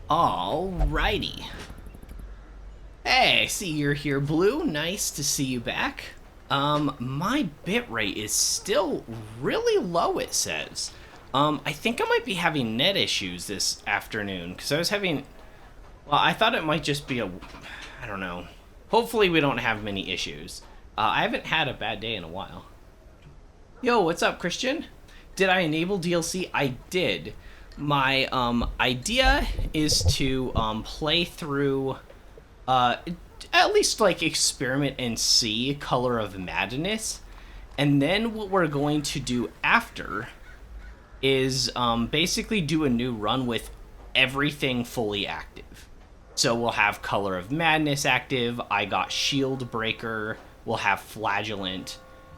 Alrighty. Hey, I see you're here, Blue. Nice to see you back. My bitrate is still really low, it says. I think I might be having net issues this afternoon, because I was having... Well, I thought it might just be I don't know. Hopefully we don't have many issues. I haven't had a bad day in a while. Yo, what's up, Christian? Did I enable DLC? I did. My idea is to play through, at least like experiment and see Color of Madness, and then what we're going to do after is basically do a new run with everything fully active. So we'll have Color of Madness active. I got Shield Breaker. We'll have Flagellant,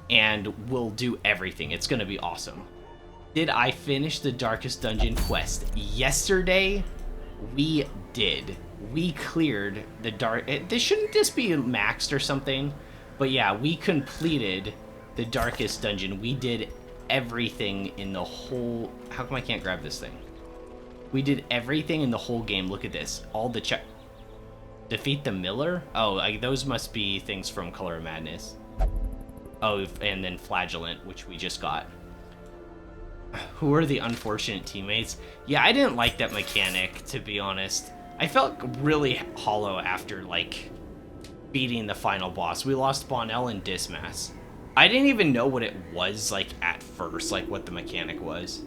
and we'll do everything. It's gonna be awesome. Did I finish the Darkest Dungeon quest? Yesterday, we did. We cleared the this shouldn't just be maxed or something, but yeah, we completed the Darkest Dungeon. We did everything in the whole... How come I can't grab this thing? We did everything in the whole game. Look at this. All the Defeat the Miller? Oh, those must be things from Color of Madness. Oh, and then Flagellant, which we just got. Who are the unfortunate teammates? Yeah, I didn't like that mechanic, to be honest. I felt really hollow after, like, beating the final boss. We lost Bonnell and Dismas. I didn't even know what it was, like, at first, like, what the mechanic was.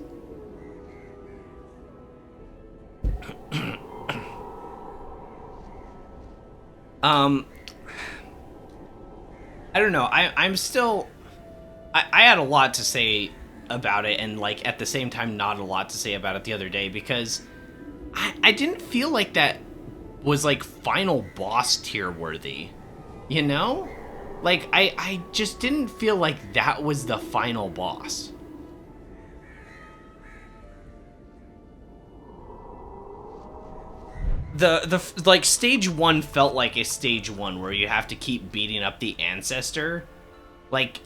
I don't know. I'm still... I had a lot to say about it, and like at the same time not a lot to say about it the other day, because I didn't feel like that was like final boss tier worthy, you know? Like I just didn't feel like that was the final boss. The like stage 1 felt like a stage 1 where you have to keep beating up the ancestor. Like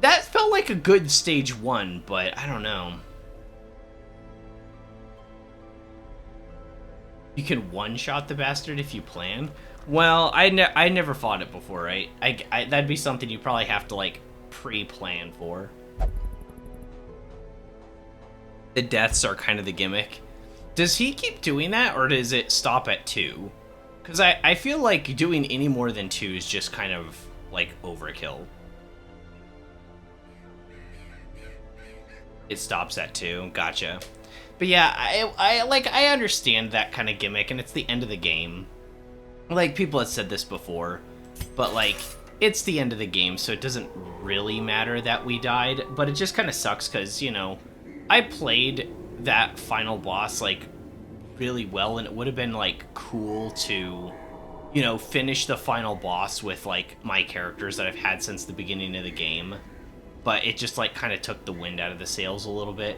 that felt like a good stage 1, but I don't know. You can one-shot the bastard if you plan? Well, I never fought it before, right? That'd be something you probably have to, like, pre-plan for. The deaths are kind of the gimmick. Does he keep doing that, or does it stop at 2? Because I feel like doing any more than 2 is just kind of, like, overkill. It stops at 2. Gotcha. But yeah, I understand that kind of gimmick, and it's the end of the game. Like, people have said this before, but like, it's the end of the game, so it doesn't really matter that we died, but it just kind of sucks because, you know, I played that final boss, like, really well, and it would have been, like, cool to, you know, finish the final boss with, like, my characters that I've had since the beginning of the game. But it just, like, kind of took the wind out of the sails a little bit.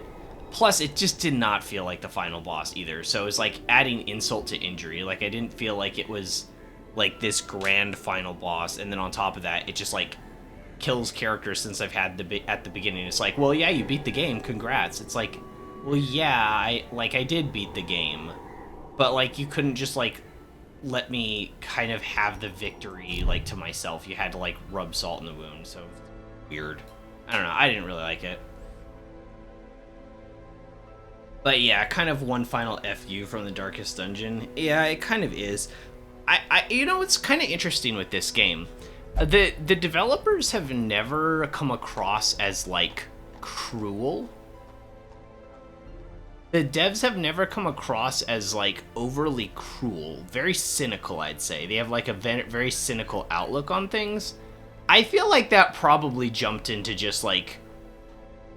Plus, it just did not feel like the final boss either. So it was, like, adding insult to injury. Like, I didn't feel like it was, like, this grand final boss. And then on top of that, it just, like, kills characters since I've had at the beginning. It's like, well, yeah, you beat the game. Congrats. It's like, well, yeah, I did beat the game. But, like, you couldn't just, like, let me kind of have the victory, like, to myself. You had to, like, rub salt in the wound. So, weird. I don't know, I didn't really like it. But yeah, kind of one final FU from the Darkest Dungeon. Yeah, it kind of is. You know, it's kind of interesting with this game. The developers have never come across as, like, cruel. The devs have never come across as, like, overly cruel. Very cynical, I'd say. They have, like, a very cynical outlook on things. I feel like that probably jumped into just, like,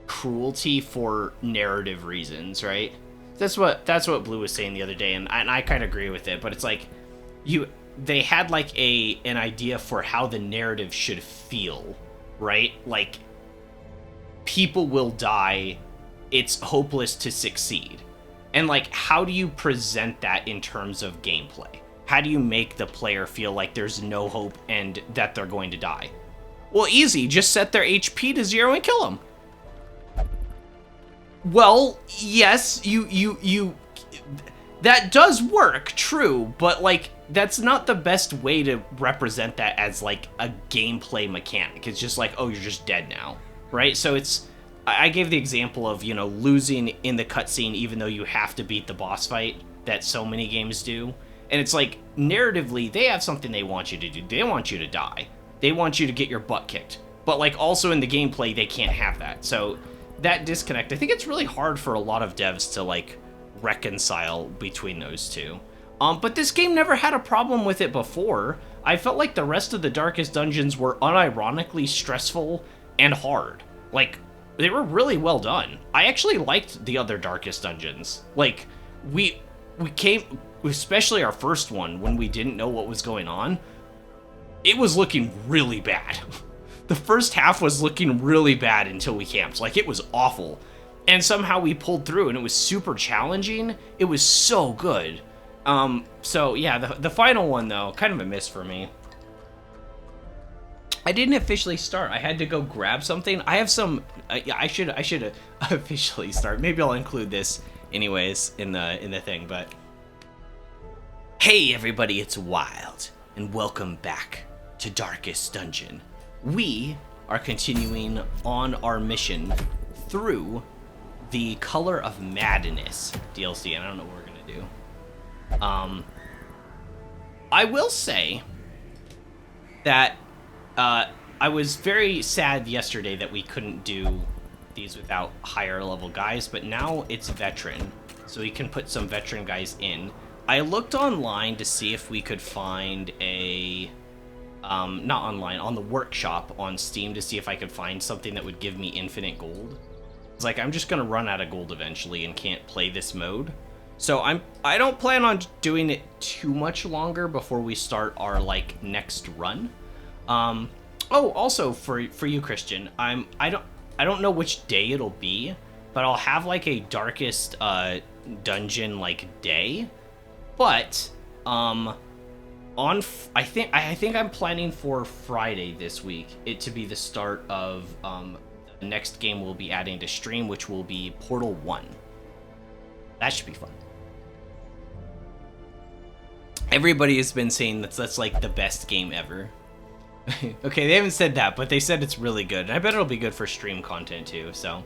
cruelty for narrative reasons, right? That's what Blue was saying the other day, and I kind of agree with it, but it's like, they had, like, an idea for how the narrative should feel, right? Like, people will die, it's hopeless to succeed. And, like, how do you present that in terms of gameplay? How do you make the player feel like there's no hope and that they're going to die? Well, easy. Just set their HP to 0 and kill them. Well, yes, That does work, true, but like that's not the best way to represent that as like a gameplay mechanic. It's just like, oh, you're just dead now, right? So it's I gave the example of, you know, losing in the cutscene even though you have to beat the boss fight that so many games do. And it's like narratively they have something they want you to do. They want you to die. They want you to get your butt kicked. But like also in the gameplay they can't have that. So that disconnect, I think it's really hard for a lot of devs to like reconcile between those two. But this game never had a problem with it before. I felt like the rest of the Darkest Dungeons were unironically stressful and hard. Like, they were really well done. I actually liked the other Darkest Dungeons. Like, we came, especially our first one, when we didn't know what was going on, it was looking really bad. The first half was looking really bad until we camped. Like, it was awful. And somehow we pulled through, and it was super challenging. It was so good. So yeah, the final one though, kind of a miss for me. I didn't officially start. I had to go grab something. I have some. I should officially start. Maybe I'll include this anyways in the thing. But hey, everybody, it's Wild, and welcome back to Darkest Dungeon. We are continuing on our mission through the Color of Madness DLC, and I don't know what we're gonna do. I will say that I was very sad yesterday that we couldn't do these without higher level guys, but now it's veteran, so we can put some veteran guys in. I looked online to see if we could find a not online, on the workshop on Steam, to see if I could find something that would give me infinite gold. It's like, I'm just gonna run out of gold eventually and can't play this mode. So I don't plan on doing it too much longer before we start our like next run. Oh, also for you, Christian, I don't know which day it'll be, but I'll have like a Darkest Dungeon like day. But I think I'm planning for Friday this week it to be the start of the next game we'll be adding to stream, which will be Portal 1. That should be fun. Everybody has been saying that's like the best game ever. Okay, they haven't said that, but they said it's really good. And I bet it'll be good for stream content too, so.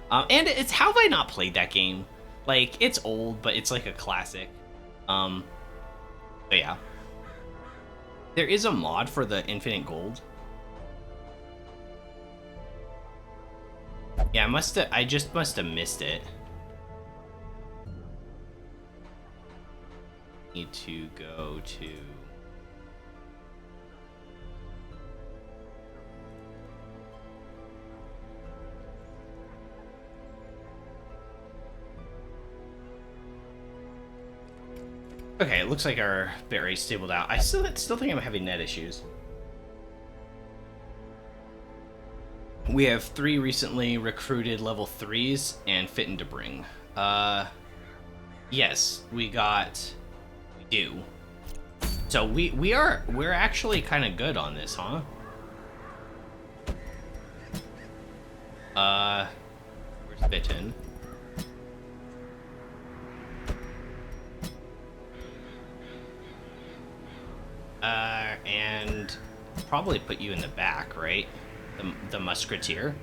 And it's, how have I not played that game? Like, it's old, but it's like a classic. But yeah. There is a mod for the Infinite Gold. Yeah, I just must have missed it. Need to go to... Okay, it looks like our bitrate stabled out. I still think I'm having net issues. We have 3 recently recruited level 3s and fitting to bring. Yes, we do. So we're actually kind of good on this, huh? Where's Bitten? And probably put you in the back, right? The musketeer.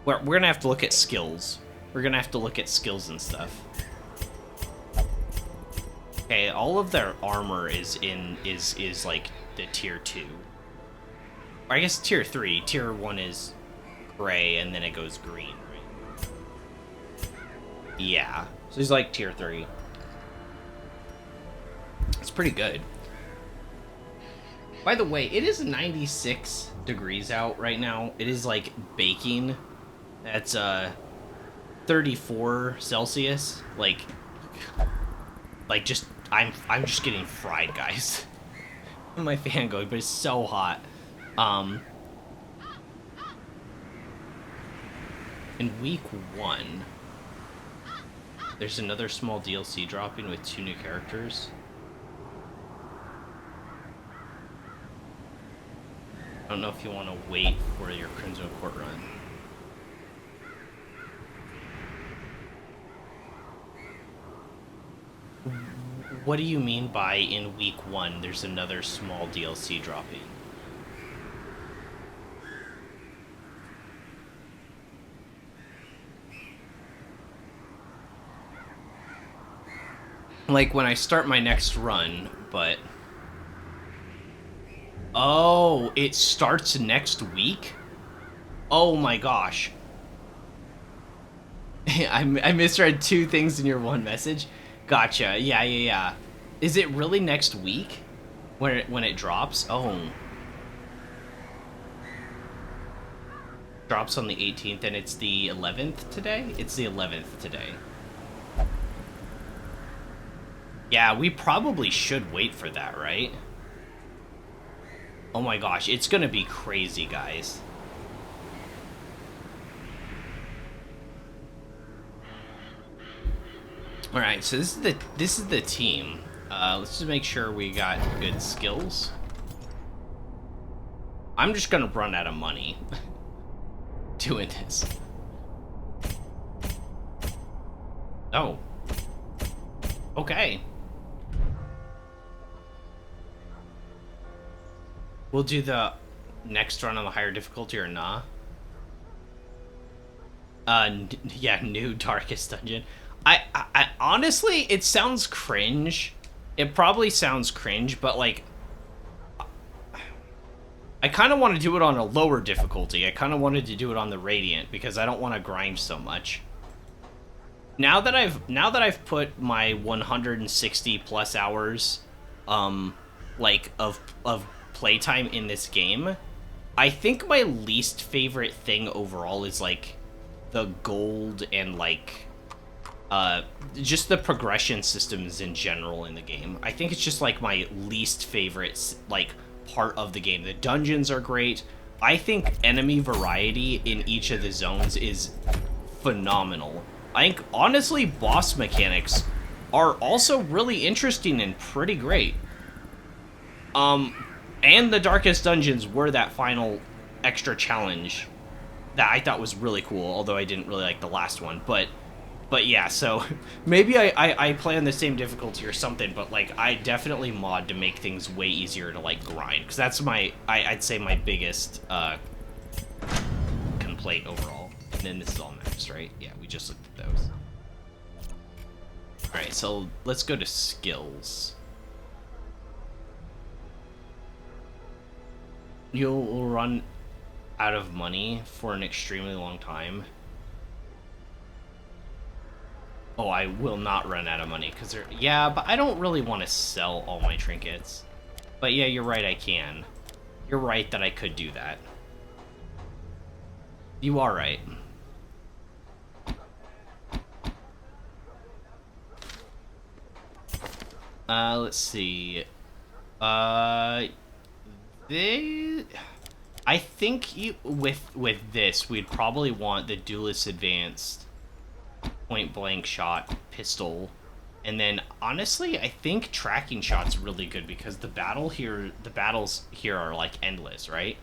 We're gonna have to look at skills. We're gonna have to look at skills and stuff. Okay, all of their armor is like the tier 2. Or I guess tier 3. Tier 1 is gray and then it goes green, right? Yeah. So he's like tier 3. It's pretty good. By the way, it is 96 degrees out right now. It is like baking. That's 34 Celsius. Like just I'm just getting fried, guys. My fan going, but it's so hot. In week 1, there's another small DLC dropping with 2 new characters. I don't know if you want to wait for your Crimson Court run. What do you mean by in week 1 there's another small DLC dropping? Like when I start my next run, but... Oh, it starts next week? Oh my gosh. I misread 2 things in your one message. Gotcha. Yeah. Is it really next week when it drops? Oh. Drops on the 18th and it's the 11th today? It's the 11th today. Yeah, we probably should wait for that, right? Oh my gosh, it's gonna be crazy, guys. All right, so this is the team. Let's just make sure we got good skills. I'm just gonna run out of money doing this. Oh. Okay. We'll do the next run on the higher difficulty or nah. Yeah, new Darkest Dungeon. I honestly, it sounds cringe. It probably sounds cringe, but like, I kind of want to do it on a lower difficulty. I kind of wanted to do it on the Radiant because I don't want to grind so much. Now that I've put my 160 plus hours, like of playtime in this game, I think my least favorite thing overall is like the gold and like just the progression systems in general in the game. I think it's just like my least favorite like part of the game. The dungeons are great. I think enemy variety in each of the zones is phenomenal. I think honestly boss mechanics are also really interesting and pretty great. And the Darkest Dungeons were that final extra challenge that I thought was really cool, although I didn't really like the last one. But yeah, so maybe I play on the same difficulty or something, but like I definitely mod to make things way easier to like grind, because that's I'd say my biggest complaint overall. And then this is all maps, right? Yeah, we just looked at those. All right, so let's go to skills. You'll run out of money for an extremely long time. Oh, I will not run out of money, because they're... Yeah, but I don't really want to sell all my trinkets. But yeah, you're right, I can. You're right that I could do that. You are right. Let's see. I think with this, we'd probably want the Duelist Advanced point blank shot pistol, and then honestly I think tracking shot's really good because the battles here are like endless, right?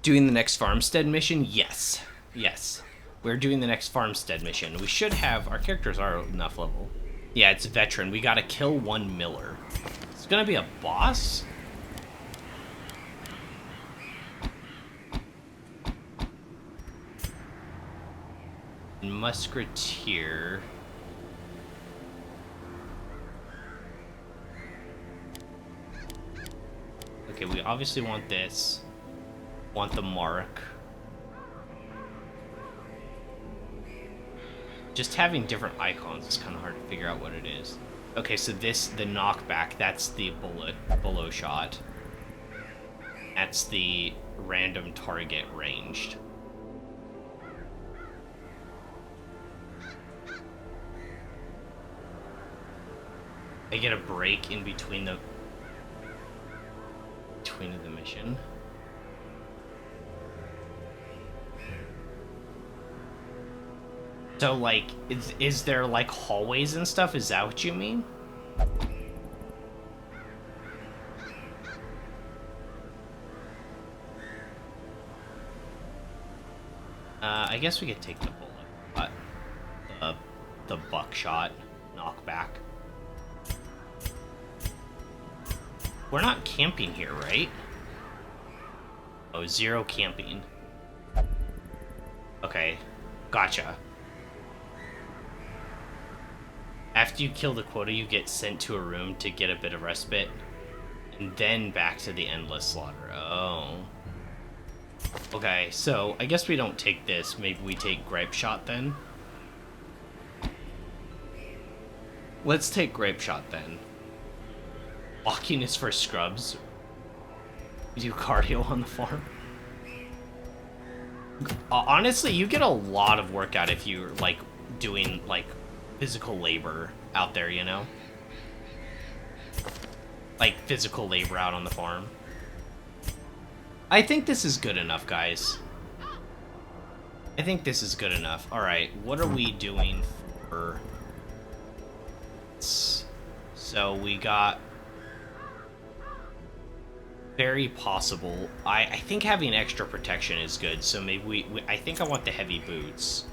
Doing the next farmstead mission? Yes, we're doing the next farmstead mission. We should have, our characters are enough level. Yeah, it's a veteran. We gotta kill one miller. It's gonna be a boss? Musketeer. Okay, we obviously want this. Want the mark. Just having different icons is kind of hard to figure out what it is. Okay, so this, the knockback, that's the bullet shot. That's the random target ranged. I get a break in between the mission. So like, is there like hallways and stuff? Is that what you mean? I guess we could take the bullet, but the buckshot knockback. We're not camping here, right? Oh, 0 camping. Okay, gotcha. After you kill the quota, you get sent to a room to get a bit of respite, and then back to the endless slaughter. Oh. Okay, so I guess we don't take this. Maybe we take Gripe Shot then? Let's take Gripe Shot then. Walking is for scrubs. We do cardio on the farm. Honestly, you get a lot of workout if you're, like, doing, like, physical labor out there, you know? Like, physical labor out on the farm. I think this is good enough, guys. I think this is good enough. Alright, what are we doing for... So, we got... Very possible. I think having extra protection is good, so maybe I think I want the heavy boots.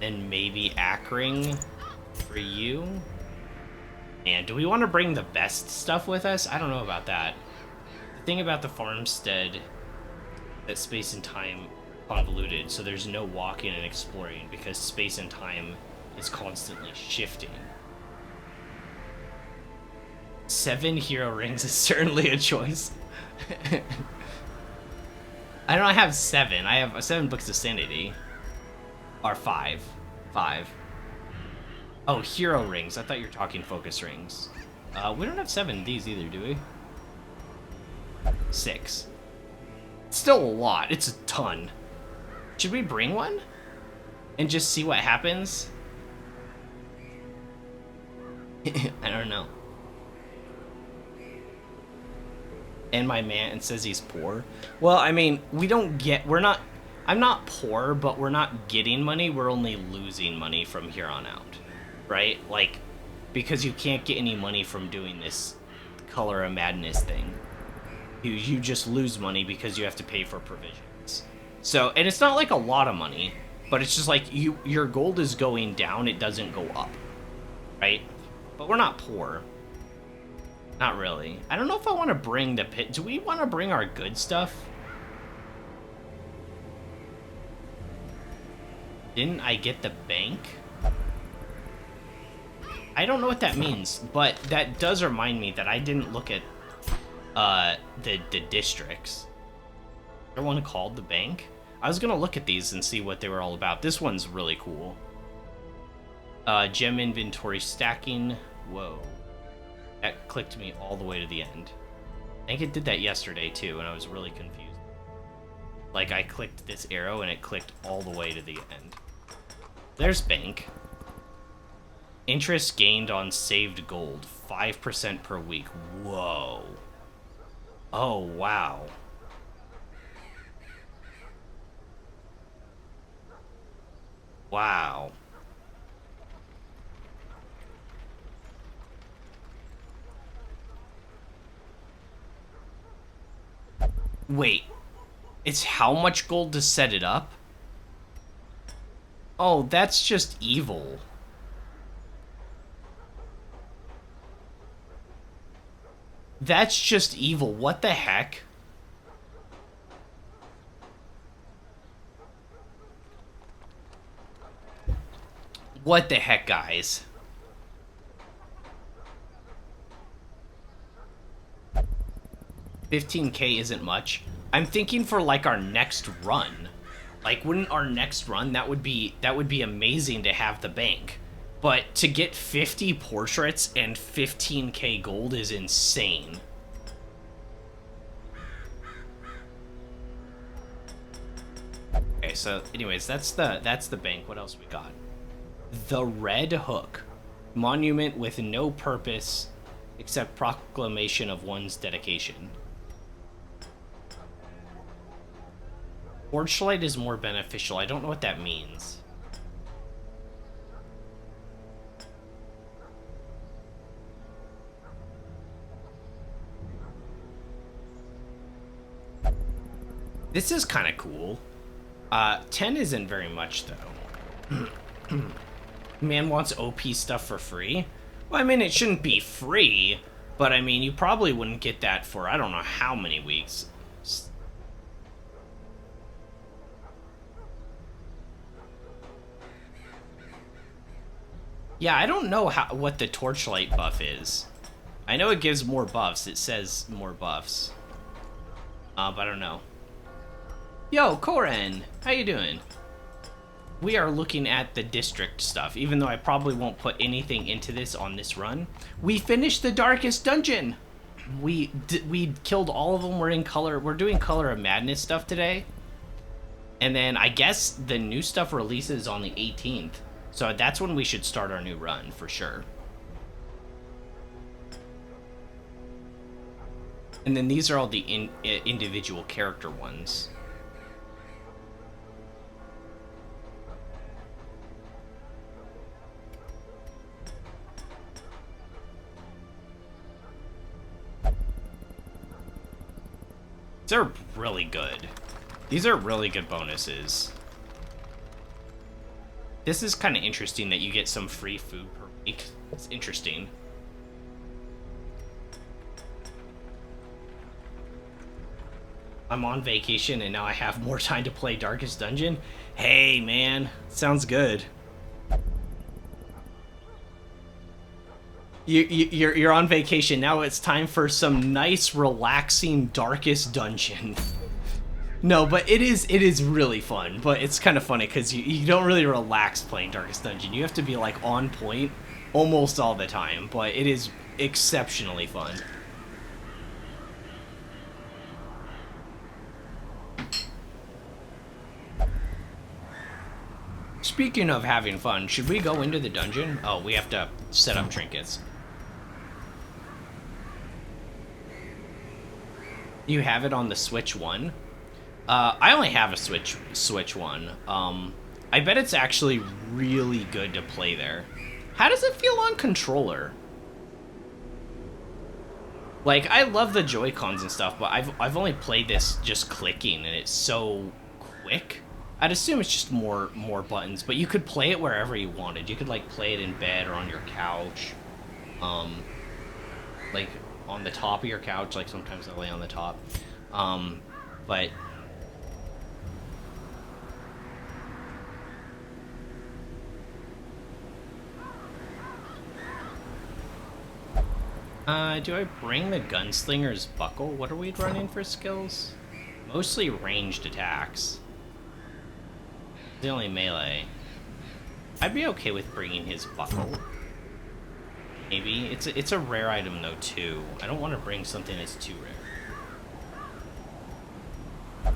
Then maybe Ackring for you. And do we want to bring the best stuff with us? I don't know about that. The thing about the farmstead, that space and time convoluted, so there's no walking and exploring because space and time is constantly shifting. 7 hero rings is certainly a choice. I don't have 7. I have 7 books of sanity. Or 5. 5. Oh, hero rings. I thought you were talking focus rings. We don't have 7 of these either, do we? 6. It's still a lot. It's a ton. Should we bring one? And just see what happens? I don't know. And my man says he's poor. Well, I mean, I'm not poor, but we're not getting money. We're only losing money from here on out, right? Like, because you can't get any money from doing this Color of Madness thing. You just lose money because you have to pay for provisions. So, and it's not like a lot of money, but it's just like your gold is going down, it doesn't go up, right? But we're not poor. Not really. I don't know if I want to bring the pit. Do we want to bring our good stuff? Didn't I get the bank? I don't know what that means, but that does remind me that I didn't look at the districts. Is there one called the bank? I was gonna look at these and see what they were all about. This one's really cool. Gem inventory stacking. Whoa. That clicked me all the way to the end. I think it did that yesterday too, and I was really confused. Like, I clicked this arrow and it clicked all the way to the end. There's bank. Interest gained on saved gold. 5% per week. Whoa. Oh, wow. Wow. Wait, it's how much gold to set it up? Oh, that's just evil. That's just evil. What the heck? What the heck, guys? $15K isn't much. I'm thinking for like our next run. Like, wouldn't our next run, that would be amazing to have the bank. But to get 50 portraits and 15K gold is insane. Okay, so anyways, that's the bank. What else we got? The Red Hook. Monument with no purpose except proclamation of one's dedication. Torchlight is more beneficial. I don't know what that means. This is kind of cool. 10 isn't very much, though. Man wants OP stuff for free? Well, I mean, it shouldn't be free, but I mean, you probably wouldn't get that for I don't know how many weeks. Yeah, I don't know what the torchlight buff is. I know it gives more buffs. It says more buffs. But I don't know. Yo, Koren, how you doing? We are looking at the district stuff, even though I probably won't put anything into this on this run. We finished the darkest dungeon. We killed all of them. We're in color. We're doing Color of Madness stuff today. And then I guess the new stuff releases on the 18th. So that's when we should start our new run, for sure. And then these are all the individual character ones. They're really good. These are really good bonuses. This is kind of interesting that you get some free food per week. It's interesting. I'm on vacation and now I have more time to play Darkest Dungeon. Hey, man. Sounds good. You're on vacation. Now it's time for some nice, relaxing Darkest Dungeon. No, but it is really fun. But it's kind of funny because you don't really relax playing Darkest Dungeon. You have to be like on point almost all the time. But it is exceptionally fun. Speaking of having fun, should we go into the dungeon? Oh, we have to set up trinkets. You have it on the Switch 1? I only have a Switch 1. I bet it's actually really good to play there. How does it feel on controller? Like, I love the Joy-Cons and stuff, but I've only played this just clicking, and it's so quick. I'd assume it's just more buttons, but you could play it wherever you wanted. You could, like, play it in bed or on your couch. Like, on the top of your couch, like, sometimes I lay on the top. But... do I bring the Gunslinger's Buckle? What are we running for skills? Mostly ranged attacks. The only melee. I'd be okay with bringing his Buckle. Maybe. It's a rare item, though, too. I don't want to bring something that's too rare.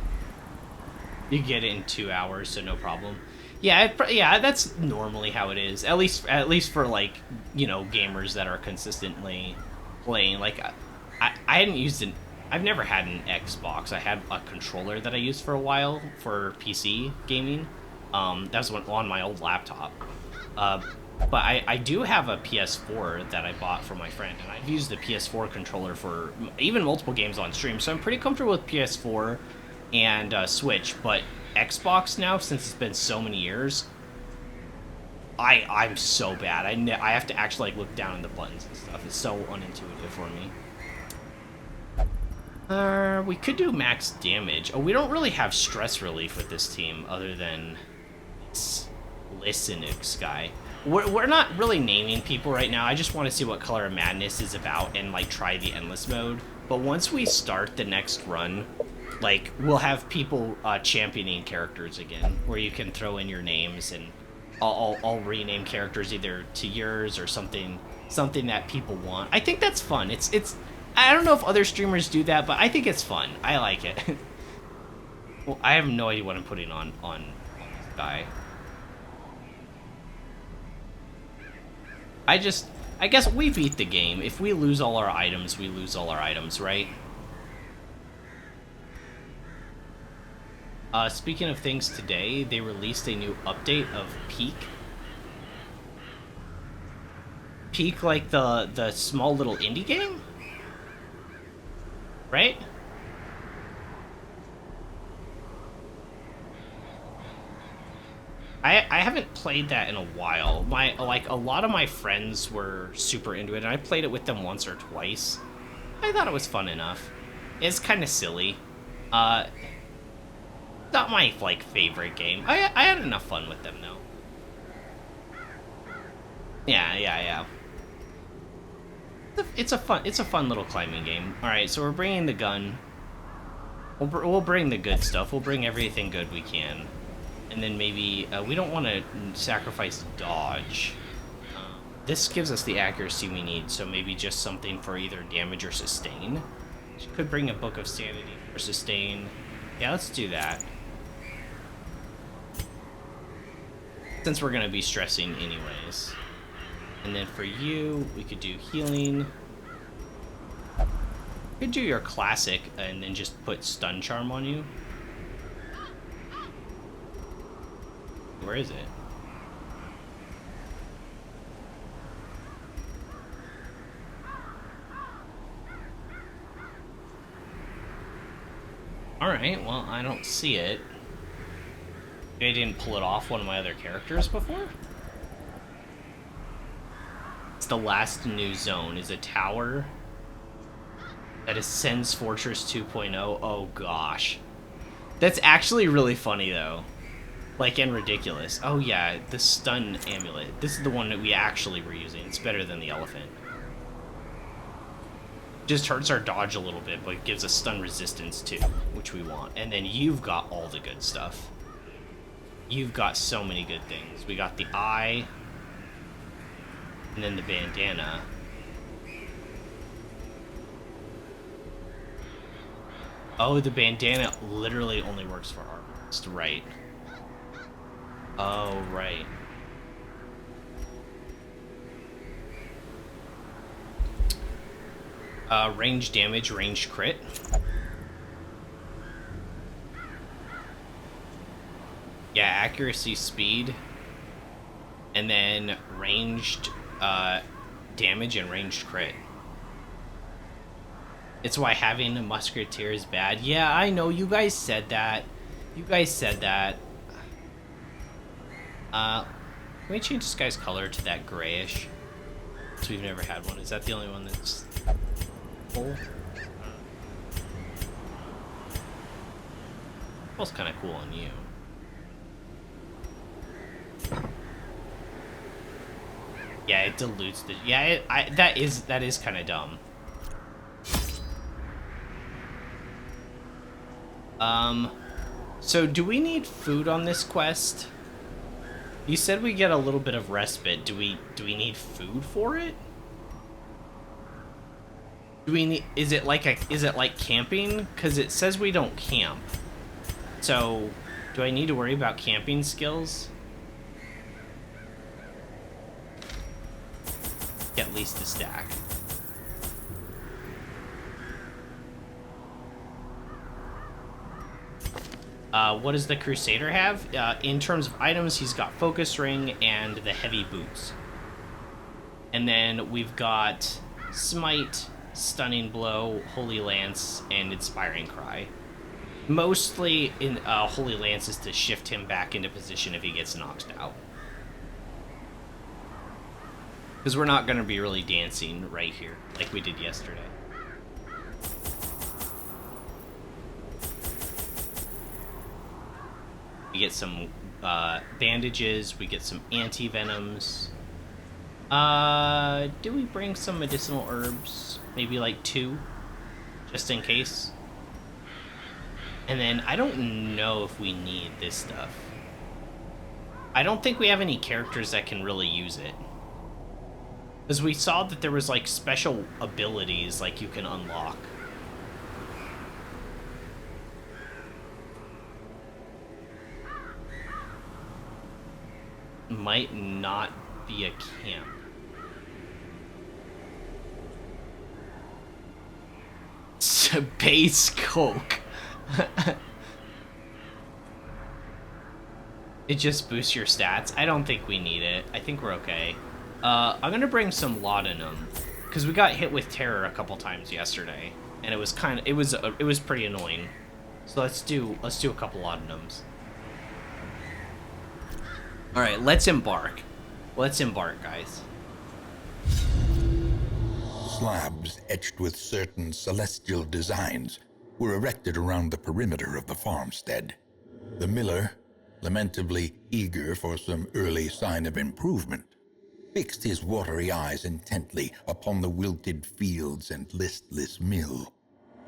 You get it in 2 hours, so no problem. Yeah, yeah, that's normally how it is. At least for, like, you know, gamers that are consistently playing. Like, I hadn't used an... I've never had an Xbox. I had a controller that I used for a while for PC gaming. That was on my old laptop. But I do have a PS4 that I bought for my friend, and I've used the PS4 controller for even multiple games on stream, so I'm pretty comfortable with PS4 and Switch, but Xbox now, since it's been so many years, I'm so bad. I have to actually like look down at the buttons and stuff. It's so unintuitive for me. We could do max damage. Oh, we don't really have stress relief with this team other than this Listenix guy. We're not really naming people right now. I just want to see what Color of Madness is about and, like, try the Endless mode. But once we start the next run, like, we'll have people championing characters again, where you can throw in your names, and I'll rename characters either to yours or something that people want. I think that's fun. It's I don't know if other streamers do that, but I think it's fun. I like it. Well, I have no idea what I'm putting on this guy. I guess we beat the game. If we lose all our items, we lose all our items, right? Speaking of things today, they released a new update of Peak. Peak, like the small little indie game? Right? I haven't played that in a while. Like, a lot of my friends were super into it, and I played it with them once or twice. I thought it was fun enough. It's kind of silly. Not my, like, favorite game. I had enough fun with them, though. Yeah. It's a fun little climbing game. All right, so we're bringing the gun. We'll bring the good stuff. We'll bring everything good we can. And then maybe, we don't want to sacrifice dodge. This gives us the accuracy we need, so maybe just something for either damage or sustain. She could bring a Book of Sanity for sustain. Yeah, let's do that. Since we're going to be stressing anyways. And then for you, we could do healing. You could do your classic and then just put stun charm on you. Where is it? Alright, well, I don't see it. I didn't pull it off one of my other characters before? It's the last new zone, is a tower that ascends Fortress 2.0. Oh gosh. That's actually really funny though. Like, and ridiculous. Oh yeah, the stun amulet. This is the one that we actually were using. It's better than the elephant. Just hurts our dodge a little bit, but it gives us stun resistance too, which we want. And then you've got all the good stuff. You've got so many good things. We got the eye, and then the bandana. Oh, the bandana literally only works for armor. Right. Oh, right. Range damage, range crit. Yeah, accuracy, speed. And then ranged damage and ranged crit. It's why having a musketeer is bad. Yeah, I know, you guys said that. Can we change this guy's color to that grayish? So we've never had one. Is that the only one that's full? Feels kind of cool on you. Yeah, it dilutes the. Yeah, that is kind of dumb. So do we need food on this quest? You said we get a little bit of respite. Do we need food for it? Do we need, is it like camping? Cuz it says we don't camp. So, do I need to worry about camping skills? At least a stack. What does the Crusader have? In terms of items, he's got Focus Ring and the Heavy Boots. And then we've got Smite, Stunning Blow, Holy Lance, and Inspiring Cry. Mostly, in Holy Lance is to shift him back into position if he gets knocked out. Because we're not going to be really dancing right here, like we did yesterday. We get some bandages, we get some anti-venoms. Do we bring some medicinal herbs? Maybe like 2, just in case. And then, I don't know if we need this stuff. I don't think we have any characters that can really use it. Because we saw that there was, like, special abilities, like, you can unlock. Might not be a camp. Base Coke. It just boosts your stats. I don't think we need it. I think we're okay. I'm gonna bring some laudanum because we got hit with terror a couple times yesterday, and it was it was pretty annoying. So let's do a couple laudanums. Alright, let's embark. Let's embark, guys. Slabs etched with certain celestial designs were erected around the perimeter of the farmstead. The miller, lamentably eager for some early sign of improvement, fixed his watery eyes intently upon the wilted fields and listless mill.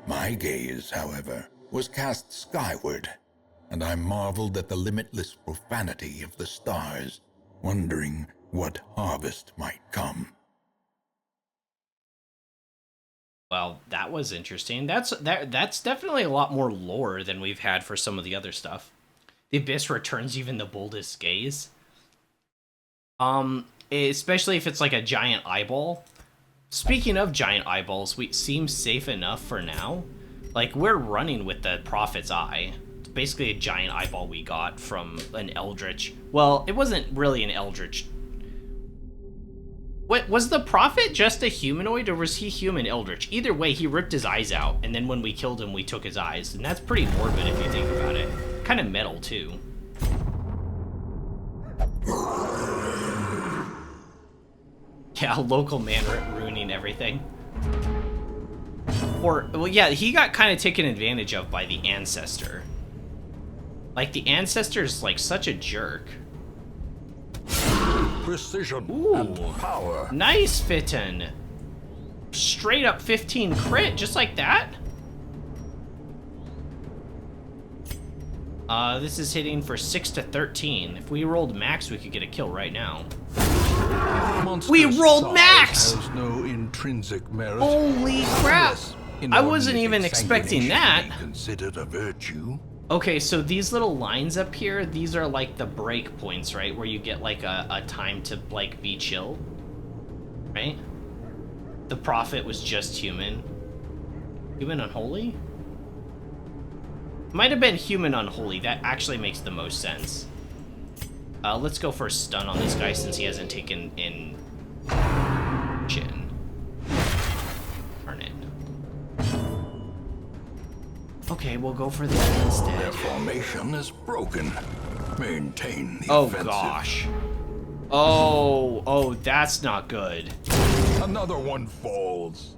My gaze, however, was cast skyward, and I marveled at the limitless profanity of the stars, wondering what harvest might come. Well, that was interesting. That's definitely a lot more lore than we've had for some of the other stuff. The Abyss returns even the boldest gaze. Especially if it's like a giant eyeball. Speaking of giant eyeballs, we seem safe enough for now. Like, we're running with the Prophet's Eye. It's basically a giant eyeball we got from an Eldritch. Well, it wasn't really an Eldritch. What, was the Prophet just a humanoid, or was he human Eldritch? Either way, he ripped his eyes out, and then when we killed him, we took his eyes. And that's pretty morbid if you think about it. Kind of metal, too. Yeah, local man ruining everything. Or, well, yeah, he got kind of taken advantage of by the Ancestor. Like, the Ancestor's, like, such a jerk. Precision and power. Nice, Fitton. Straight up 15 crit, just like that. This is hitting for 6 to 13. If we rolled max, we could get a kill right now. We rolled max! Has no intrinsic merit. Holy crap! I wasn't even expecting that. Considered a virtue. Okay, so these little lines up here, these are like the break points, right? Where you get like a time to like be chill, right? The Prophet was just human. Human unholy? Might have been human unholy. That actually makes the most sense. Let's go for a stun on this guy since he hasn't taken in chin. Darn it. Okay, we'll go for that instead. Their formation is broken. Maintain the offensive. Gosh. Oh, that's not good. Another one falls.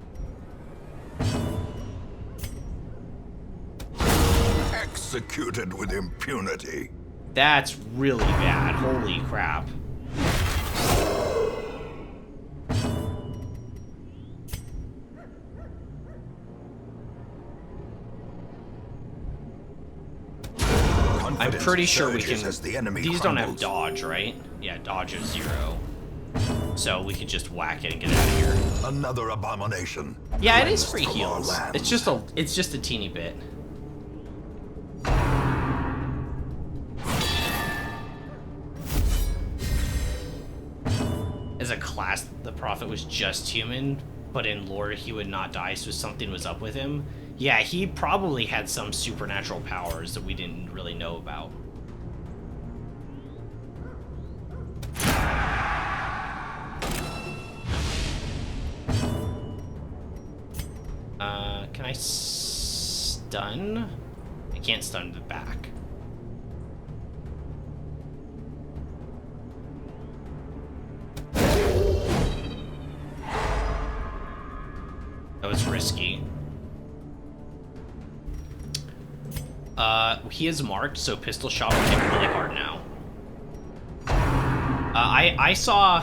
Executed with impunity. That's really bad. Holy crap. I'm pretty sure we can... These don't have dodge, right? Yeah, dodge is 0. So we could just whack it and get out of here. Another abomination. Yeah, it is free heals. It's just a teeny bit. As a class, the Prophet was just human, but in lore he would not die, so something was up with him. Yeah, he probably had some supernatural powers that we didn't really know about. Can I stun? I can't stun the back. That was risky. He is marked, so pistol shot will hit really hard now. I saw...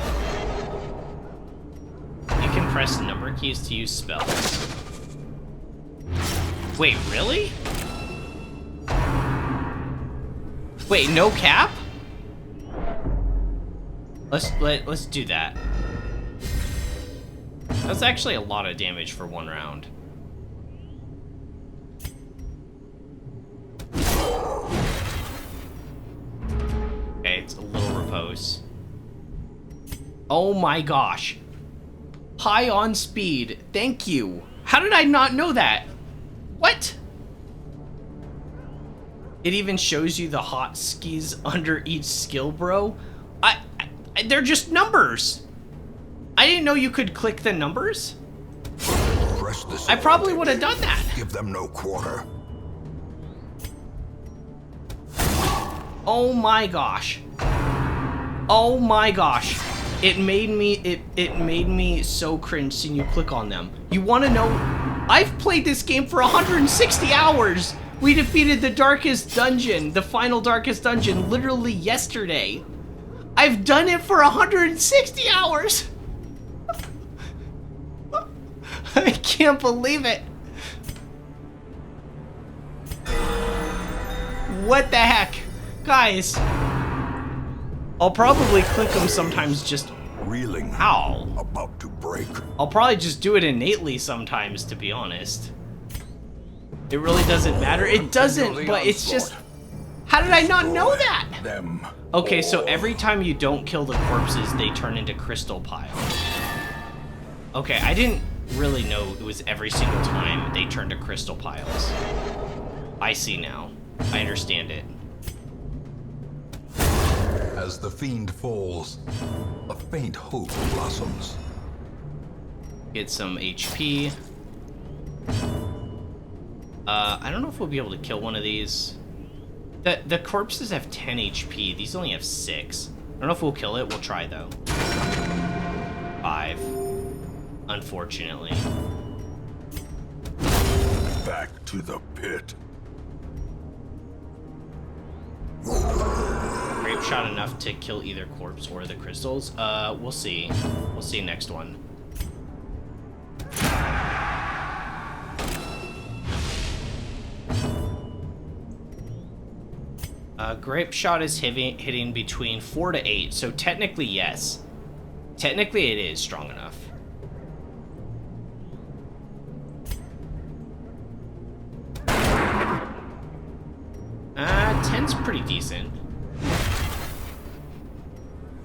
You can press number keys to use spells. Wait, really? Wait, no cap? Let's do that. That's actually a lot of damage for one round. Okay, it's a little repose. Oh my gosh. High on speed. Thank you. How did I not know that? What? It even shows you the hotkeys under each skill, bro. They're just numbers. I didn't know you could click the numbers. I probably would have done that. Give them no quarter. Oh my gosh. Oh my gosh. It made me so cringe seeing you click on them. You want to know? I've played this game for 160 hours. We defeated the darkest dungeon, the final darkest dungeon, literally yesterday. I've done it for 160 hours. I can't believe it. What the heck? Guys, I'll probably click them sometimes just... Reeling. Ow. About to break. I'll probably just do it innately sometimes, to be honest. It really doesn't matter. It doesn't, but it's just... How did I not know that? Them. Okay, so every time you don't kill the corpses, they turn into crystal piles. Okay, I didn't really know it was every single time they turned to crystal piles. I see now. I understand it. As the fiend falls, a faint hope blossoms. Get some HP. I don't know if we'll be able to kill one of these. The corpses have 10 HP. These only have 6. I don't know if we'll kill it. We'll try, though. 5. Unfortunately. Back to the pit. Grape shot enough to kill either corpse or the crystals. We'll see. We'll see next one. Grape shot is hitting between 4 to 8, so technically yes. Technically it is strong enough. 10's pretty decent.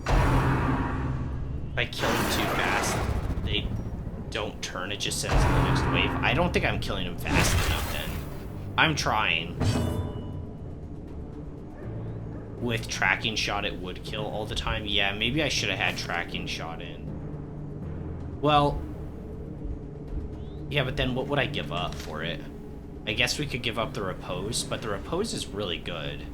If I kill them too fast, they don't turn, it just sends in the next wave. I don't think I'm killing them fast enough then. I'm trying. With tracking shot, it would kill all the time. Yeah, maybe I should have had tracking shot in. Well, yeah, but then what would I give up for it? I guess we could give up the repose, but the repose is really good.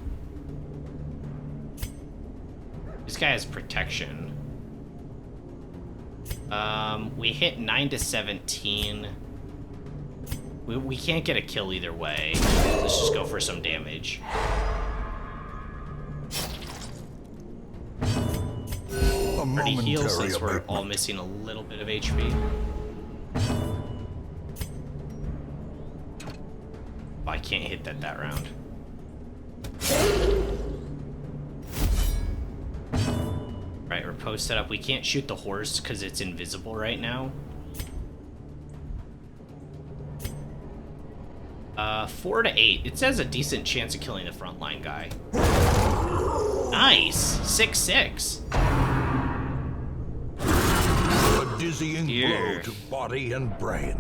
This guy has protection. We hit 9 to 17. We can't get a kill either way. Let's just go for some damage. Pretty heal since we're all missing a little bit of HP. Oh, I can't hit that round. Right, repose set up. We can't shoot the horse because it's invisible right now. 4 to 8. It says a decent chance of killing the frontline guy. Nice! 6-6. A dizzying blow to body and brain.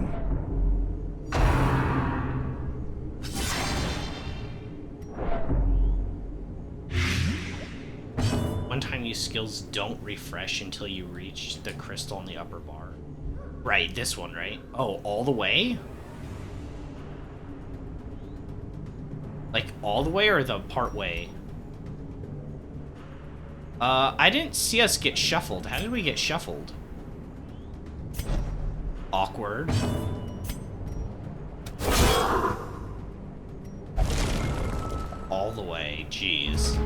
One-time use skills don't refresh until you reach the crystal on the upper bar. Right, this one, right? Oh, all the way? Like, all the way or the part way? I didn't see us get shuffled. How did we get shuffled? Awkward. All the way, jeez.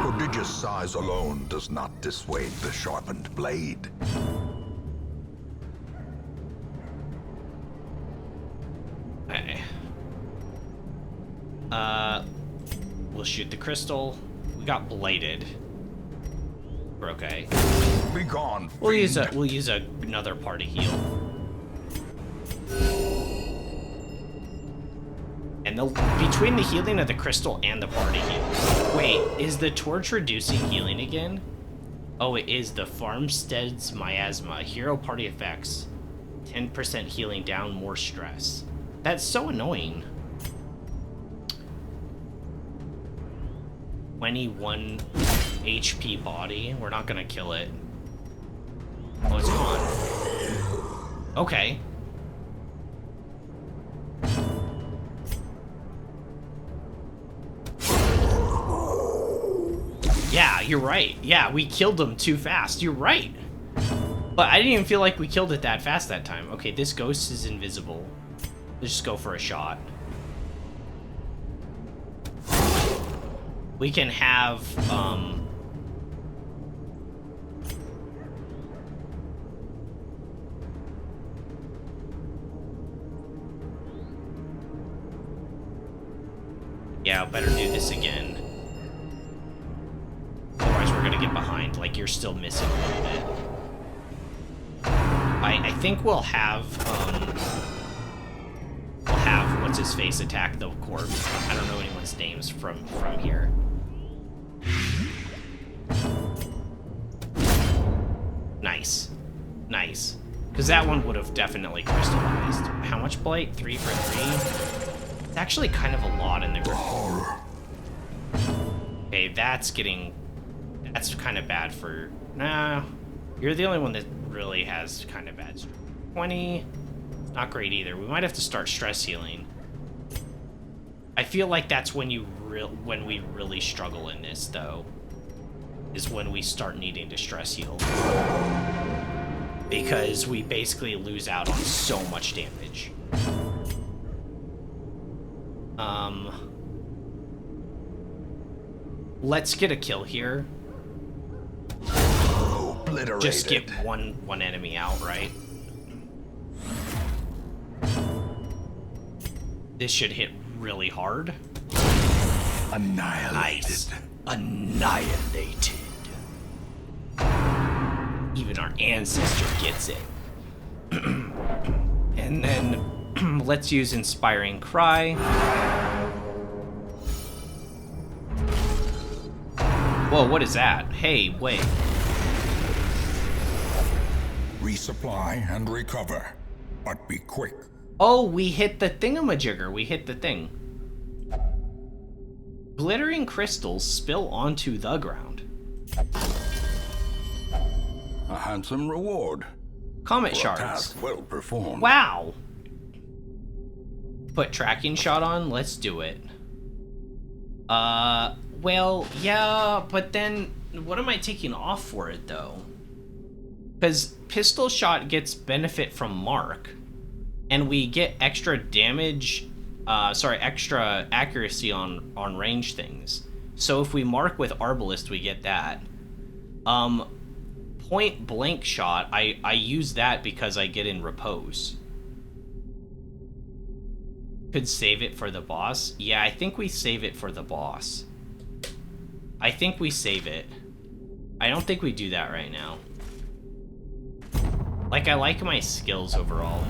Prodigious size alone does not dissuade the sharpened blade. Okay. We'll shoot the crystal. We got bladed. We're okay. Be gone. We'll use another party heal. And between the healing of the crystal and the party heal. Wait, is the torch reducing healing again? Oh, it is the Farmstead's Miasma. Hero party effects. 10% healing down, more stress. That's so annoying. 21 HP body. We're not gonna kill it. Oh, it's gone. Okay. you're right. Yeah, we killed him too fast. You're right. But I didn't even feel like we killed it that fast that time. Okay, this ghost is invisible. Let's just go for a shot. We can have, yeah, better do this again. Otherwise we're gonna get behind. Like, you're still missing a little bit. I think we'll have what's-his-face attack the corpse. I don't know anyone's names from here. Nice. Nice. Because that one would have definitely crystallized. How much blight? 3 for 3? It's actually kind of a lot in there. Okay, that's kind of bad for... Nah, you're the only one that really has kind of bad. 20, not great either. We might have to start stress healing. I feel like that's when when we really struggle in this, though, is when we start needing to stress heal. Because we basically lose out on so much damage. Let's get a kill here. Obliterated. Just get one enemy out, right? This should hit really hard. Annihilated. Nice. Annihilated. Even our ancestor gets it. And then let's use Inspiring Cry. Whoa, what is that? Hey, wait. Resupply and recover, but be quick. Oh, we hit the thingamajigger. We hit the thing. Glittering crystals spill onto the ground. A handsome reward. Comet For a shards. task well performed. Wow. Put tracking shot on? Let's do it. Well, yeah, but then what am I taking off for it, though? Because pistol shot gets benefit from mark, and we get extra damage, extra accuracy on range things. So if we mark with Arbalest, we get that. Point blank shot, I use that because I get in repose. Could save it for the boss. Yeah, I think we save it for the boss. I think we save it. I don't think we do that right now. Like, I like my skills overall.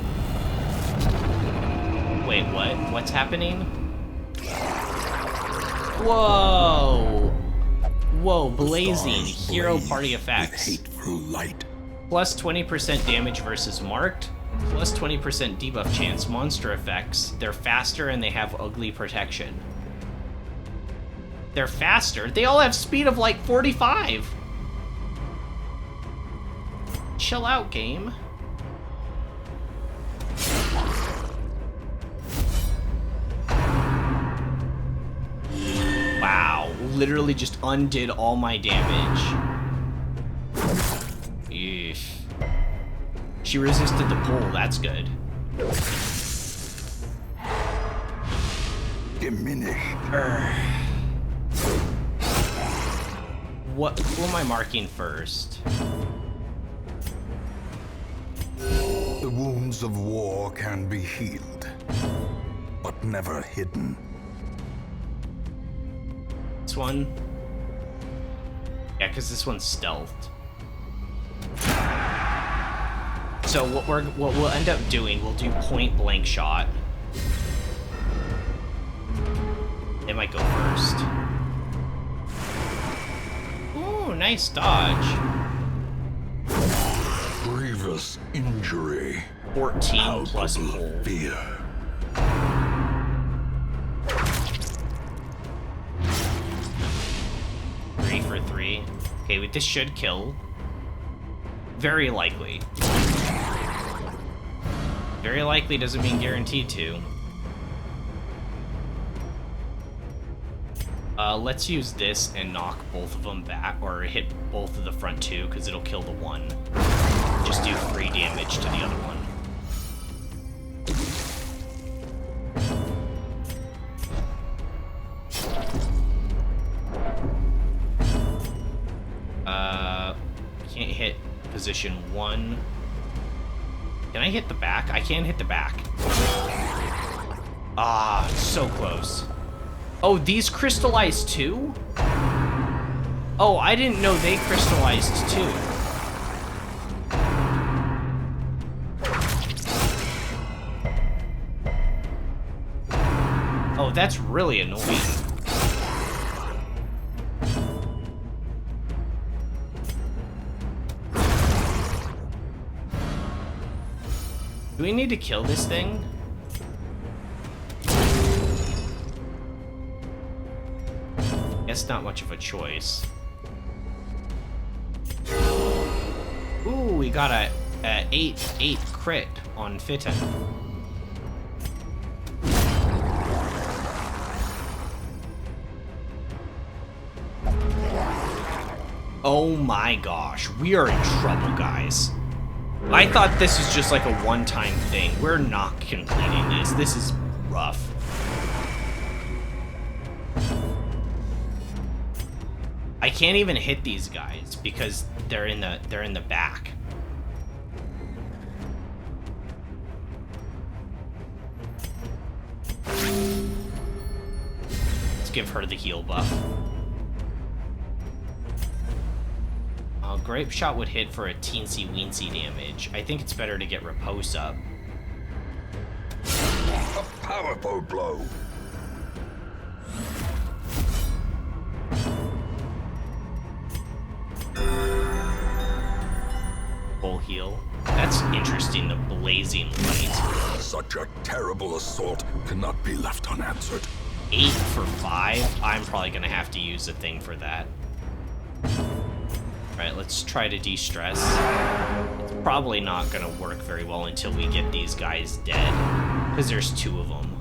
Wait, what? What's happening? Whoa! Whoa, blazing. Hero party effects. With hateful light. Plus 20% damage versus marked. Plus 20% debuff chance. Monster effects. They're faster and they have ugly protection. They're faster? They all have speed of like 45. Chill out, game. Wow, literally just undid all my damage. Eesh. She resisted the pull, that's good. Diminished. Who am I marking first? The wounds of war can be healed, but never hidden. This one? Yeah, because this one's stealthed. So what we'll end up doing, we'll do point blank shot. It might go first. Ooh, nice dodge. Grievous injury. 14 plus pull. Fear. Three for 3. Okay, this should kill. Very likely. Very likely doesn't mean guaranteed to. Let's use this and knock both of them back, or hit both of the front two, because it'll kill the one. Just do 3 damage to the other one. Can't hit position 1. Can I hit the back? I can hit the back. Ah, so close. Oh, these crystallized too? Oh, I didn't know they crystallized too. Oh, that's really annoying. Do we need to kill this thing? Guess not much of a choice. Ooh, we got a 8 crit on Fitten. Oh my gosh, we are in trouble, guys. I thought this was just like a one-time thing. We're not completing this. This is rough. I can't even hit these guys because they're in the back. Let's give her the heal buff. Grape Shot would hit for a teensy-weensy damage. I think it's better to get Repose up. A powerful blow. Full heal. That's interesting, the blazing light. Such a terrible assault cannot be left unanswered. 8 for 5? I'm probably gonna have to use a thing for that. Alright, let's try to de-stress. It's probably not gonna work very well until we get these guys dead, because there's 2 of them.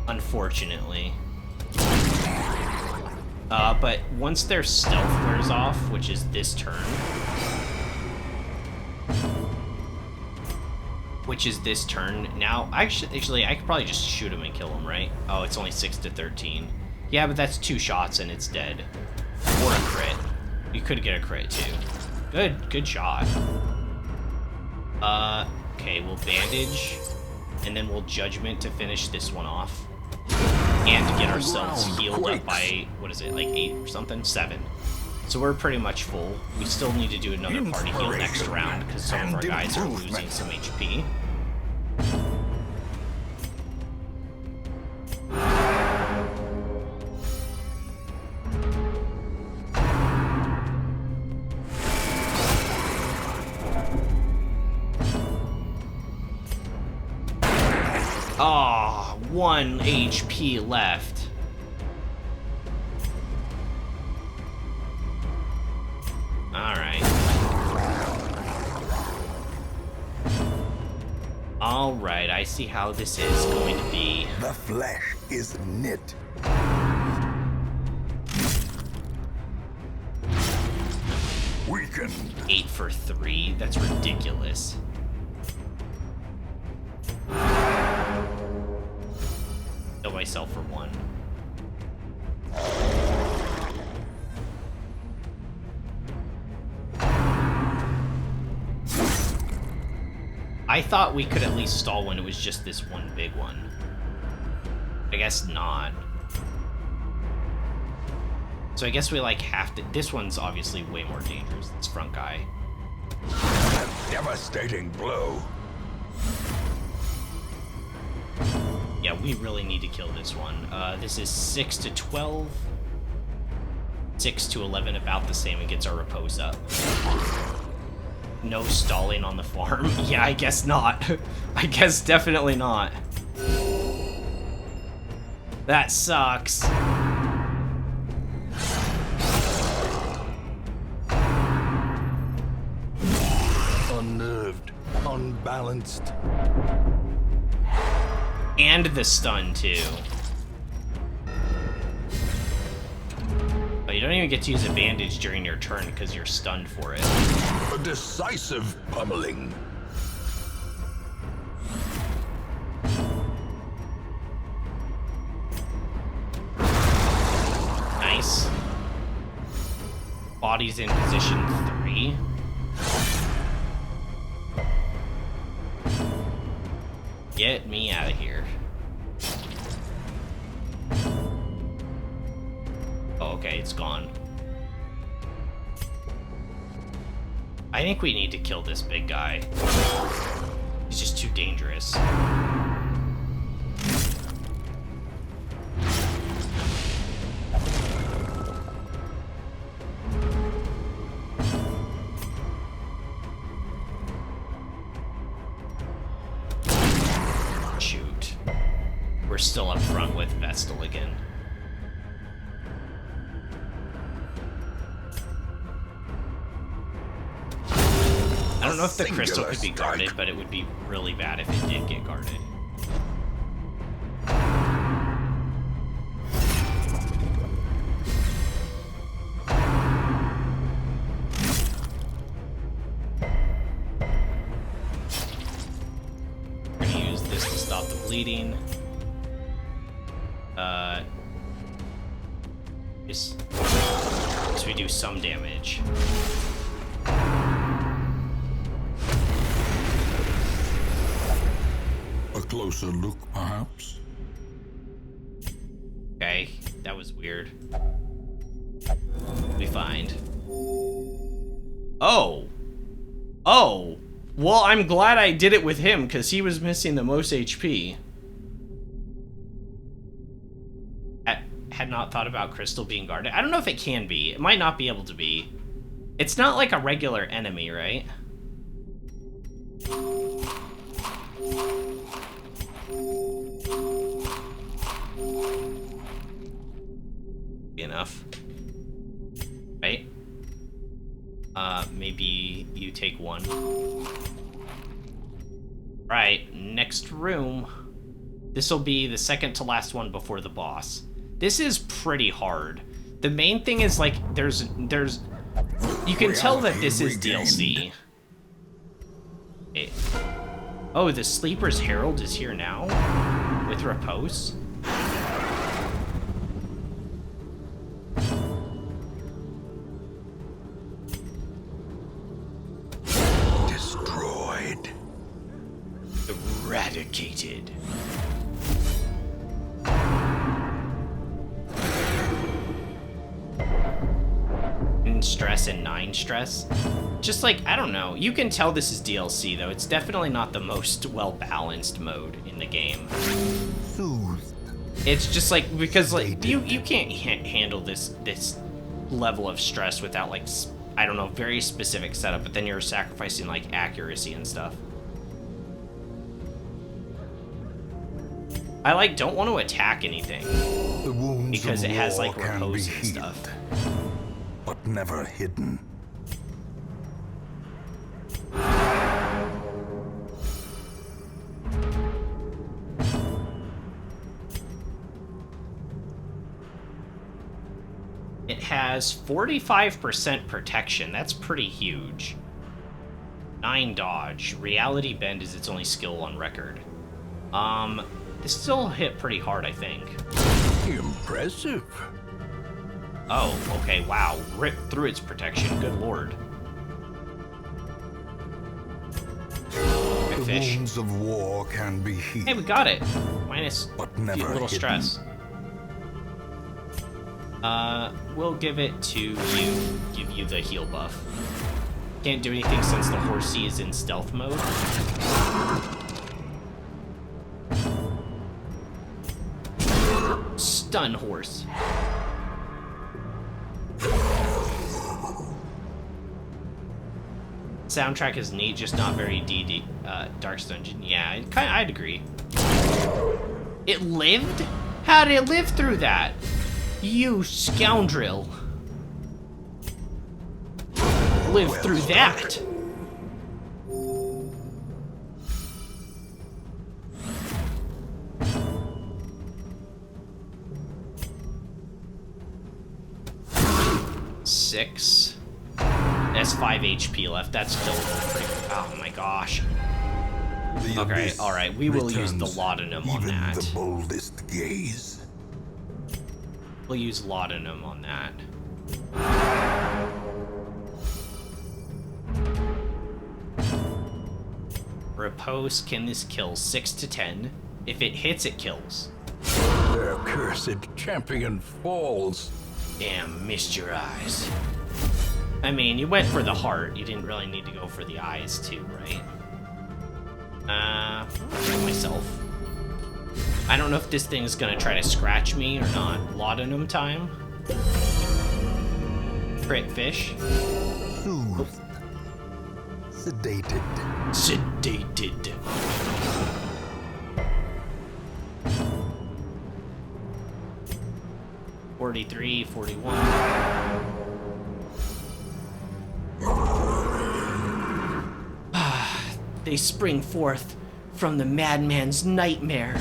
Unfortunately. But once their stealth wears off, which is this turn, now, actually, I could probably just shoot him and kill him, right? Oh, it's only 6 to 13. Yeah, but that's 2 shots and it's dead. Or a crit. You could get a crit too. Good shot. Okay, we'll bandage, and then we'll judgment to finish this one off. And to get ourselves healed up by, what is it, like 8 or something? 7. So we're pretty much full. We still need to do another party heal next round because some of our guys are losing some HP. Ah, 1 HP left. Alright. Alright, I see how this is going to be. The flesh is knit. Weakened. 8 for 3, that's ridiculous. Kill myself for 1. I thought we could at least stall when it was just this one big one. I guess not. So I guess we like have to... This one's obviously way more dangerous, this front guy. A devastating blow. Yeah, we really need to kill this one. This is 6 to 12. 6 to 11, about the same, and gets our repose up. No stalling on the farm? Yeah, I guess not. I guess definitely not. That sucks. Unnerved, unbalanced. And the stun, too. Oh, you don't even get to use a bandage during your turn because you're stunned for it. A decisive pummeling. Nice. Body's in position 3. Get me out of here. Oh, okay, it's gone. I think we need to kill this big guy. He's just too dangerous. Shoot. We're still up front with Vestal again. I don't know if the crystal could be guarded, but it would be really bad if it did get guarded. We're gonna use this to stop the bleeding. Just so we do some damage. A closer look, perhaps? Okay, that was weird. We find. Oh! Oh! Well, I'm glad I did it with him, because he was missing the most HP. Had not thought about Crystal being guarded. I don't know if it can be. It might not be able to be. It's not like a regular enemy, right? Enough. Right? Maybe you take one. Right, next room. This'll be the second to last one before the boss. This is pretty hard. The main thing is, like, there's you can tell that this is DLC. Oh, the Sleeper's Herald is here now? With Repose? Destroyed. Eradicated. Stress and 9 stress. Just like, I don't know. You can tell this is DLC though. It's definitely not the most well-balanced mode in the game. Soothed. It's just like, because like you can't handle this level of stress without like, I don't know, very specific setup, but then you're sacrificing like accuracy and stuff. I like don't want to attack anything The wounds because of it has like war can be repose and healed, stuff. but never hidden. It has 45% protection. That's pretty huge. 9 dodge. Reality Bend is its only skill on record. This still hit pretty hard, I think. Impressive. Oh, okay, wow. Ripped through its protection. Good lord. Good The fish. wounds of war can be healed. Hey, we got it. Minus But a never little hidden. stress. We'll give it to you. Give you the heal buff. Can't do anything since the horsey is in stealth mode. Stun horse. Soundtrack is neat, just not very Dark Dungeon. Yeah, I'd agree. It lived? How did it live through that? You scoundrel. Lived through that. 6. That's 5 HP left. That's still pretty... Oh my gosh. The Okay, abyss alright. We will use the returns laudanum on even that. the boldest gaze. We'll use laudanum on that. Repose, can this kill? 6 to 10. If it hits, it kills. Their cursed champion falls. Damn, missed your eyes. I mean, you went for the heart. You didn't really need to go for the eyes, too, right? Check myself. I don't know if this thing's gonna try to scratch me or not. Laudanum time. Crit fish. Soothed. Sedated. Sedated. $43, $41. They spring forth from the madman's nightmare.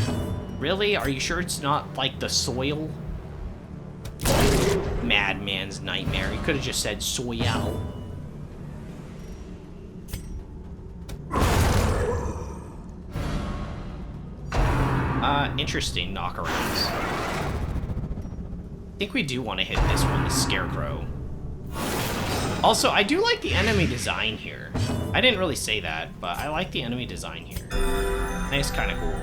Really? Are you sure it's not like the soil? Madman's nightmare. You could have just said soil. Interesting knockarounds. I think we do want to hit this one, the Scarecrow. Also, I do like the enemy design here. I didn't really say that, but I like the enemy design here. Nice, kind of cool.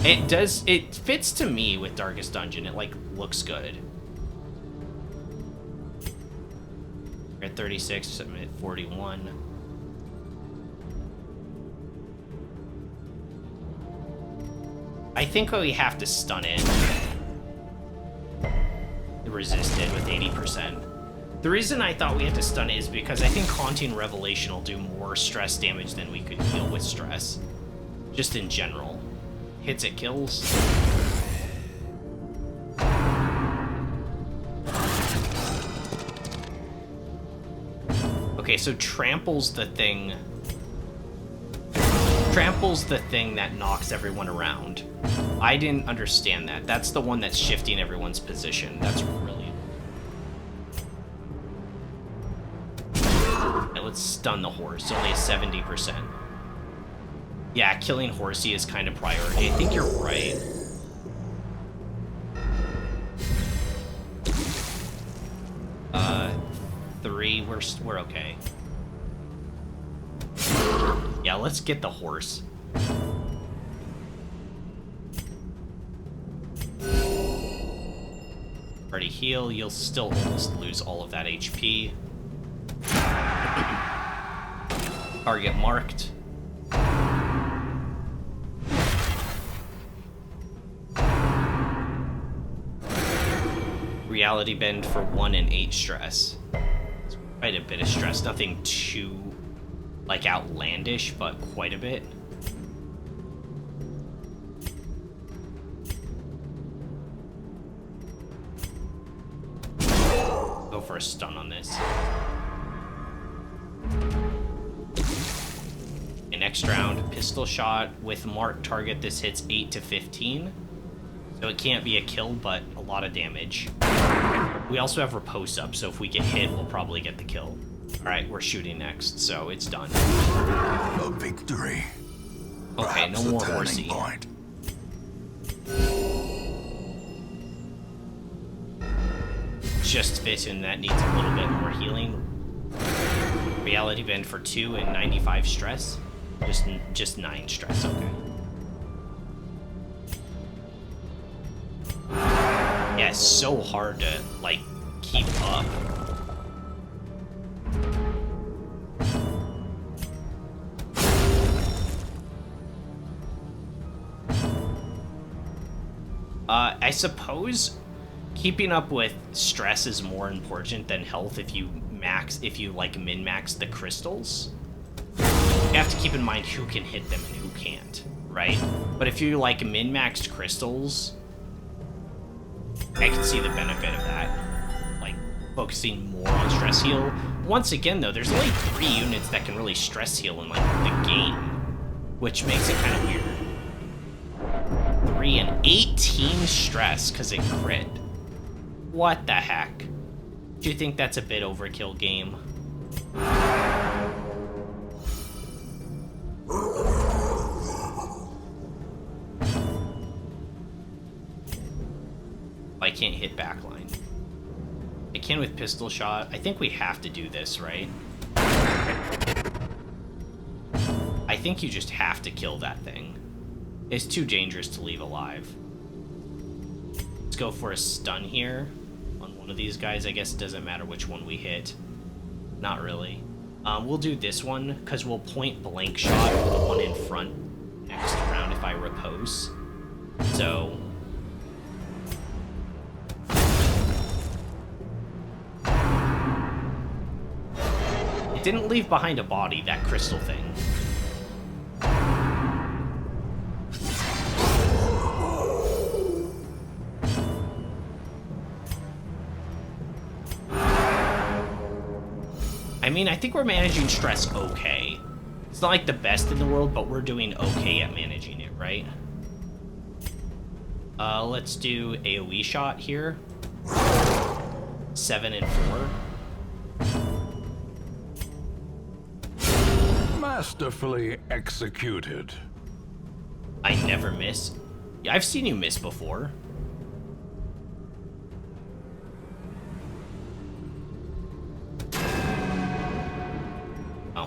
It fits to me with Darkest Dungeon. It, like, looks good. We're at 36, I'm at 41. I think we have to stun it. Resist it with 80%. The reason I thought we had to stun it is because I think Haunting Revelation will do more stress damage than we could heal with stress. Just in general. Hits it kills. Okay, so tramples the thing. Tramples the thing that knocks everyone around. I didn't understand that. That's the one that's shifting everyone's position. That's really... Okay, let's stun the horse. Only a 70%. Yeah, killing Horsey is kind of priority. I think you're right. Three, we're okay. Yeah, let's get the horse. Already heal, you'll still almost lose all of that HP. Target marked. Reality Bend for 1 and 8 stress. It's quite a bit of stress, nothing too, like, outlandish, but quite a bit. Go for a stun on this. Okay, next round, pistol shot with marked target. This hits 8 to 15. So it can't be a kill, but a lot of damage. We also have Repose up, so if we get hit, we'll probably get the kill. Alright, we're shooting next, so it's done. A victory. Okay, no Perhaps a more turning horsey. point. Just Vision, that needs a little bit more healing. Reality Bend for 2 and 95 stress. Just 9 stress, okay. Yeah, it's so hard to, like, keep up. I suppose keeping up with stress is more important than health if you like min-max the crystals. You have to keep in mind who can hit them and who can't, right? But if you like min-maxed crystals, I can see the benefit of that. Like, focusing more on stress heal. Once again, though, there's only 3 units that can really stress heal in, like, the game, which makes it kind of weird. 3 and 18 stress because it crit. What the heck? Do you think that's a bit overkill, game? I can't hit backline. I can with pistol shot. I think we have to do this, right? I think you just have to kill that thing. It's too dangerous to leave alive. Let's go for a stun here on one of these guys. I guess it doesn't matter which one we hit. Not really. We'll do this one, because we'll point blank shot the one in front next round if I repose. So... it didn't leave behind a body, that crystal thing. I mean, I think we're managing stress okay. It's not like the best in the world, but we're doing okay at managing it, right? Let's do AoE shot here. 7 and 4. Masterfully executed. I never miss. Yeah, I've seen you miss before. Oh.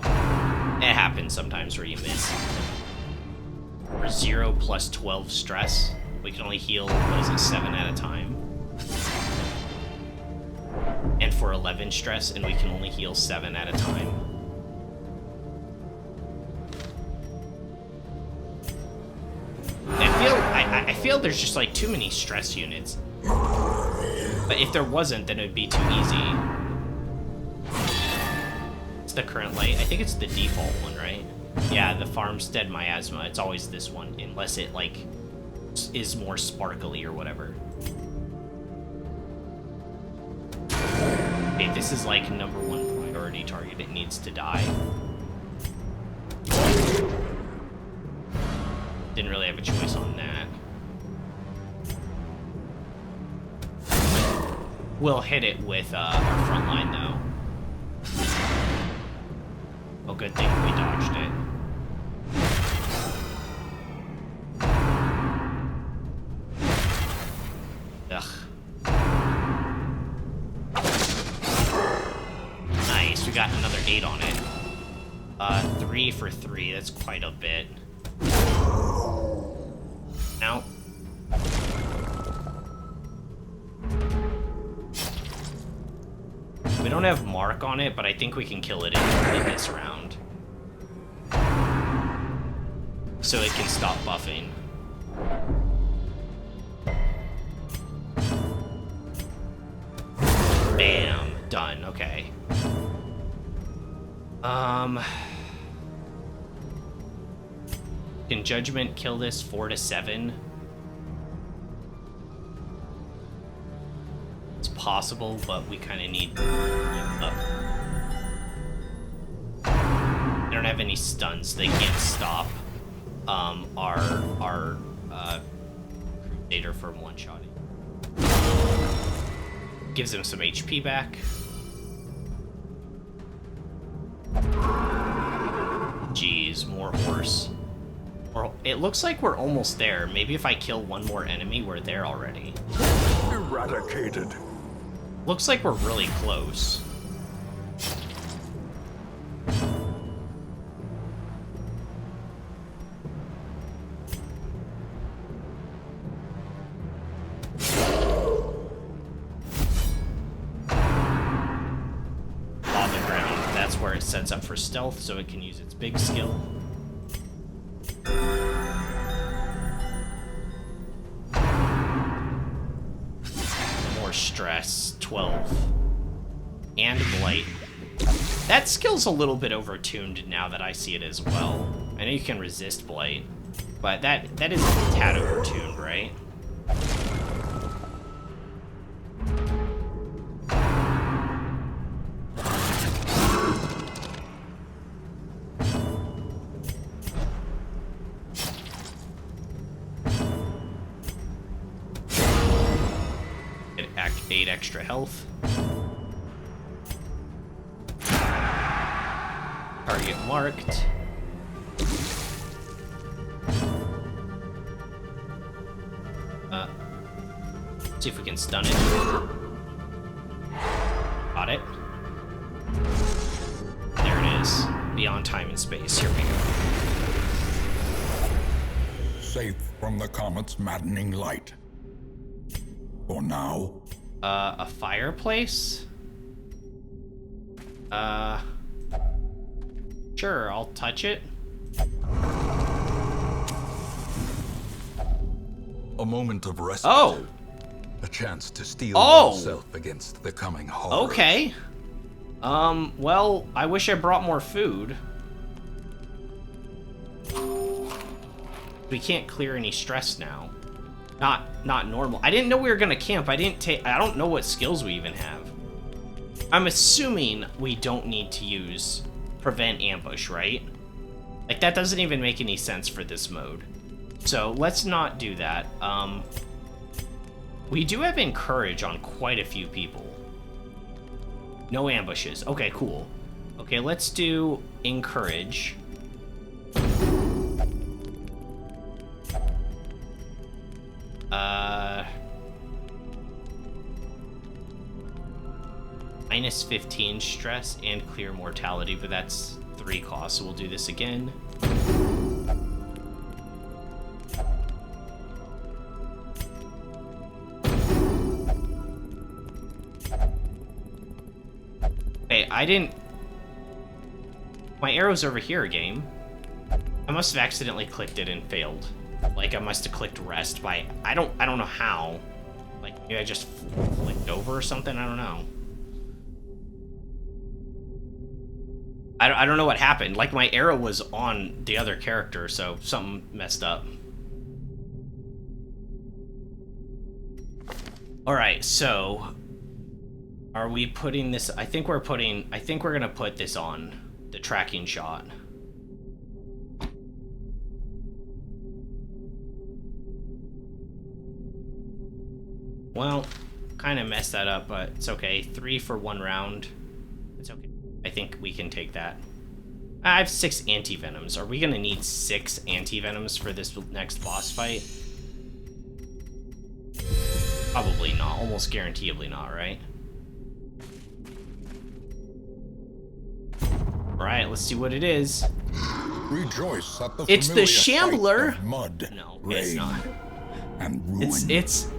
It happens sometimes where you miss. For 0 plus 12 stress, we can only heal, what is it, 7 at a time. And for 11 stress, and we can only heal 7 at a time. I feel there's just like too many stress units. But if there wasn't, then it would be too easy. It's the current light. I think it's the default one, right? Yeah, the Farmstead Miasma. It's always this one, unless it like is more sparkly or whatever. Okay, this is like #1 priority target. It needs to die. Didn't really have a choice on that. We'll hit it with our front line, though. Oh, good thing we dodged it. Ugh. Nice, we got another 8 on it. 3 for 3, that's quite a bit. Now. We don't have mark on it, but I think we can kill it in this round. So it can stop buffing. Bam. Done. Okay. Can Judgment kill this 4 to 7? It's possible, but we kind of need up. They don't have any stuns. They can't stop our Crusader from one-shotting. Gives him some HP back. Jeez, more horse. It looks like we're almost there. Maybe if I kill one more enemy, we're there already. Eradicated. Looks like we're really close. On the ground. That's where it sets up for stealth, so it can use its big skill. Stress 12 and blight. That skill's a little bit overtuned now that I see it as well. I know you can resist blight, but that is a tad overtuned, right? Get 8 extra health. Target marked. See if we can stun it. Got it. There it is. Beyond time and space. Here we go. Safe from the comet's maddening light. For now. A fireplace? Sure, I'll touch it. A moment of respite. Oh! A chance to steel Oh! oneself against the coming horror. Okay. Well, I wish I brought more food. We can't clear any stress now. Not normal. I didn't know we were gonna camp. I don't know what skills we even have. I'm assuming we don't need to use prevent ambush, right? Like, that doesn't even make any sense for this mode. So let's not do that. We do have encourage on quite a few people. No ambushes. Okay, cool. Okay, let's do encourage. Minus 15 stress and clear mortality, but that's 3 costs, so we'll do this again. Hey, I didn't... My arrow's over here, game. I must have accidentally clicked it and failed. Like, I must have clicked rest by... I don't know how. Like, maybe I just flicked over or something? I don't know. I don't know what happened. Like, my arrow was on the other character, so something messed up. Alright, so... Are we putting this... I think we're gonna put this on. The tracking shot. Well, kind of messed that up, but it's okay. 3 for 1 round. It's okay. I think we can take that. I have 6 anti-venoms. Are we gonna need 6 anti-venoms for this next boss fight? Probably not. Almost guaranteedly not, right? Alright, let's see what it is. Rejoice at the It's the familiar sight Shambler! of mud, No, rain, it's not. and ruin. It's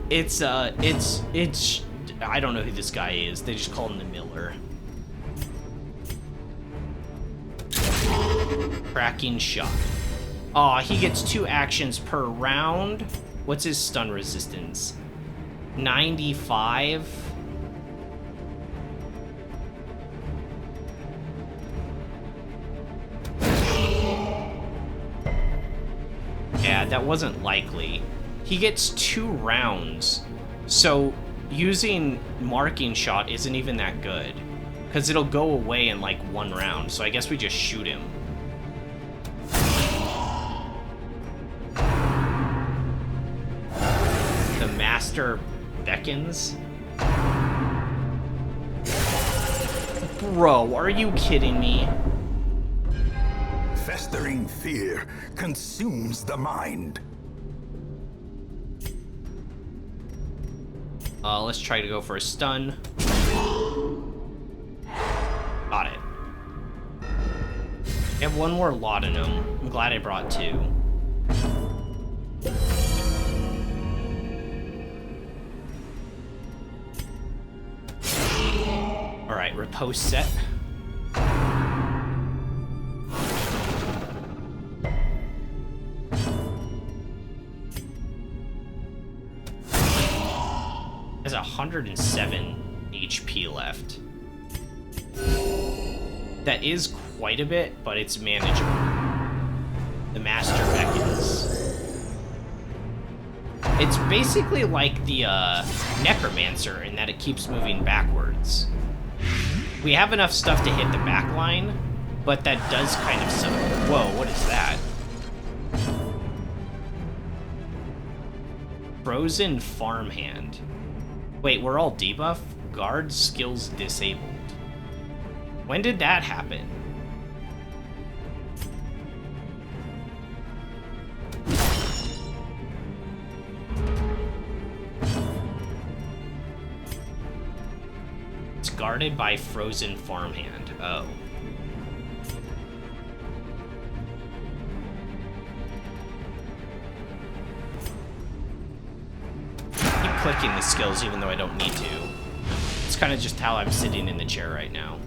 I don't know who this guy is. They just call him the Miller. Cracking shot. Aw, he gets 2 actions per round. What's his stun resistance? 95? Yeah, that wasn't likely. He gets 2 rounds. So using marking shot isn't even that good. Because it'll go away in like 1 round. So I guess we just shoot him. The Master beckons. Bro, are you kidding me? Festering fear consumes the mind. Let's try to go for a stun. Got it. I have 1 more laudanum. I'm glad I brought 2. Alright, repose set. Has 107 HP left. That is quite a bit, but it's manageable. The Master beckons. It's basically like the Necromancer in that it keeps moving backwards. We have enough stuff to hit the back line, but that does kind of suck. Whoa, what is that? Frozen Farmhand. Wait, we're all debuff? Guard skills disabled. When did that happen? guarded by frozen farmhand. Oh. Keep clicking the skills even though I don't need to. It's kind of just how I'm sitting in the chair right now.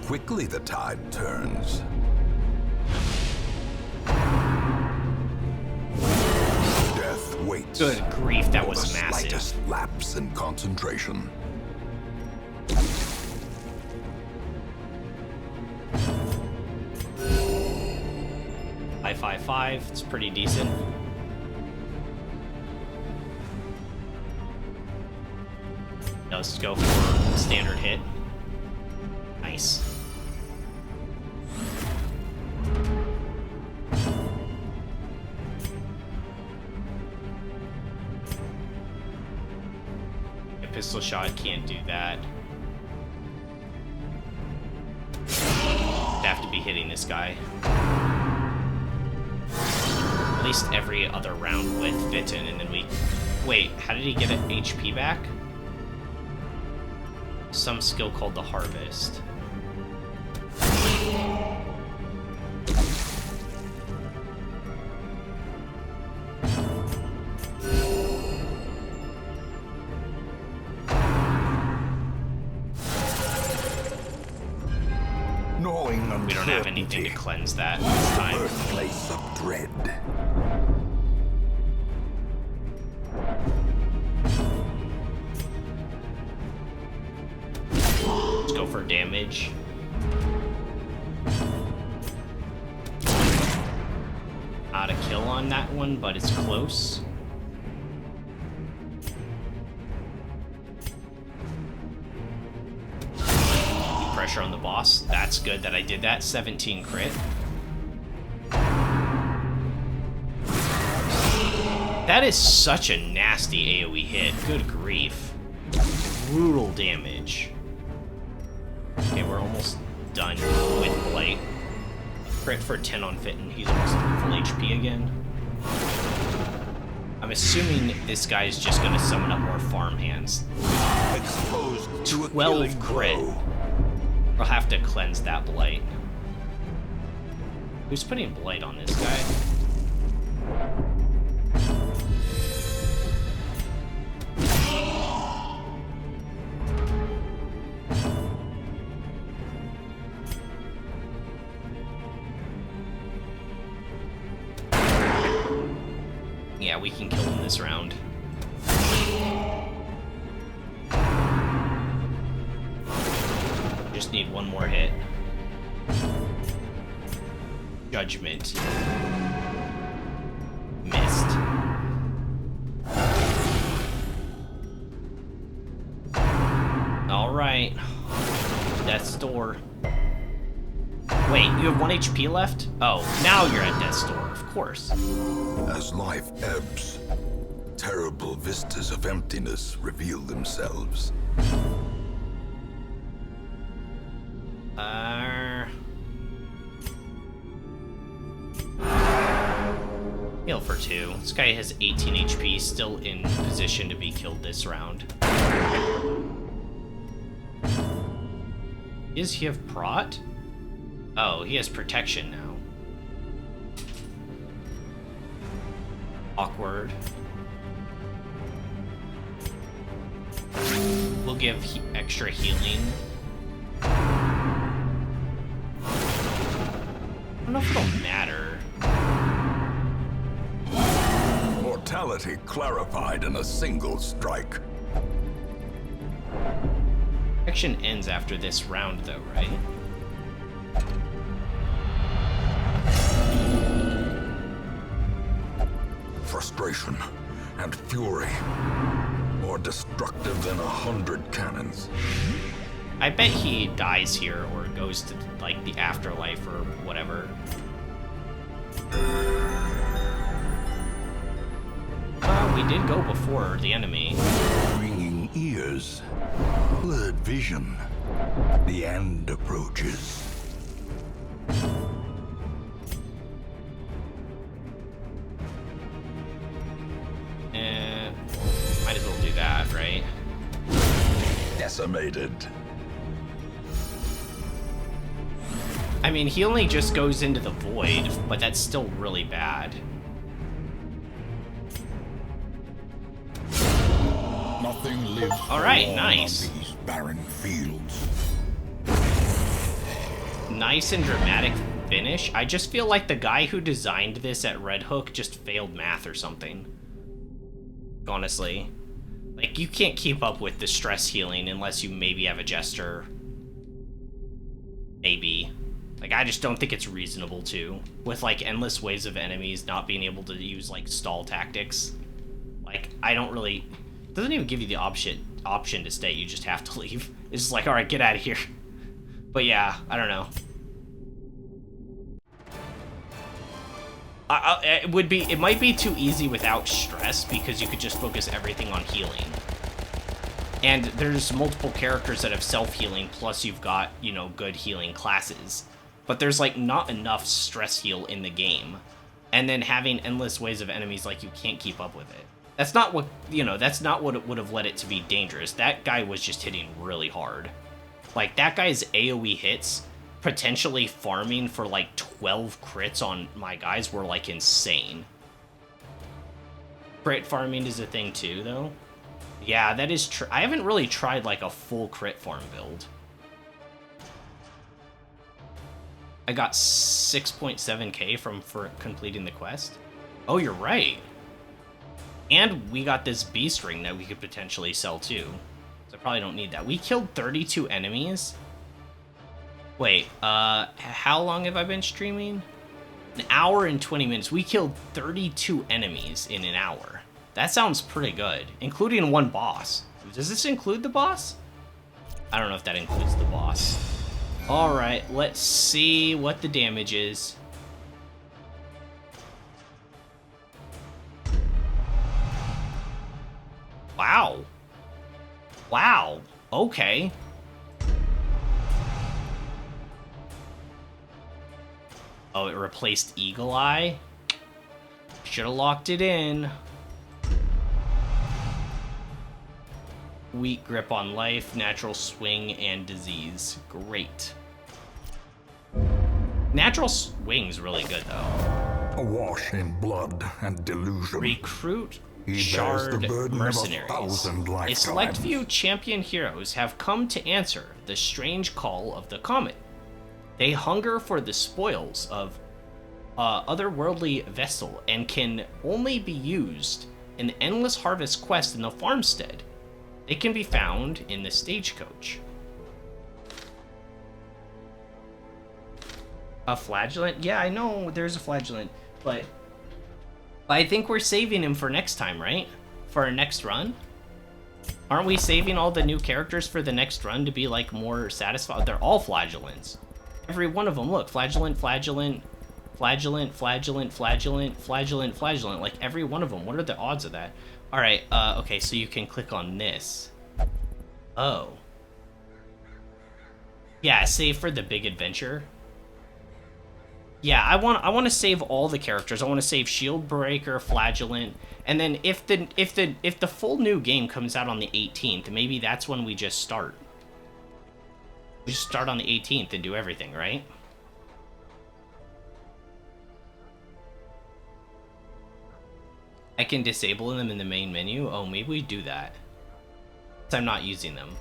Quickly the tide turns. Death waits. Good grief, that for was the massive. Slightest lapse in concentration. .555, it's pretty decent. Now let's go for standard hit. Nice. A pistol shot can't do that. Have to be hitting this guy. At least every other round with Vitten, and then we... Wait, how did he get an HP back? Some skill called the Harvest. Gnawing We don't have anything to cleanse that this time. Birthplace of dread. Let's go for damage. Not a kill on that one, but it's close. Pressure on the boss. That's good that I did that. 17 crit. That is such a nasty AoE hit. Good grief. Brutal damage. Okay, we're almost done with Blight. Crit for 10 on Fitton. He's almost full HP again. I'm assuming this guy's just gonna summon up more farmhands. Exposed to a 12 killing crit. blow. I'll have to cleanse that Blight. Who's putting Blight on this guy? Yeah, we can kill him this round. Just need one more hit. Judgment. Missed. Alright. Death's Door. Wait, you have 1 HP left? Oh, now you're at Death's Door, of course. As life ebbs, terrible vistas of emptiness reveal themselves. Heal for 2. This guy has 18 HP, still in position to be killed this round. Does he have Prot? Oh, he has protection now. Awkward. We'll give extra healing. I don't know if it'll matter. Mortality clarified in a single strike. Action ends after this round, though, right? Frustration and fury, more destructive than 100 cannons. I bet he dies here or goes to, like, the afterlife or whatever. We did go before the enemy. Ringing ears dangers, blurred vision. The end approaches. Might as well do that, right? Decimated. I mean, he only just goes into the void, but that's still really bad. Nothing lives All right, long nice. on these barren fields. Nice and dramatic finish. I just feel like the guy who designed this at Red Hook just failed math or something. Honestly. Like, you can't keep up with the stress healing unless you maybe have a Jester. Maybe. Like, I just don't think it's reasonable to. With, like, endless waves of enemies not being able to use, like, stall tactics. Like, I don't really... It doesn't even give you the option to stay. You just have to leave. It's just like, alright, get out of here. But yeah, I don't know. It might be too easy without stress because you could just focus everything on healing. And there's multiple characters that have self-healing, plus you've got, you know, good healing classes. But there's, like, not enough stress heal in the game. And then having endless waves of enemies, like, you can't keep up with it. That's not what, you know, that's not what it would have led it to be dangerous. That guy was just hitting really hard. Like, that guy's AoE hits, potentially farming for, like, 12 crits on my guys were, like, insane. Crit farming is a thing, too, though. Yeah, that is true. I haven't really tried, like, a full crit farm build. I got 6.7k for completing the quest. Oh, you're right. And we got this beast ring that we could potentially sell, too. So I probably don't need that. We killed 32 enemies. Wait, how long have I been streaming? An hour and 20 minutes. We killed 32 enemies in an hour. That sounds pretty good, including one boss. Does this include the boss? I don't know if that includes the boss. All right, let's see what the damage is. Wow. Wow. Okay. Oh, it replaced Eagle Eye? Should have locked it in. Weak grip on life, natural swing, and disease. Great. Natural swing's really good, though. Awash in blood and delusion. Recruit He bears the Shard burden of Mercenaries. 1,000 A select lifetimes. few champion heroes have come to answer the strange call of the comet. They hunger for the spoils of otherworldly vessel and can only be used in the Endless Harvest quest in the farmstead. They can be found in the stagecoach. A flagellant? Yeah, I know there's a flagellant, but I think we're saving him for next time, right? For our next run? Aren't we saving all the new characters for the next run to be, like, more satisfied? They're all flagellants. Every one of them, look, flagellant, flagellant, flagellant, flagellant, flagellant, flagellant, flagellant. Like, every one of them. What are the odds of that? Alright, okay, so you can click on this. Oh. Yeah, save for the big adventure. Yeah, I want to save all the characters. I want to save Shieldbreaker, Flagellant, and then if the full new game comes out on the 18th, maybe that's when we just start. We just start on the 18th and do everything, right? I can disable them in the main menu. Oh, maybe we do that. 'Cause I'm not using them.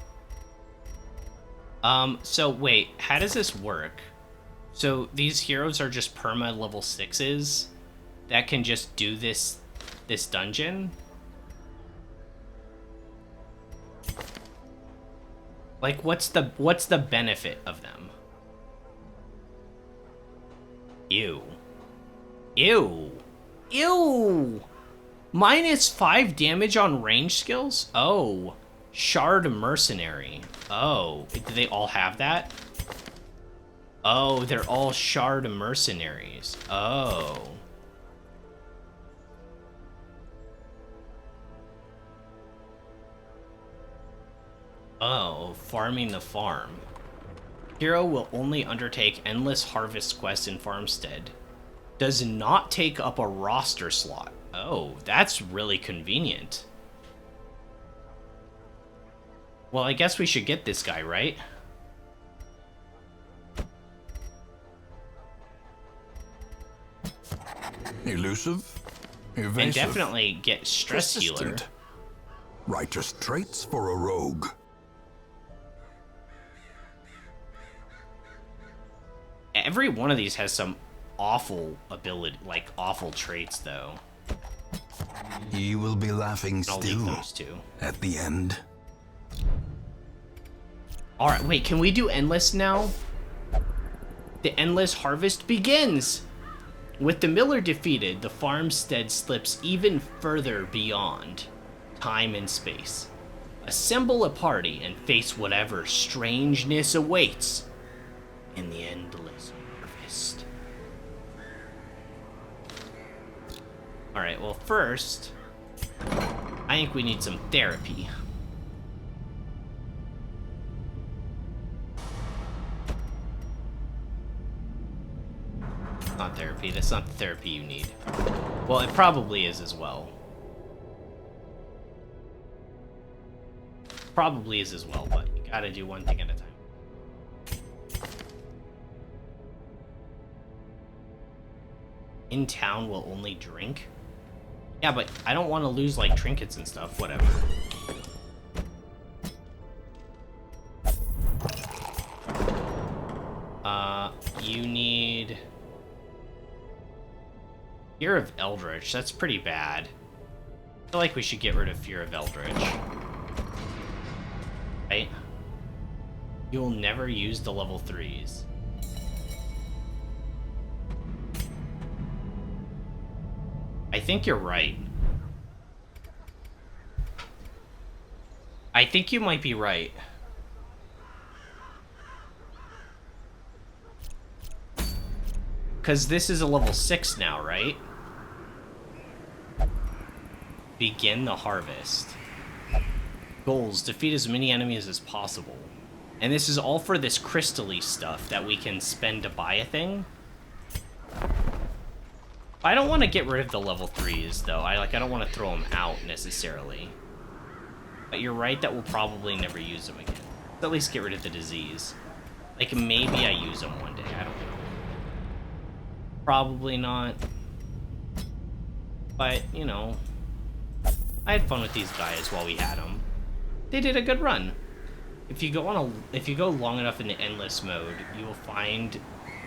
So wait, how does this work? So these heroes are just perma level 6s that can just do this dungeon? Like, what's the benefit of them? Ew. Ew. Ew! -5 damage on range skills? Oh. Shard Mercenary. Oh. Do they all have that? Oh, they're all Shard Mercenaries. Oh. Oh, farming the farm. Hero will only undertake endless harvest quests in Farmstead. Does not take up a roster slot. Oh, that's really convenient. Well, I guess we should get this guy, right? Elusive, evasive, And definitely get stress healer. persistent. Righteous traits for a rogue. Every one of these has some awful ability, like awful traits, though. He will be laughing I'll leave still those two. at the end. Alright, wait, can we do Endless now? The Endless Harvest begins! With the Miller defeated, the farmstead slips even further beyond time and space. Assemble a party and face whatever strangeness awaits in the Endless Harvest. Alright, well first, I think we need some therapy. Not therapy, that's not the therapy you need. Well, it probably is as well. Probably is as well, but you gotta do one thing at a time. In town will only drink? Yeah, but I don't want to lose, like, trinkets and stuff, whatever. You need... Fear of Eldritch, that's pretty bad. I feel like we should get rid of Fear of Eldritch. Right? You'll never use the level 3s. I think you're right. I think you might be right. Because this is a level 6 now, right? Begin the harvest. Goals, defeat as many enemies as possible. And this is all for this crystal-y stuff that we can spend to buy a thing. I don't want to get rid of the level 3s, though. I don't want to throw them out, necessarily. But you're right that we'll probably never use them again. At least get rid of the disease. Like, maybe I use them one day, I don't know. Probably not. But, you know, I had fun with these guys while we had them. They did a good run. If you go long enough in the endless mode, you will find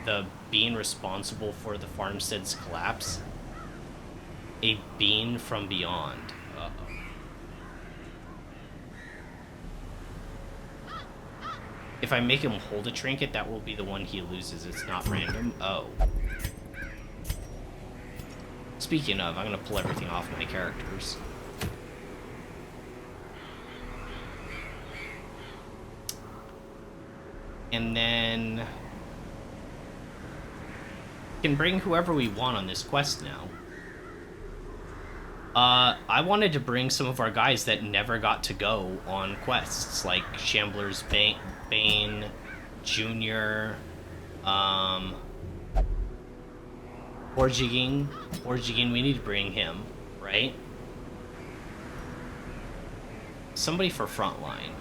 the being responsible for the farmstead's collapse a being from beyond. Uh-oh. If I make him hold a trinket, that will be the one he loses. It's not random. Oh. Speaking of, I'm gonna pull everything off my characters. And then... we can bring whoever we want on this quest now. I wanted to bring some of our guys that never got to go on quests, like Shambler's Bane, Junior, Orjigin, we need to bring him, right? Somebody for frontline.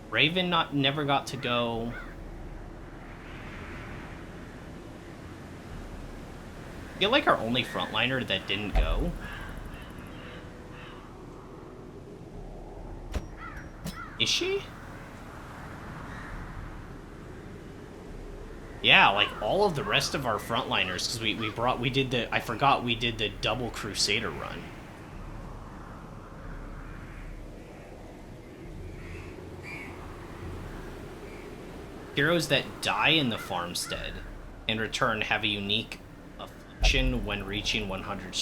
Raven never got to go. I feel like our only frontliner that didn't go. Is she? Yeah, like all of the rest of our frontliners, because I forgot we did the double Crusader run. Heroes that die in the farmstead and return have a unique affliction when reaching 100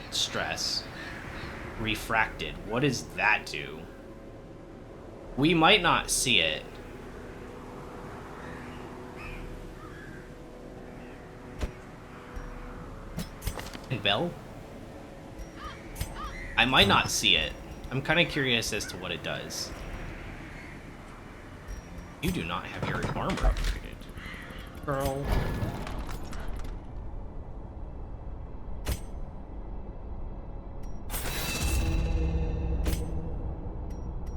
stress. Refracted. What does that do? We might not see it. And Bell? I might not see it. I'm kind of curious as to what it does. You do not have your armor upgraded. Girl.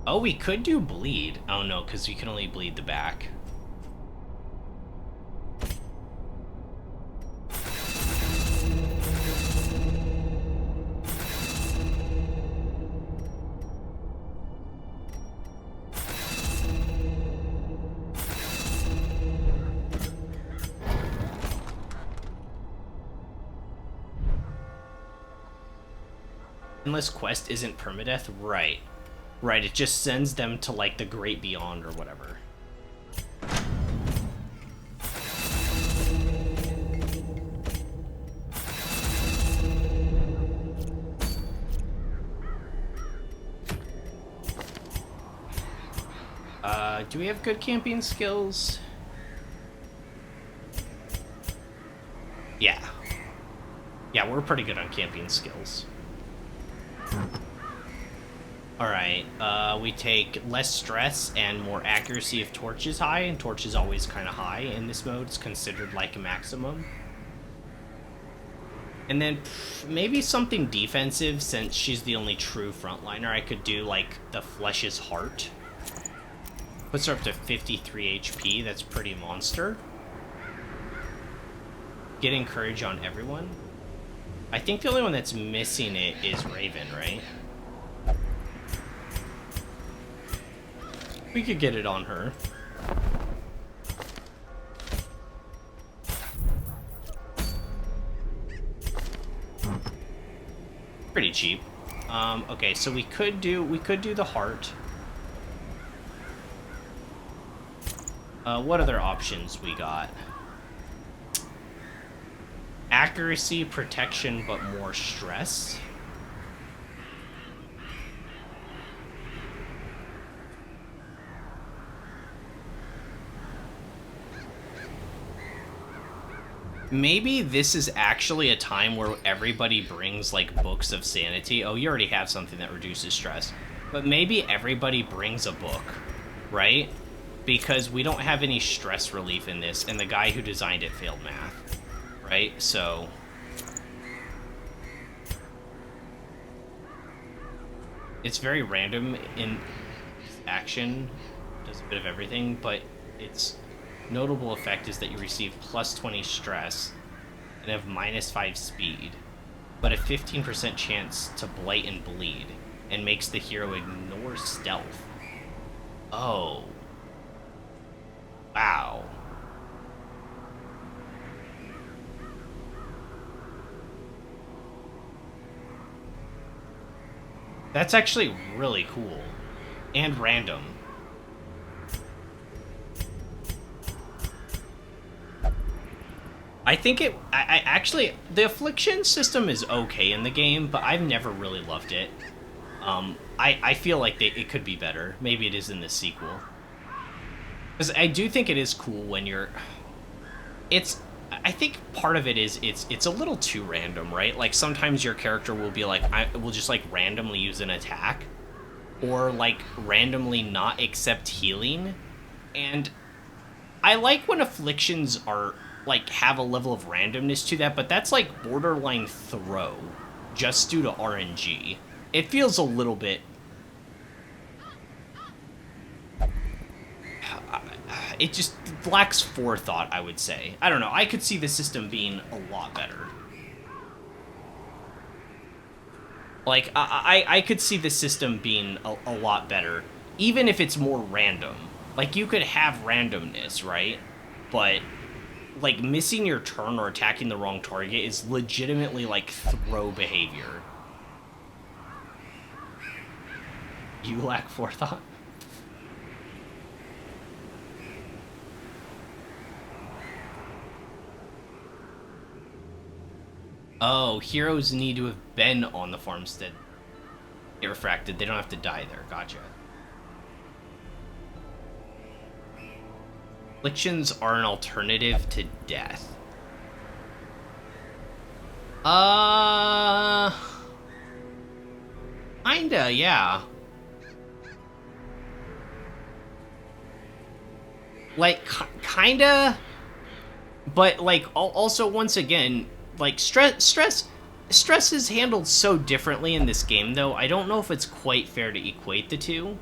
Oh, we could do bleed. Oh no, because we can only bleed the back. Endless quest isn't permadeath? Right. Right, it just sends them to, like, the Great Beyond or whatever. Do we have good camping skills? Yeah. Yeah, we're pretty good on camping skills. Alright, we take less stress and more accuracy if torch is high, and torch is always kind of high in this mode. It's considered like a maximum. And then maybe something defensive, since she's the only true frontliner. I could do, like, the Flesh's Heart. Puts her up to 53 HP, that's pretty monster. Getting courage on everyone. I think the only one that's missing it is Raven, right? We could get it on her. Pretty cheap. Okay, so we could do the heart. What other options we got? Accuracy, protection, but more stress. Maybe this is actually a time where everybody brings, like, books of sanity. Oh, you already have something that reduces stress. But maybe everybody brings a book, right? Because we don't have any stress relief in this, and the guy who designed it failed math, right? So it's very random in action, does a bit of everything, but its notable effect is that you receive plus 20 stress and have minus 5 speed, but a 15% chance to blight and bleed, and makes the hero ignore stealth. Oh. Wow. That's actually really cool. And random. I think I actually, the affliction system is okay in the game, but I've never really loved it. I feel like it could be better. Maybe it is in the sequel. Because I do think it is cool when you're... I think part of it is it's a little too random, right? Like, sometimes your character will be like, I will just, like, randomly use an attack. Or, like, randomly not accept healing. And I like when afflictions are, like, have a level of randomness to that, but that's, like, borderline throw. Just due to RNG. It feels a little bit... It just lacks forethought, I would say. I don't know, I could see the system being a lot better. Like, I could see the system being a lot better, even if it's more random. Like, you could have randomness, right? But, like, missing your turn or attacking the wrong target is legitimately, like, throw behavior. You lack forethought? Oh, heroes need to have been on the farmstead. Get refracted. They don't have to die there. Gotcha. Afflictions are an alternative to death. Kinda, yeah. Like, kinda, but, like, also, once again, like, stress is handled so differently in this game, though, I don't know if it's quite fair to equate the two.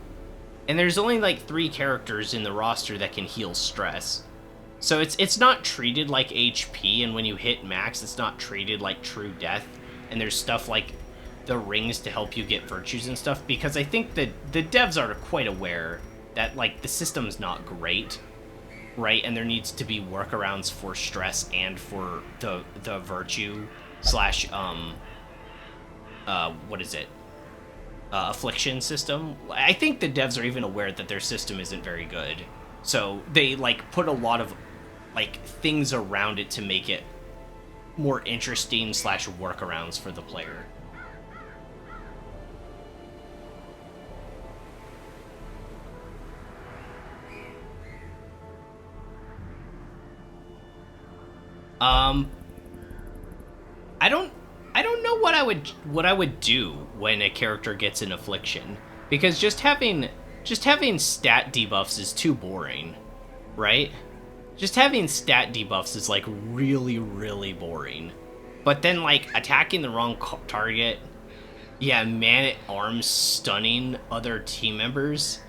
And there's only, like, 3 characters in the roster that can heal stress. So it's not treated like HP, and when you hit max, it's not treated like true death. And there's stuff like the rings to help you get virtues and stuff, because I think that the devs are quite aware that, like, the system's not great, right? And there needs to be workarounds for stress and for the virtue slash, what is it? Affliction system. I think the devs are even aware that their system isn't very good. So they, like, put a lot of, like, things around it to make it more interesting slash workarounds for the player. I don't know what I would do when a character gets an affliction, because just having stat debuffs is too boring, right? Just having stat debuffs is, like, really, really boring. But then, like, attacking the wrong target, yeah, Man-at-Arms stunning other team members,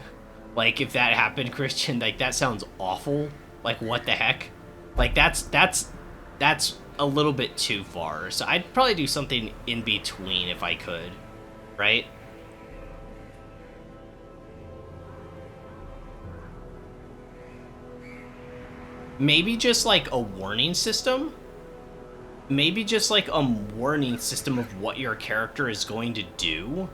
like, if that happened, Christian, like, that sounds awful. Like, what the heck? Like, that's a little bit too far. So I'd probably do something in between if I could, right? Maybe just, like, a warning system? Maybe just, like, a warning system of what your character is going to do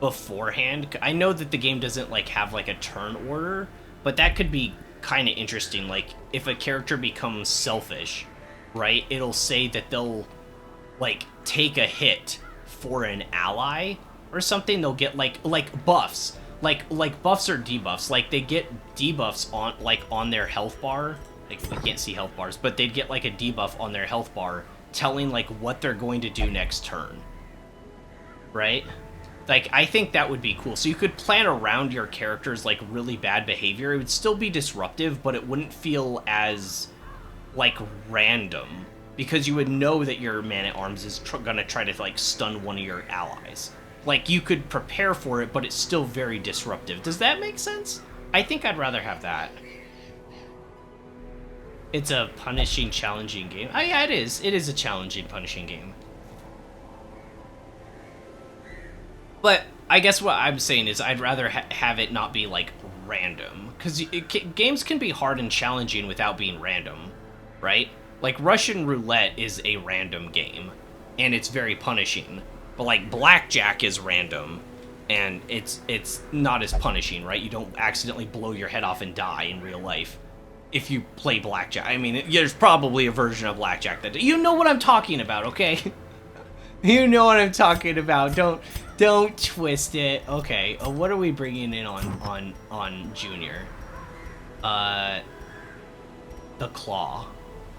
beforehand. I know that the game doesn't, like, have, like, a turn order, but that could be kind of interesting. Like, if a character becomes selfish, right, it'll say that they'll, like, take a hit for an ally or something. They'll get, like buffs. Like buffs or debuffs. Like, they get debuffs on, like, on their health bar. Like, we can't see health bars, but they'd get, like, a debuff on their health bar telling, like, what they're going to do next turn. Right? Like, I think that would be cool. So you could plan around your character's, like, really bad behavior. It would still be disruptive, but it wouldn't feel as, like, random, because you would know that your Man-at-Arms is gonna try to, like, stun one of your allies. Like, you could prepare for it, but it's still very disruptive. Does that make sense? I think I'd rather have that. It's a punishing, challenging game. Oh, yeah, it is. It is a challenging, punishing game. But I guess what I'm saying is I'd rather have it not be, like, random. Because games can be hard and challenging without being random, right? Like, Russian Roulette is a random game, and it's very punishing. But, like, Blackjack is random, and it's not as punishing, right? You don't accidentally blow your head off and die in real life if you play Blackjack. I mean, there's probably a version of Blackjack that... You know what I'm talking about, okay? You know what I'm talking about. Don't twist it. Okay, what are we bringing in on Junior? The Claw.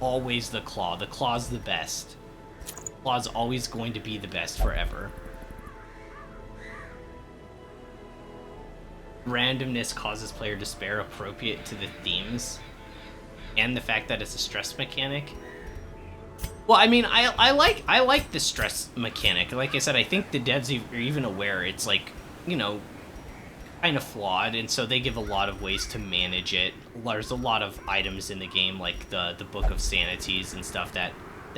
Always the Claw. The Claw's the best. Claw's always going to be the best forever. Randomness causes player despair, appropriate to the themes and the fact that it's a stress mechanic. Well, I mean, I like the stress mechanic. Like I said, I think the devs are even aware it's, like, you know, kind of flawed, and so they give a lot of ways to manage it. There's a lot of items in the game, like the Book of Sanities and stuff that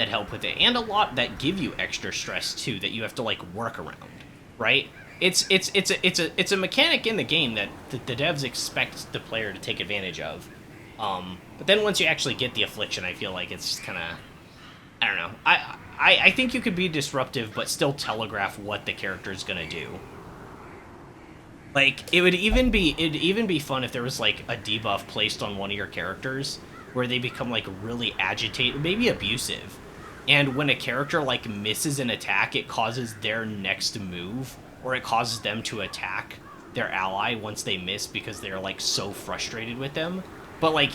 help with it, and a lot that give you extra stress too that you have to, like, work around, right? It's a mechanic in the game that the devs expect the player to take advantage of. But then once you actually get the affliction, I feel like it's just kind of, I don't know. I think you could be disruptive, but still telegraph what the character's gonna do. Like, it'd even be fun if there was, like, a debuff placed on one of your characters where they become, like, really agitated, maybe abusive. And when a character, like, misses an attack, it causes their next move, or it causes them to attack their ally once they miss because they're, like, so frustrated with them. But, like,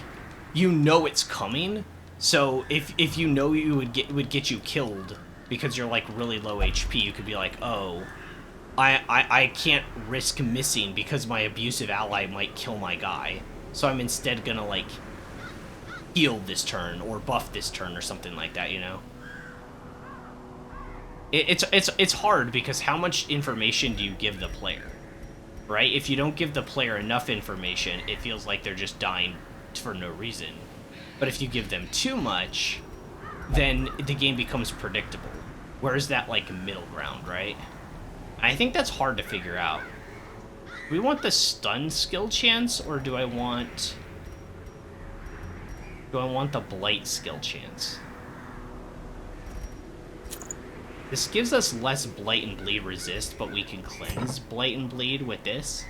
you know it's coming, so if you know you would get you killed because you're, like, really low HP, you could be like, oh, I can't risk missing because my abusive ally might kill my guy. So I'm instead gonna, like, heal this turn or buff this turn or something like that, you know? It's hard because how much information do you give the player, right? If you don't give the player enough information, it feels like they're just dying for no reason. But if you give them too much, then the game becomes predictable. Where's that, like, middle ground, right? I think that's hard to figure out. Do we want the stun skill chance, or do I want the blight skill chance? This gives us less blight and bleed resist, but we can cleanse blight and bleed with this.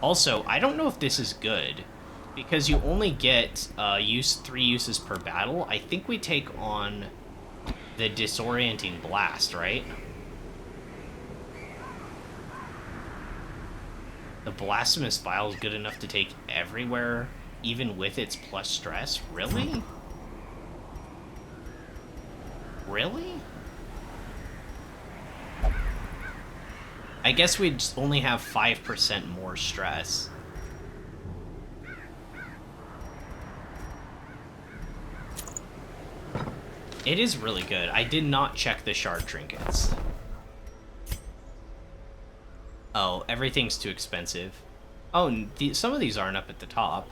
Also, I don't know if this is good, because you only get 3 uses per battle. I think we take on the disorienting blast, right? The blasphemous vial is good enough to take everywhere, even with its plus stress? Really? Really? I guess we'd only have 5% more stress. It is really good. I did not check the shard trinkets. Oh, everything's too expensive. Oh, some of these aren't up at the top.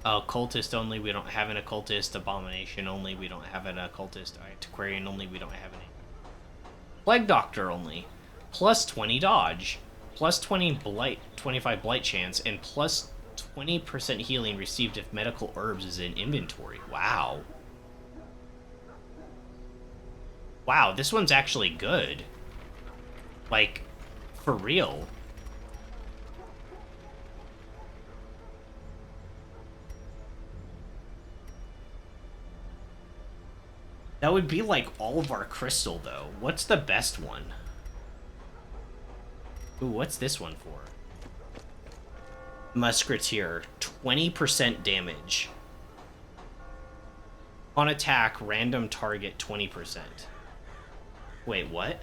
Oh, cultist only, we don't have an occultist. Abomination only, we don't have an occultist. Antiquarian only, we don't have any. Plague Doctor only. Plus 20 dodge. Plus 20 blight, 25 blight chance, and plus 20% healing received if medical herbs is in inventory. Wow. Wow, this one's actually good. Like, for real. That would be like all of our crystal, though. What's the best one? Ooh, what's this one for? Musketeer, 20% damage. On attack, random target, 20%. Wait, what?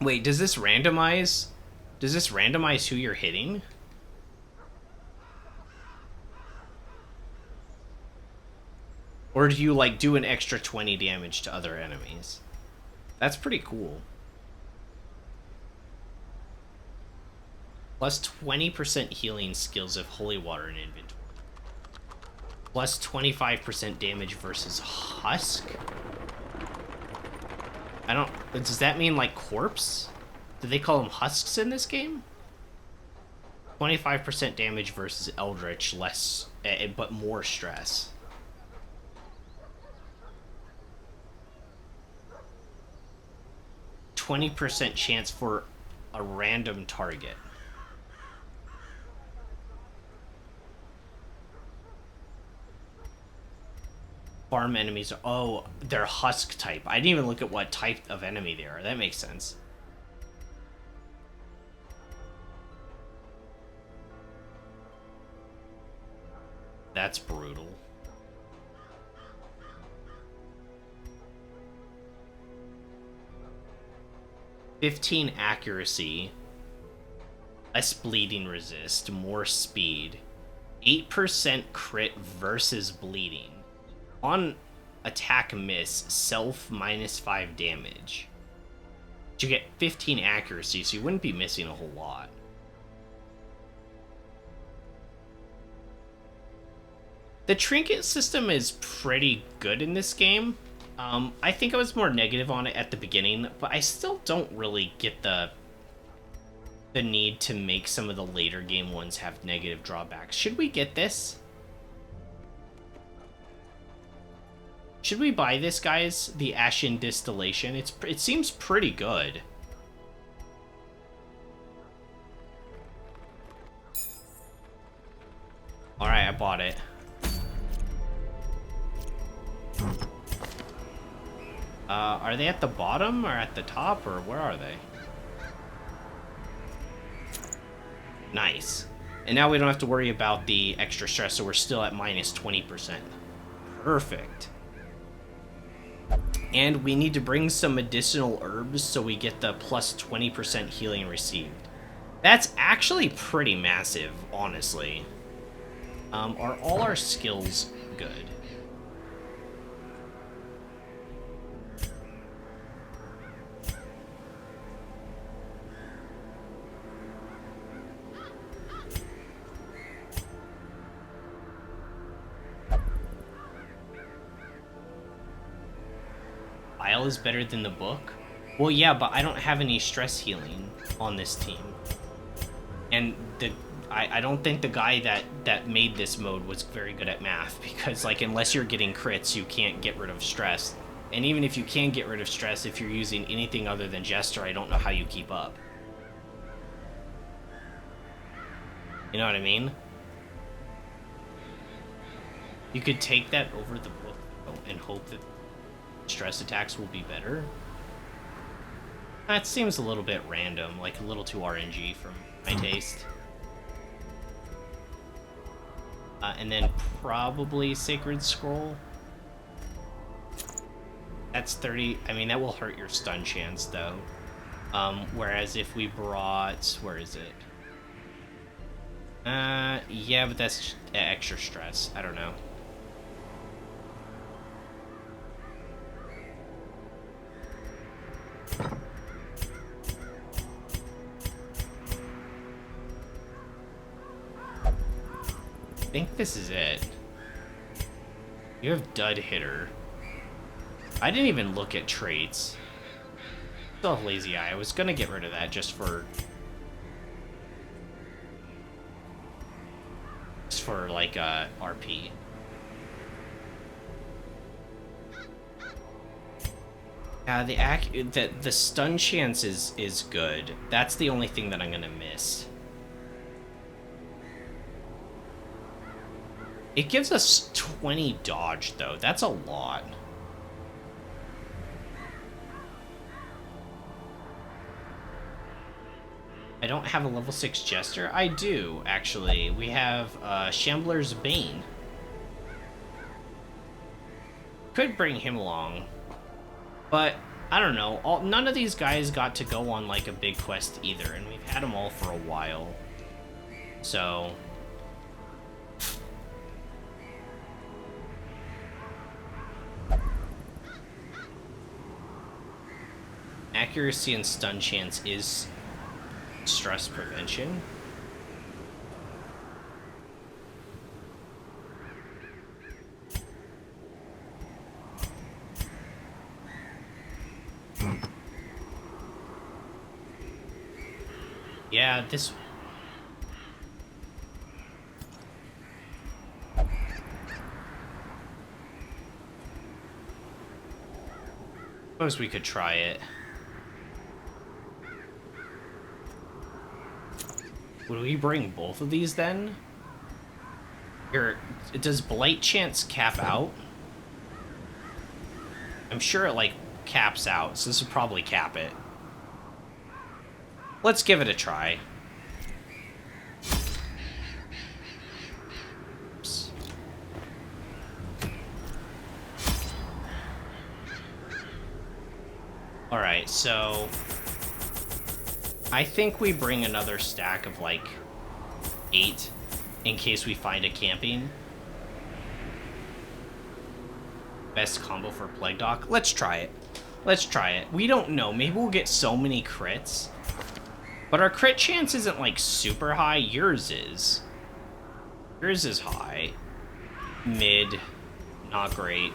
Wait, does this randomize? Does this randomize who you're hitting? Or do you, like, do an extra 20 damage to other enemies? That's pretty cool. Plus 20% healing skills of holy water in inventory. Plus 25% damage versus husk? I don't... Does that mean, like, corpse? Do they call them husks in this game? 25% damage versus eldritch, less... but more stress. 20% chance for a random target. Farm enemies are... Oh, they're husk type. I didn't even look at what type of enemy they are. That makes sense. That's brutal. "15 accuracy, less bleeding resist, more speed, 8% crit versus bleeding. On attack miss, self -5 damage. But you get 15 accuracy, so you wouldn't be missing a whole lot. The trinket system is pretty good in this game. I think I was more negative on it at the beginning, but I still don't really get the need to make some of the later game ones have negative drawbacks. Should we get this? Should we buy this, guys? The Ashen Distillation? It seems pretty good. Alright, I bought it. Are they at the bottom or at the top, or where are they? Nice. And now we don't have to worry about the extra stress, so we're still at minus 20%. Perfect. And we need to bring some medicinal herbs so we get the plus 20% healing received. That's actually pretty massive, honestly. Are all our skills good? File is better than the book? Well, yeah, but I don't have any stress healing on this team. And I don't think the guy that made this mode was very good at math, because, like, unless you're getting crits, you can't get rid of stress. And even if you can get rid of stress, if you're using anything other than Jester, I don't know how you keep up. You know what I mean? You could take that over the book and hope that stress attacks will be better. That seems a little bit random, like a little too RNG for my taste. And then probably Sacred Scroll. That's 30. I mean, that will hurt your stun chance, though. Whereas if we brought... Where is it? Yeah, but that's extra stress. I don't know. I think this is it. You have Dud Hitter. I didn't even look at traits. Still have Lazy Eye. I was gonna get rid of that just for like RP. The stun chance is good. That's the only thing that I'm gonna miss. It gives us 20 dodge, though. That's a lot. I don't have a level 6 Jester. I do, actually. We have Shambler's Bane. Could bring him along. But, I don't know. None of these guys got to go on, like, a big quest either. And we've had them all for a while. So... Accuracy and stun chance is stress prevention. Yeah, this... Suppose we could try it. Would we bring both of these then? Here, does Blight Chance cap out? I'm sure it, like, caps out, so this would probably cap it. Let's give it a try. Oops. Alright, so... I think we bring another stack of, like, 8 in case we find a camping. Best combo for Plague Doc? Let's try it. Let's try it. We don't know. Maybe we'll get so many crits. But our crit chance isn't, like, super high. Yours is. Yours is high. Mid. Not great.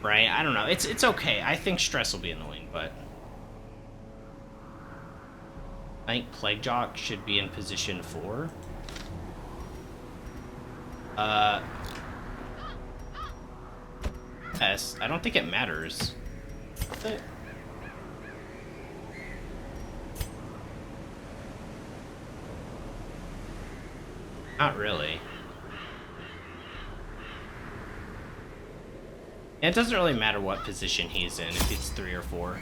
Right? I don't know. It's okay. I think stress will be annoying, but... I think Plague Doc should be in position 4. Yes, I don't think it matters. Not really. It doesn't really matter what position he's in, if it's 3 or 4.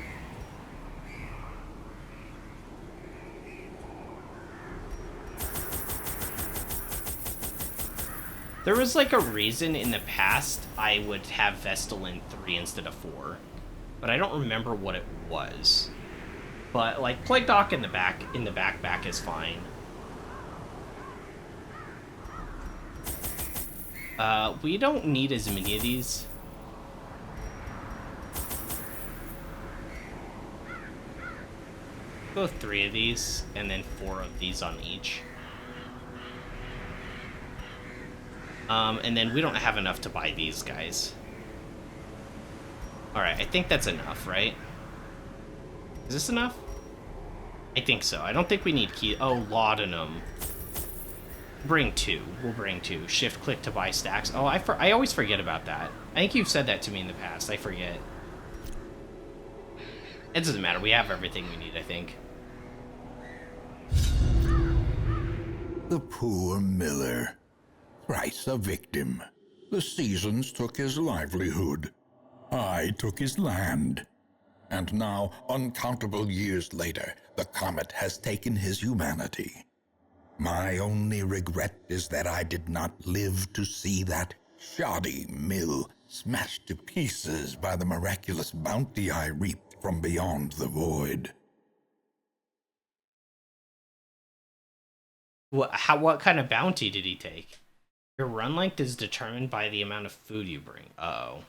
There was like a reason in the past I would have Vestal in 3 instead of 4. But I don't remember what it was. But like Plague Doc in the backpack is fine. We don't need as many of these. Go 3 of these, and then 4 of these on each. And then we don't have enough to buy these guys. Alright, I think that's enough, right? Is this enough? I think so. I don't think we need key. Oh, laudanum. Bring 2. We'll bring 2. Shift click to buy stacks. Oh, I always forget about that. I think you've said that to me in the past. I forget. It doesn't matter. We have everything we need, I think. The poor miller. Thrice a victim. The seasons took his livelihood. I took his land. And now, uncountable years later, the comet has taken his humanity. My only regret is that I did not live to see that shoddy mill smashed to pieces by the miraculous bounty I reaped from beyond the void. What kind of bounty did he take? Your run length is determined by the amount of food you bring. Uh-oh.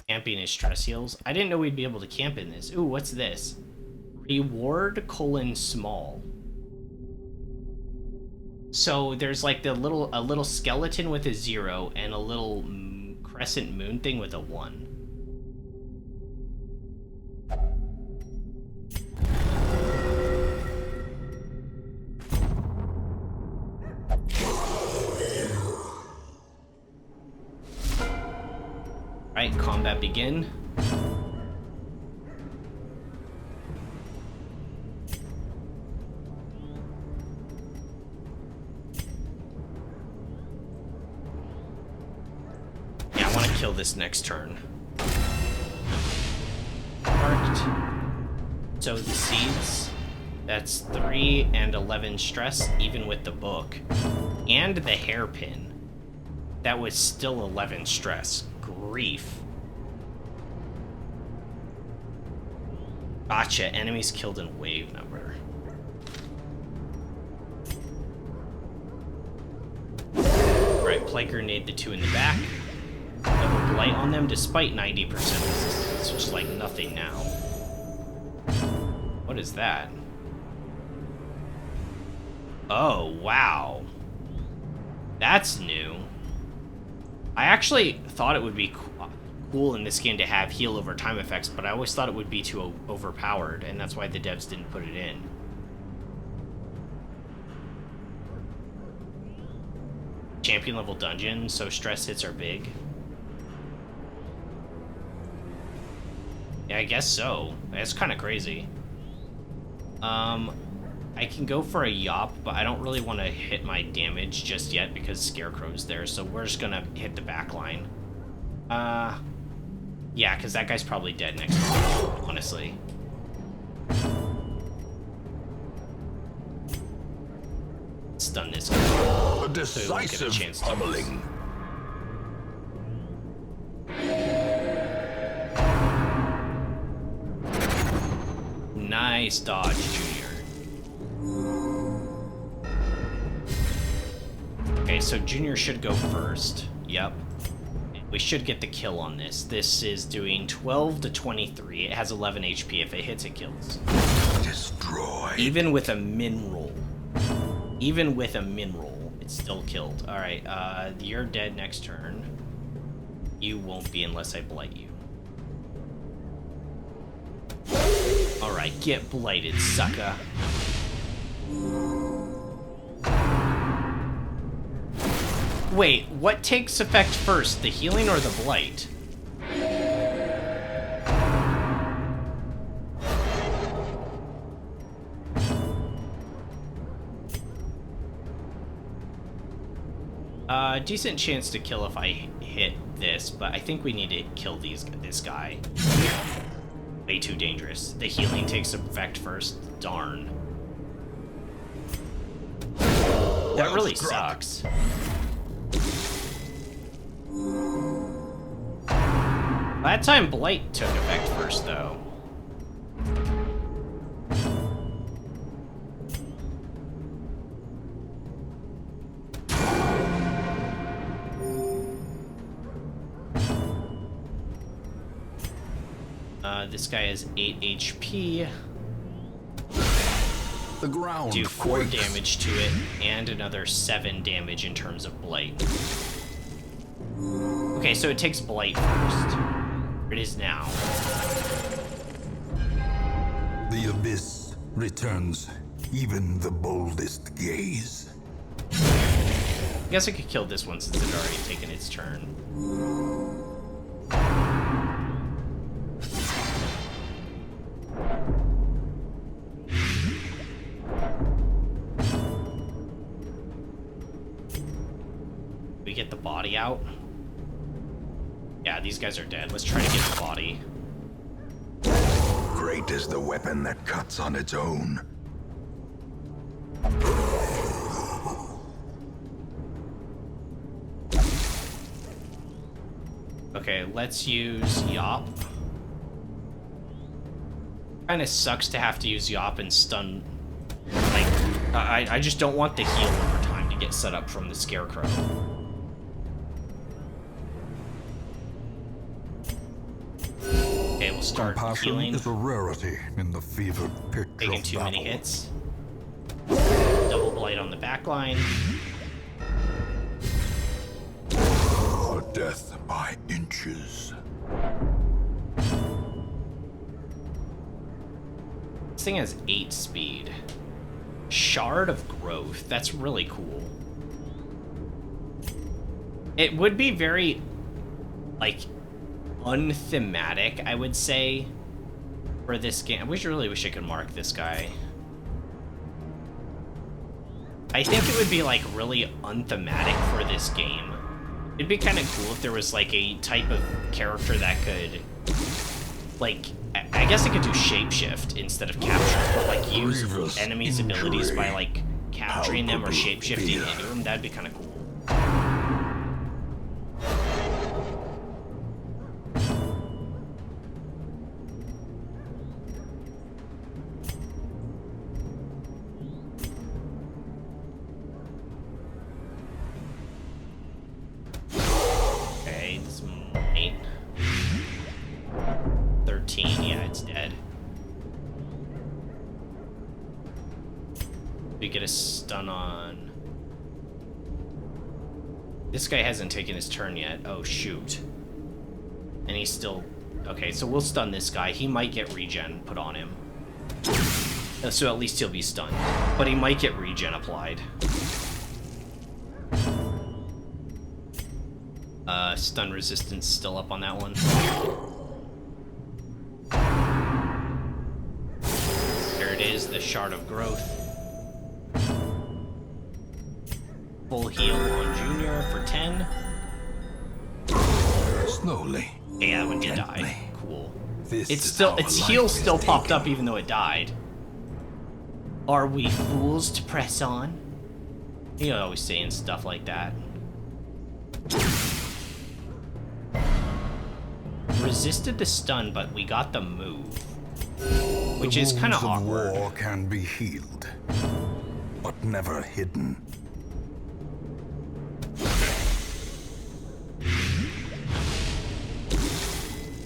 Camping is stress heals. I didn't know we'd be able to camp in this. Ooh, what's this? Reward : small. So there's like a little skeleton with a 0 and a little crescent moon thing with a 1. Alright, combat begin. Yeah, I want to kill this next turn. Marked. So the seeds, that's 3 and 11 stress, even with the book. And the hairpin, that was still 11 stress. Grief. Gotcha. Enemies killed in wave number. Alright, Plague Grenade the 2 in the back. Double Blight on them despite 90% resistance. It's just like nothing now. What is that? Oh, wow. That's new. I actually thought it would be cool in this game to have heal over time effects, but I always thought it would be too overpowered, and that's why the devs didn't put it in. Champion level dungeon, so stress hits are big. Yeah, I guess so. That's kind of crazy. I can go for a Yop, but I don't really want to hit my damage just yet because Scarecrow's there, so we're just gonna hit the back line. Yeah, because that guy's probably dead next time, honestly. Stun this guy. A decisive pummeling. Nice dodge, Junior. Okay, so Junior should go first. Yep. We should get the kill on this. This is doing 12 to 23. It has 11 HP. If it hits, it kills. Destroy. Even with a min roll. Even with a min roll, it's still killed. Alright, you're dead next turn. You won't be unless I blight you. Alright, get blighted, sucker. Wait, what takes effect first, the healing or the blight? Decent chance to kill if I hit this, but I think we need to kill this guy. Way too dangerous. The healing takes effect first. Darn. That really sucks. That time Blight took effect first, though. This guy has 8 HP. The ground Do 4 quakes. damage to it, and another 7 damage in terms of Blight. Okay, so it takes Blight first. It is now. The abyss returns even the boldest gaze. I guess I could kill this one since it had already taken its turn. We get the body out. Yeah, these guys are dead. Let's try to get the body. Great is the weapon that cuts on its own. Okay, let's use Yop. Kinda sucks to have to use Yop and stun. Like, I just don't want the heal over time to get set up from the Scarecrow. Okay, we'll start Compassion healing. is a rarity in the fevered pitch Taking of too battle. many hits. Double Blight on the back line. A death by inches. This thing has 8 speed. Shard of Growth. That's really cool. It would be very, like, unthematic, I would say, for this game. I really wish I could mark this guy. I think it would be, like, really unthematic for this game. It'd be kind of cool if there was, like, a type of character that could, like, I guess it could do shapeshift instead of capture, but, like, use Grievous enemies' abilities by, injury. like, capturing them or Palpable shapeshifting fear. into them. That'd be kind of cool. Okay, this might. 13, yeah, it's dead. We get a stun on. This guy hasn't taken his turn yet. Oh, shoot. And he's still... Okay, so we'll stun this guy. He might get regen put on him. So at least he'll be stunned. But he might get regen applied. Stun resistance still up on that one. There it is, the Shard of Growth. Full heal on Junior for 10. Slowly. Yeah, that one did Gently. die. Cool. This It's is still, how its a heal life still is popped taken. up even though it died. Are we fools to press on? You know, always saying stuff like that. Resisted the stun, but we got the move. Which is kind of The wounds awkward. of war can be healed, but never hidden.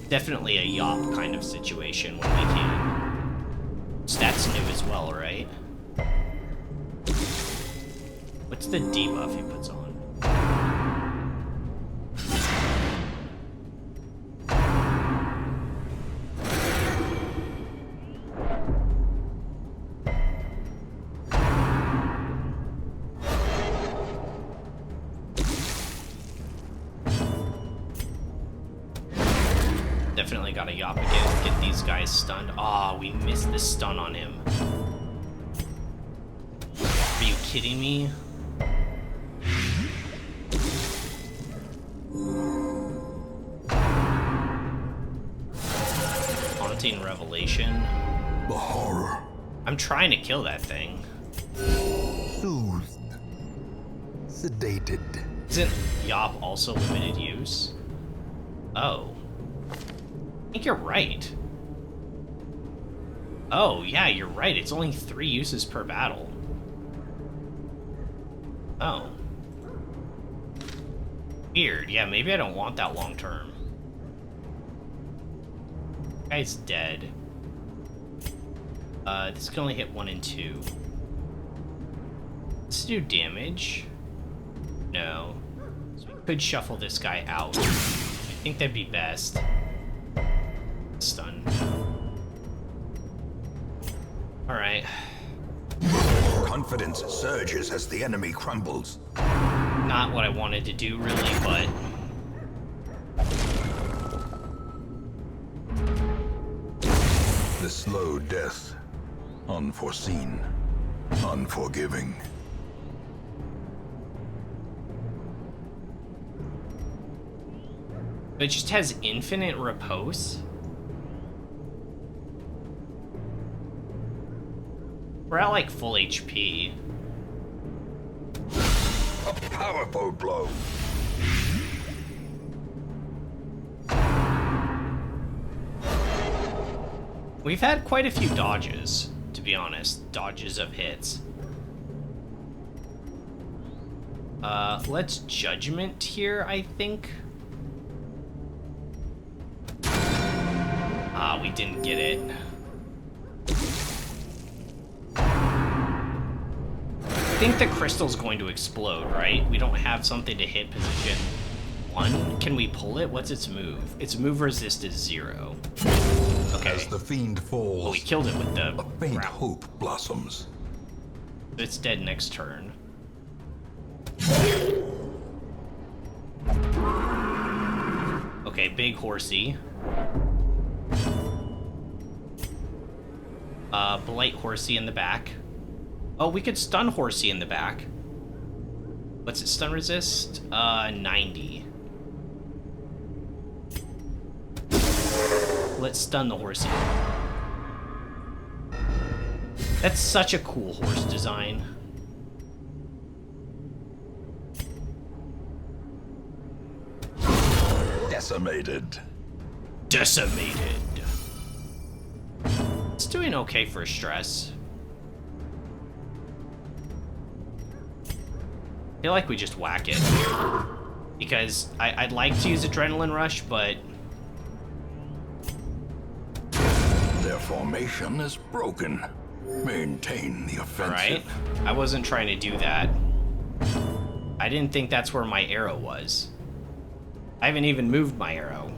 Definitely a Yop kind of situation when we can. Stats new as well, right? What's the debuff he puts on? Definitely got a Yop again. Get these guys stunned. Ah, we missed the stun on him. Are you kidding me? Haunting Revelation. The horror. I'm trying to kill that thing. Soothed. Sedated. Isn't Yop also limited use? Oh. think you're right. Oh, yeah, you're right. It's only 3 uses per battle. Oh. Weird. Yeah, maybe I don't want that long term. Guy's dead. This can only hit 1 and 2. Let's do damage. No. So we could shuffle this guy out. I think that'd be best. Stun. Alright. Confidence surges as the enemy crumbles. Not what I wanted to do, really, but... The slow death. Unforeseen. Unforgiving. It just has infinite repose? We're at, like, full HP. A powerful blow. We've had quite a few dodges, to be honest. Dodges of hits. Let's Judgment here, I think. Ah, we didn't get it. I think the crystal's going to explode, right? We don't have something to hit position 1. Can we pull it? What's its move? Its move resist is 0. Okay. As the fiend falls, Oh, we killed it with the a faint ground. hope blossoms. It's dead next turn. Okay, big horsey. Blight horsey in the back. Oh, we could stun horsey in the back. What's it stun resist? 90. Let's stun the horsey. That's such a cool horse design. Decimated. Decimated. It's doing okay for stress. I feel like we just whack it. Because I'd like to use Adrenaline Rush, but... Their formation is broken. Maintain the offensive. Alright. I wasn't trying to do that. I didn't think that's where my arrow was. I haven't even moved my arrow.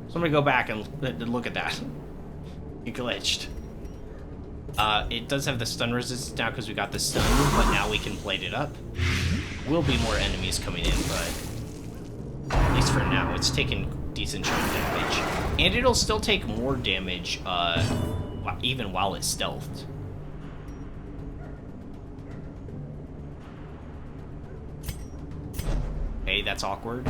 So I'm gonna go back and look at that. It glitched. It does have the stun resistance now because we got the stun, but now we can plate it up. Will be more enemies coming in, but at least for now, it's taking decent chunk damage. And it'll still take more damage, even while it's stealthed. Okay, that's awkward.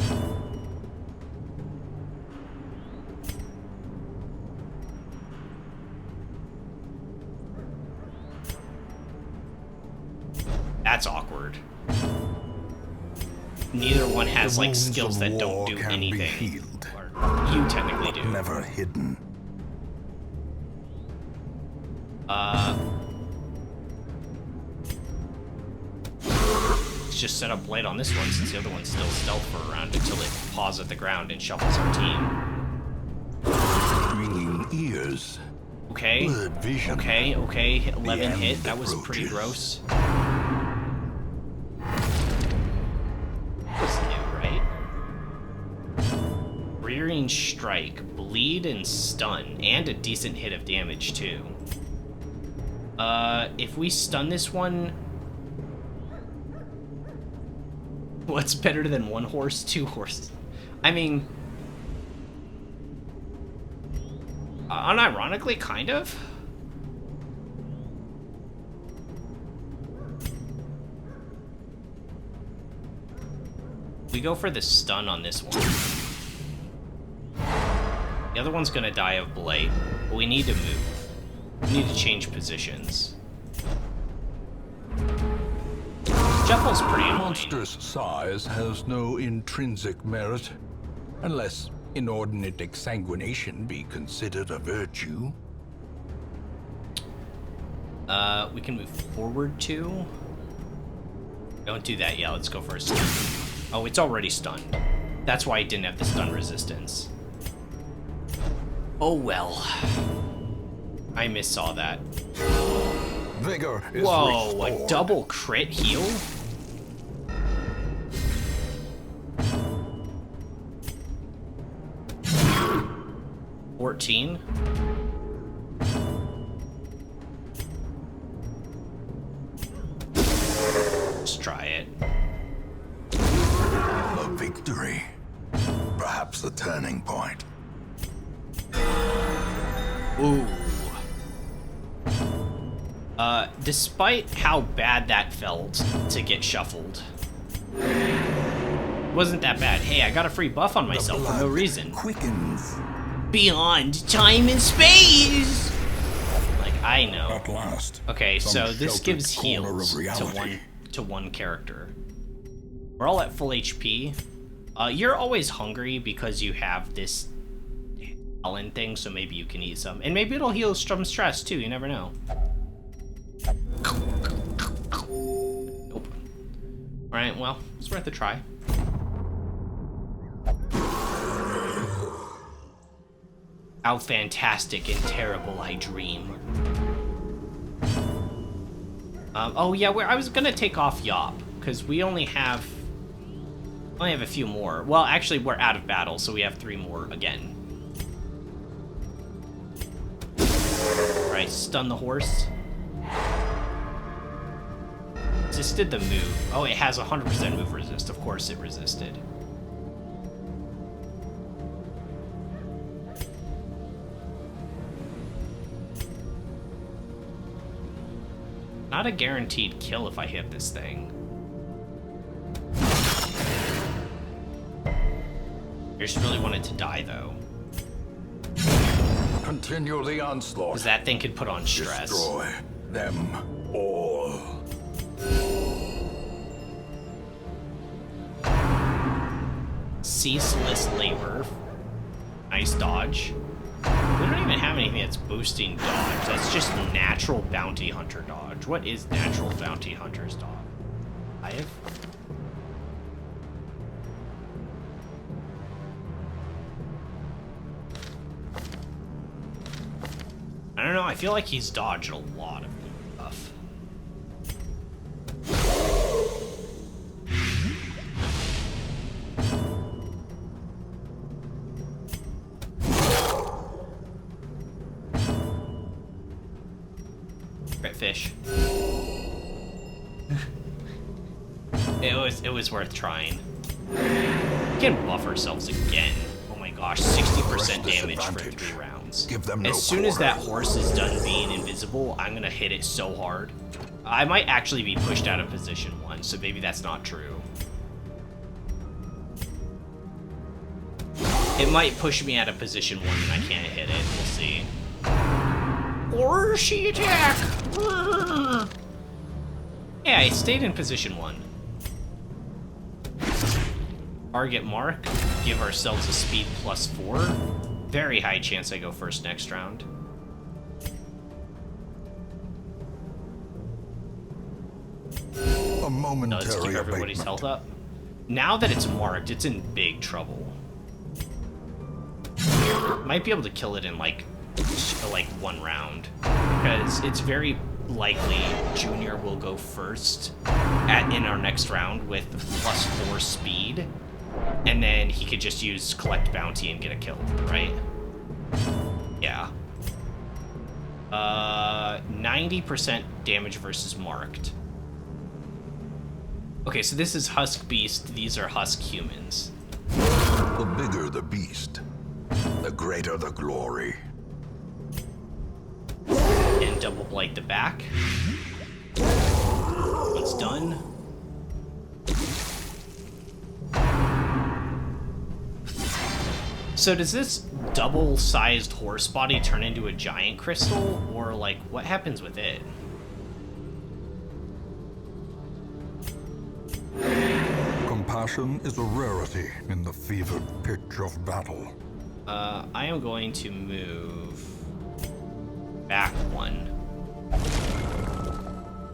That's awkward. Neither one has, like, skills that don't do anything. Healed, Or you technically do. never hidden. Let's just set up Blade on this one since the other one's still stealth for a round until it paws at the ground and shuffles our team. Ringing ears. Okay. Blurred vision. Okay, 11 end hit. That was pretty approaches. gross. That was new, right? Rearing Strike, Bleed, and Stun. And a decent hit of damage, too. If we stun this one... What's better than 1 horse? 2 horses. I mean... unironically, kind of. We go for the stun on this one. The other one's gonna die of Blight, but we need to move. We need to change positions. Shuffle's pretty annoying. Monstrous size has no intrinsic merit, unless inordinate exsanguination be considered a virtue? We can move forward too. Don't do that yet. Let's go for a stun. Oh, it's already stunned. That's why it didn't have the stun resistance. Oh well. I missaw that. Vigor is Whoa, restored. a double crit heal? $14. Let's try it. A victory. Perhaps a turning point. Ooh. Despite how bad that felt to get shuffled, wasn't that bad. Hey, I got a free buff on myself for no reason. Quickens. Beyond time and space! Like, I know. At last. Okay, some so this sheltered gives corner heals of reality. to one character. We're all at full HP. You're always hungry because you have this Ellen thing, so maybe you can eat some. And maybe it'll heal from stress too, you never know. Nope. Alright, well, it's worth a try. How fantastic and terrible I dream. Oh yeah, I was gonna take off Yop, because we only have a few more. Well, actually, we're out of battle, so we have 3 more again. Alright, stun the horse. Resisted the move. Oh, it has 100% move resist. Of course it resisted. Not a guaranteed kill if I hit this thing. I just really wanted to die, though. Continue the onslaught. Because that thing could put on stress. Destroy them all. Ceaseless labor. Nice dodge. We don't even have anything that's boosting dodge. That's just natural bounty hunter dodge. What is natural bounty hunter's dodge? I don't know, I feel like he's dodged a lot of stuff. Fish. It was worth trying. We can buff ourselves again. Oh my gosh, 60% damage for 3 rounds. Give them no As soon as that quarter. horse is done being invisible, I'm gonna hit it so hard. I might actually be pushed out of position 1, so maybe that's not true. It might push me out of position 1 and I can't hit it. We'll see. Or she attack! Yeah, I stayed in position 1. Target mark. Give ourselves a speed +4. Very high chance I go first next round. A Let's momentary keep everybody's abatement. health up. Now that it's marked, it's in big trouble. Might be able to kill it in like 1 round, because it's very likely Junior will go first in our next round with +4 speed, and then he could just use collect bounty and get a kill, right? Yeah. 90% damage versus marked. Okay, so this is Husk Beast, these are Husk Humans. The bigger the beast, the greater the glory. And double blight the back. Once done. So does this double-sized horse body turn into a giant crystal, or like what happens with it? passion is a rarity in the fevered pitch of battle. I am going to move back 1.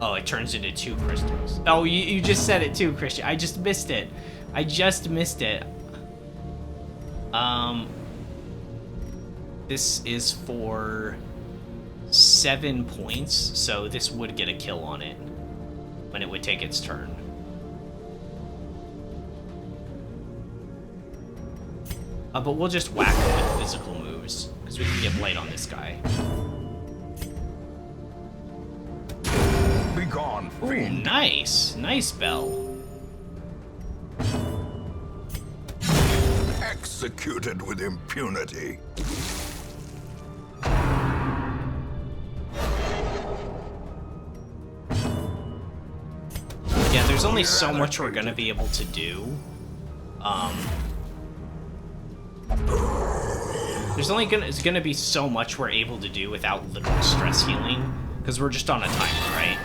Oh, it turns into 2 crystals. Oh, you just said it too, Christian. I just missed it. I just missed it. This is for 7 points, so this would get a kill on it when it would take its turn. But we'll just whack him with physical moves, because we can get blight on this guy. Be gone, Ooh, fiend. nice. Nice bell. Executed with impunity. Yeah, there's only so much we're gonna be able to do. It's gonna be so much we're able to do without literal stress healing, because we're just on a timer, right?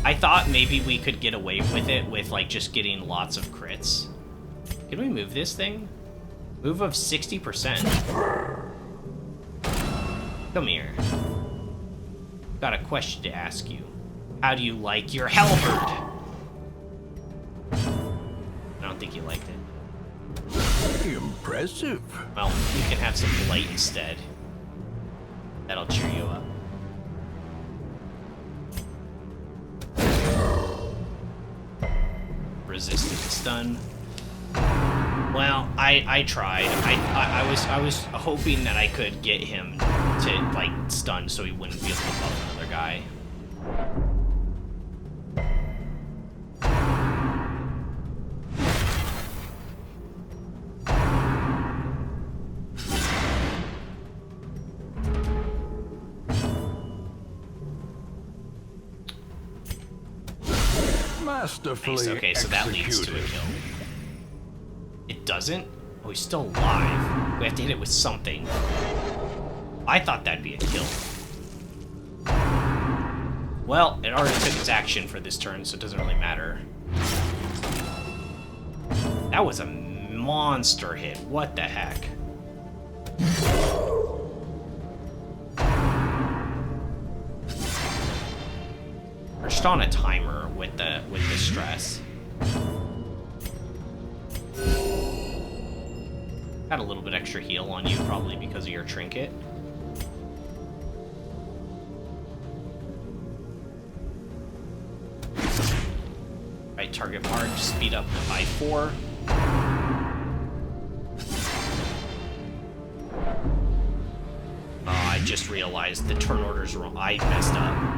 I thought maybe we could get away with it with like just getting lots of crits. Can we move this thing? Move of 60%. Come here. Got a question to ask you. How do you like your halberd? I don't think you liked it. Impressive. Well, you can have some blight instead. That'll cheer you up. Resisted the stun. Well, I tried. I was hoping that I could get him to like stun so he wouldn't be able to buff another guy. Masterfully Nice. Okay, so that leads to a executed. kill. It doesn't? Oh, he's still alive. We have to hit it with something. I thought that'd be a kill. Well, it already took its action for this turn, so it doesn't really matter. That was a monster hit. What the heck? We're just on a timer with the stress. Got a little bit extra heal on you, probably because of your trinket. Right, target mark, speed up by 4. Oh, I just realized the turn order's wrong. I messed up.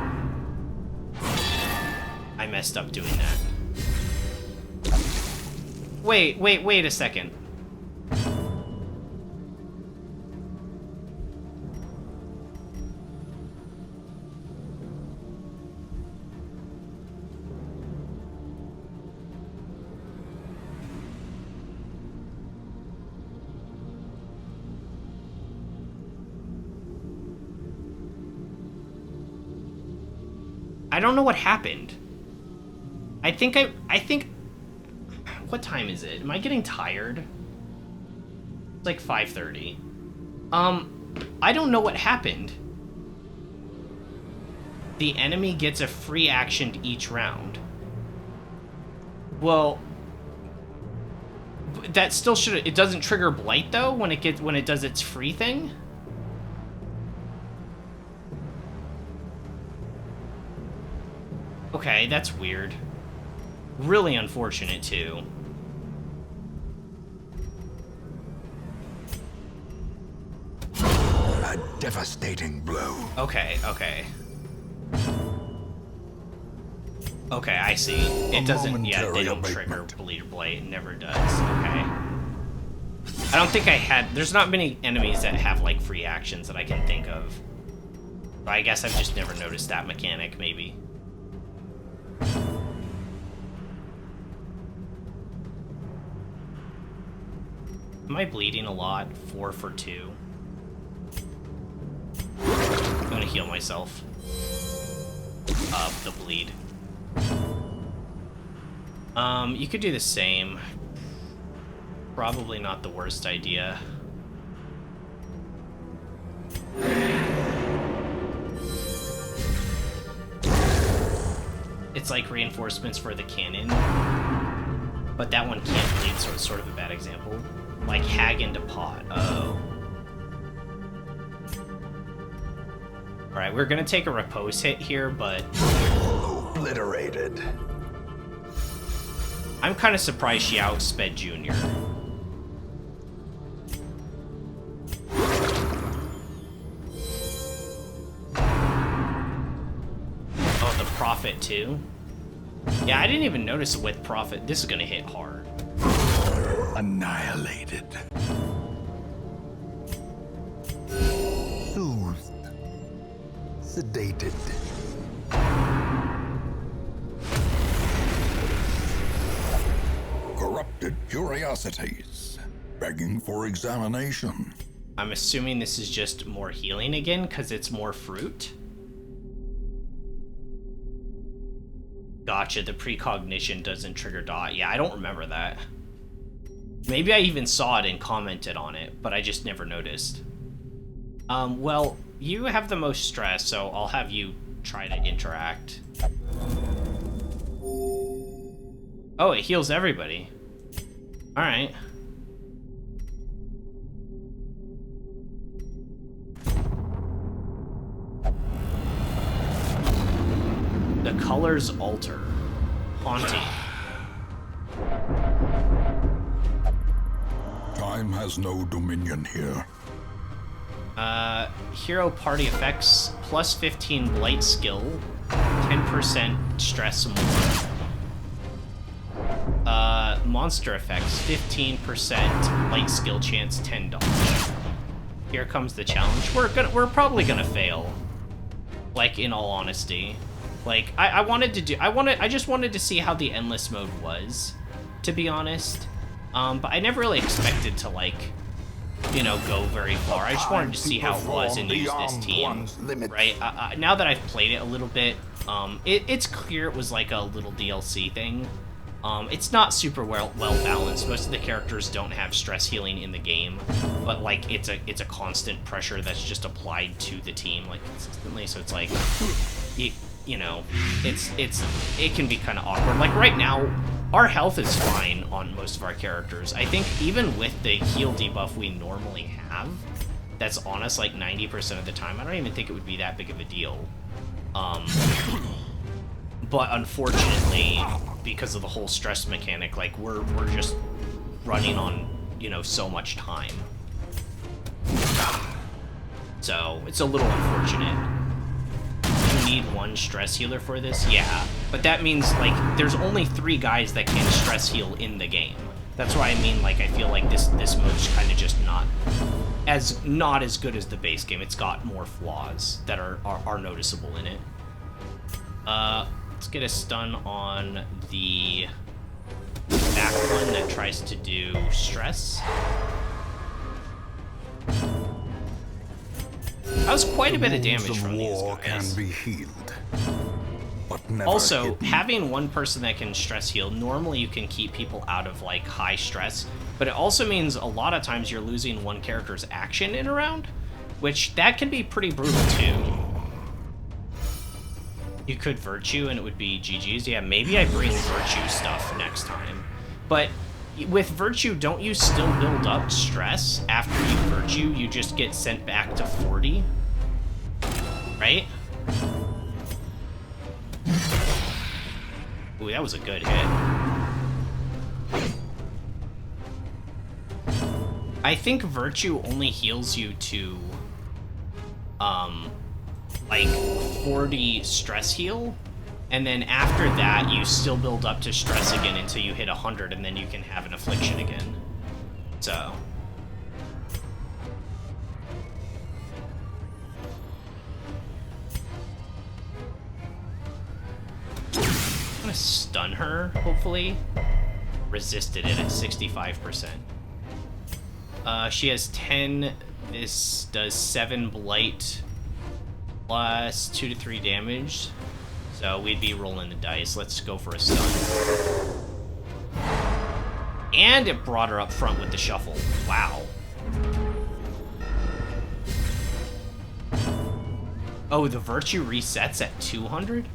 I messed up doing that. Wait a second. I don't know what happened. I think, what time is it? Am I getting tired? It's like 5:30. I don't know what happened. The enemy gets a free action each round. Well, that still should, it doesn't trigger blight though when it does its free thing? Okay, that's weird. Really unfortunate, too. A devastating blow. Okay. Okay, I see. It doesn't, yeah, they don't trigger Bleed or Blight. It never does. Okay. I don't think I had, there's not many enemies that have, like, free actions that I can think of. But I guess I've just never noticed that mechanic, maybe. Am I bleeding a lot? 4 for 2. I'm gonna heal myself. The bleed. You could do the same. Probably not the worst idea. It's like reinforcements for the cannon, but that one can't bleed, so it's sort of a bad example. Like hag into pot. Oh. Alright, we're gonna take a repose hit here, but... Obliterated. I'm kind of surprised she outsped Junior. Oh, the Prophet too? Yeah, I didn't even notice it with Prophet. This is gonna hit hard. Annihilated. Soothed. Sedated. Corrupted curiosities, begging for examination. I'm assuming this is just more healing again, because it's more fruit. Gotcha, the precognition doesn't trigger dot. Yeah, I don't remember that. Maybe I even saw it and commented on it, but I just never noticed. Well, you have the most stress, so I'll have you try to interact. Oh, it heals everybody. Alright. The colors alter. Haunting. Time has no dominion here. Hero party effects, plus 15 blight skill, 10% stress more. Monster effects, 15% blight skill chance, 10 dodge. Here comes the challenge. We're probably gonna fail. Like, in all honesty. Like, I just wanted to see how the endless mode was, to be honest. But I never really expected to, like, you know, go very far. I just wanted to see how it was and use this team, right? Now that I've played it a little bit, it's clear it was like a little DLC thing. It's not super well balanced. Most of the characters don't have stress healing in the game, but like it's a constant pressure that's just applied to the team like consistently. So it's like, you know, it can be kind of awkward. Like right now, our health is fine on most of our characters. I think even with the heal debuff we normally have, that's on us like 90% of the time, I don't even think it would be that big of a deal. But unfortunately, because of the whole stress mechanic, like we're just running on, you know, so much time. So it's a little unfortunate. You need one stress healer for this? Yeah. But that means, like, there's only 3 guys that can stress heal in the game. That's why I mean, like, I feel like this mode's kind of just not as good as the base game. It's got more flaws that are noticeable in it. Let's get a stun on the back one that tries to do stress. That was quite a bit of damage from these guys. Can be healed, but never also, hidden. having one person that can stress heal, normally you can keep people out of like high stress, but it also means a lot of times you're losing one character's action in a round, which that can be pretty brutal too. You could Virtue and it would be GG's. Yeah, maybe I bring Virtue stuff next time. But with Virtue, don't you still build up stress after you Virtue? You just get sent back to 40? Right? Ooh, that was a good hit. I think Virtue only heals you to, like 40 stress heal, and then after that you still build up to stress again until you hit 100, and then you can have an affliction again. So I'm gonna stun her, hopefully. Resisted it at 65%. She has 10. This does 7 blight plus 2 to 3 damage. So we'd be rolling the dice. Let's go for a stun. And it brought her up front with the shuffle. Wow. Oh, the virtue resets at 200?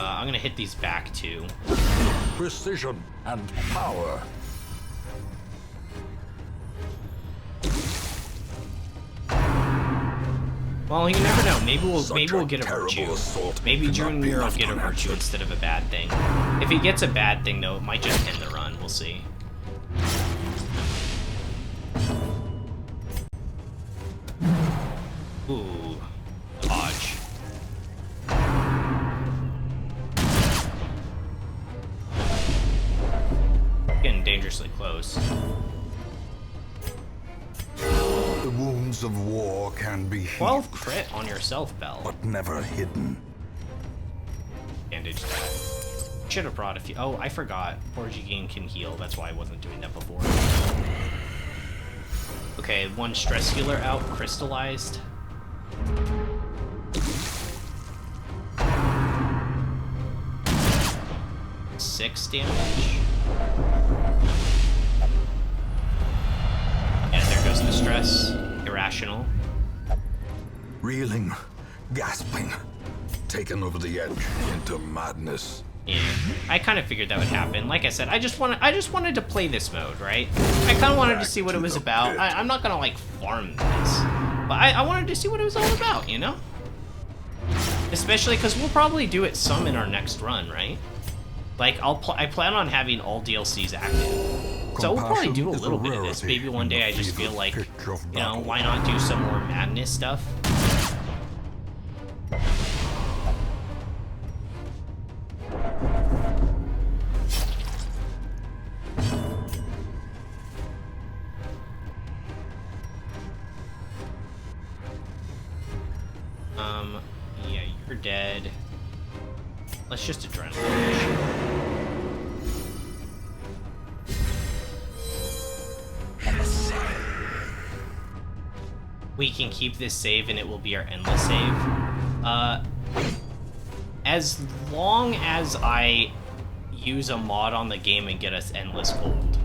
I'm gonna hit these back too. Precision and power. Well, you never know. Maybe we'll get a terrible virtue. assault Maybe cannot Junior be will left get a virtue unanswered. instead of a bad thing. If he gets a bad thing, though, it might just end the run. We'll see. Ooh, dodge. Getting dangerously close. The wounds of war can be healed, 12 crit on yourself, Bell. but never hidden. Bandage that. Should have brought a few. Oh, I forgot. Porgy can heal. That's why I wasn't doing that before. Okay, one stress healer out, crystallized. Six damage. And there goes the stress. Irrational. Reeling, gasping, taken over the edge into madness. Yeah, I kind of figured that would happen. Like I said, I just wanted to play this mode, right? I kind of wanted to see what it was about. I'm not gonna like farm this, but I wanted to see what it was all about, you know? Especially because we'll probably do it some in our next run, right? Like I plan on having all DLCs active, so we'll probably do a little bit of this. Maybe one day I just feel like, you know, why not do some more madness stuff? Yeah, you're dead. Let's just adrenaline. We can keep this save and it will be our endless save. As long as I use a mod on the game and get us endless gold.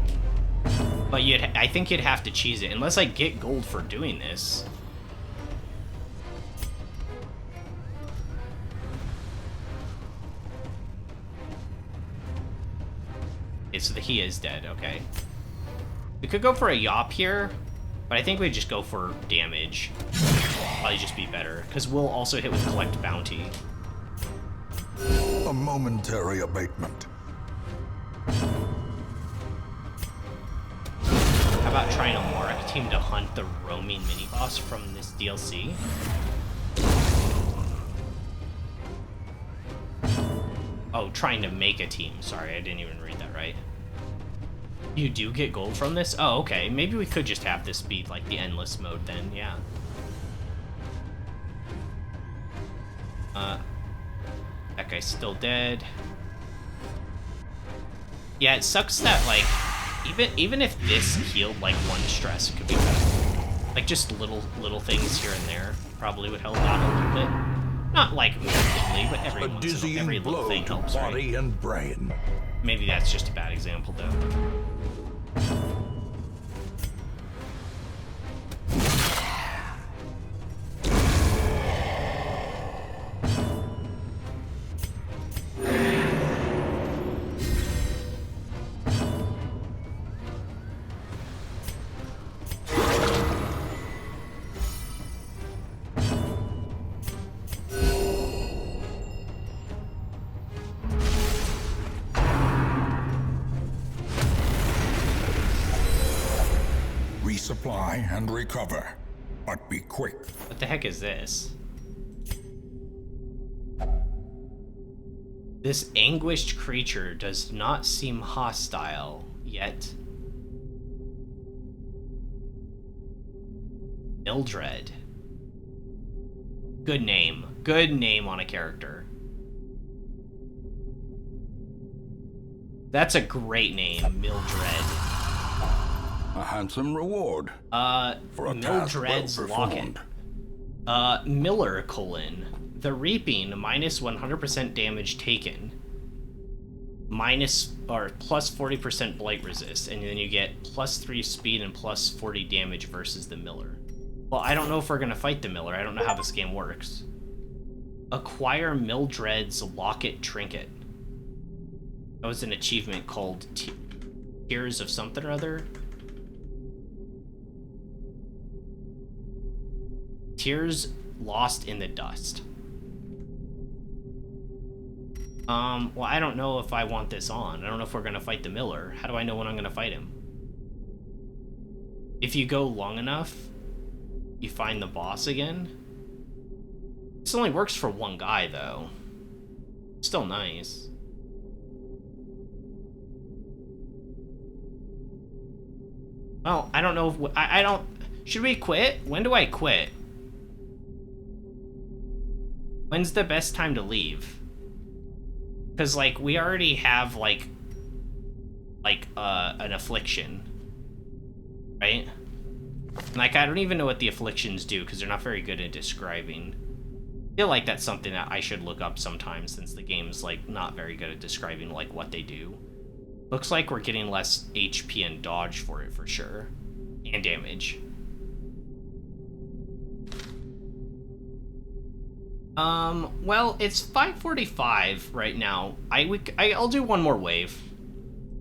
But I think you'd have to cheese it, unless I get gold for doing this. Okay, so he is dead, okay. We could go for a Yop here, but I think we'd just go for damage. Probably just be better, because we'll also hit with Collect Bounty. A momentary abatement. How about trying a Morak team to hunt the roaming mini-boss from this DLC? Oh, trying to make a team. Sorry, I didn't even read that right. You do get gold from this? Oh, okay. Maybe we could just have this be like the endless mode then, yeah. That guy's still dead. Yeah, it sucks that like even if this healed like one stress, it could be better. Like just little things here and there probably would help out a little bit. Not like massively, but every little thing helps, body right? and brain. Maybe that's just a bad example though. Resupply and recover, but be quick. What the heck is this? This anguished creature does not seem hostile yet. Mildred. Good name. Good name on a character. That's a great name, Mildred. handsome reward. For a task Mildred's well Locket. performed. Miller, The Reaping, minus 100% damage taken. Minus, or plus 40% blight resist, and then you get plus 3 speed and plus 40 damage versus the Miller. Well, I don't know if we're gonna fight the Miller. I don't know how this game works. Acquire Mildred's Locket Trinket. That was an achievement called Tears of something or other. Tears lost in the dust. Well, I don't know if I want this on. I don't know if we're gonna fight the Miller. How do I know when I'm gonna fight him? If you go long enough, you find the boss again. This only works for one guy, though. Still nice. Well, I don't know if... I don't... Should we quit? When do I quit? When's the best time to leave? Because, like, we already have, like, an affliction. Right? Like, I don't even know what the afflictions do, because they're not very good at describing. I feel like that's something that I should look up sometime, since the game's, like, not very good at describing, like, what they do. Looks like we're getting less HP and dodge for it, for sure. And damage. Well, it's 5:45 right now. I'll do one more wave.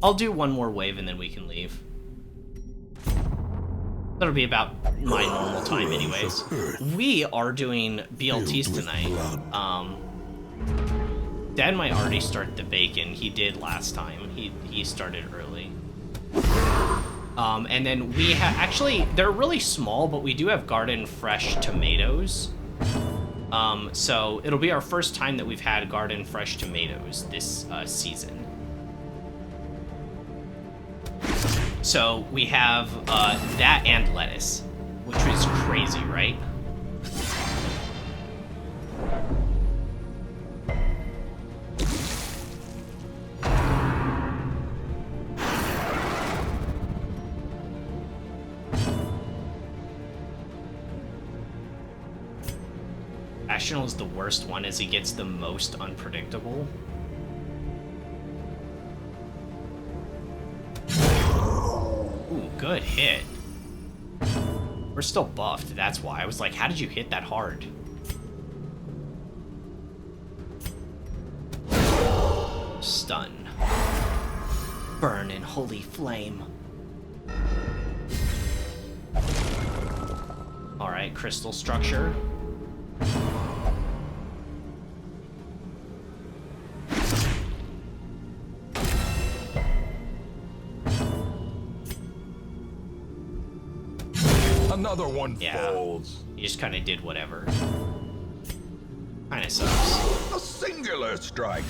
I'll do one more wave and then we can leave. That'll be about my normal time anyways. We are doing BLTs tonight. Dad might already start the bacon. He did last time. He started early. And then we have, actually, they're really small, but we do have garden fresh tomatoes. So it'll be our first time that we've had garden fresh tomatoes this season. So we have that and lettuce, which is crazy, right? Rational is the worst one as he gets the most unpredictable. Ooh, good hit. We're still buffed, that's why. I was like, how did you hit that hard? Stun. Burn in holy flame. Alright, crystal structure. Another one falls. You just kind of did whatever. Kind of sucks. A singular strike.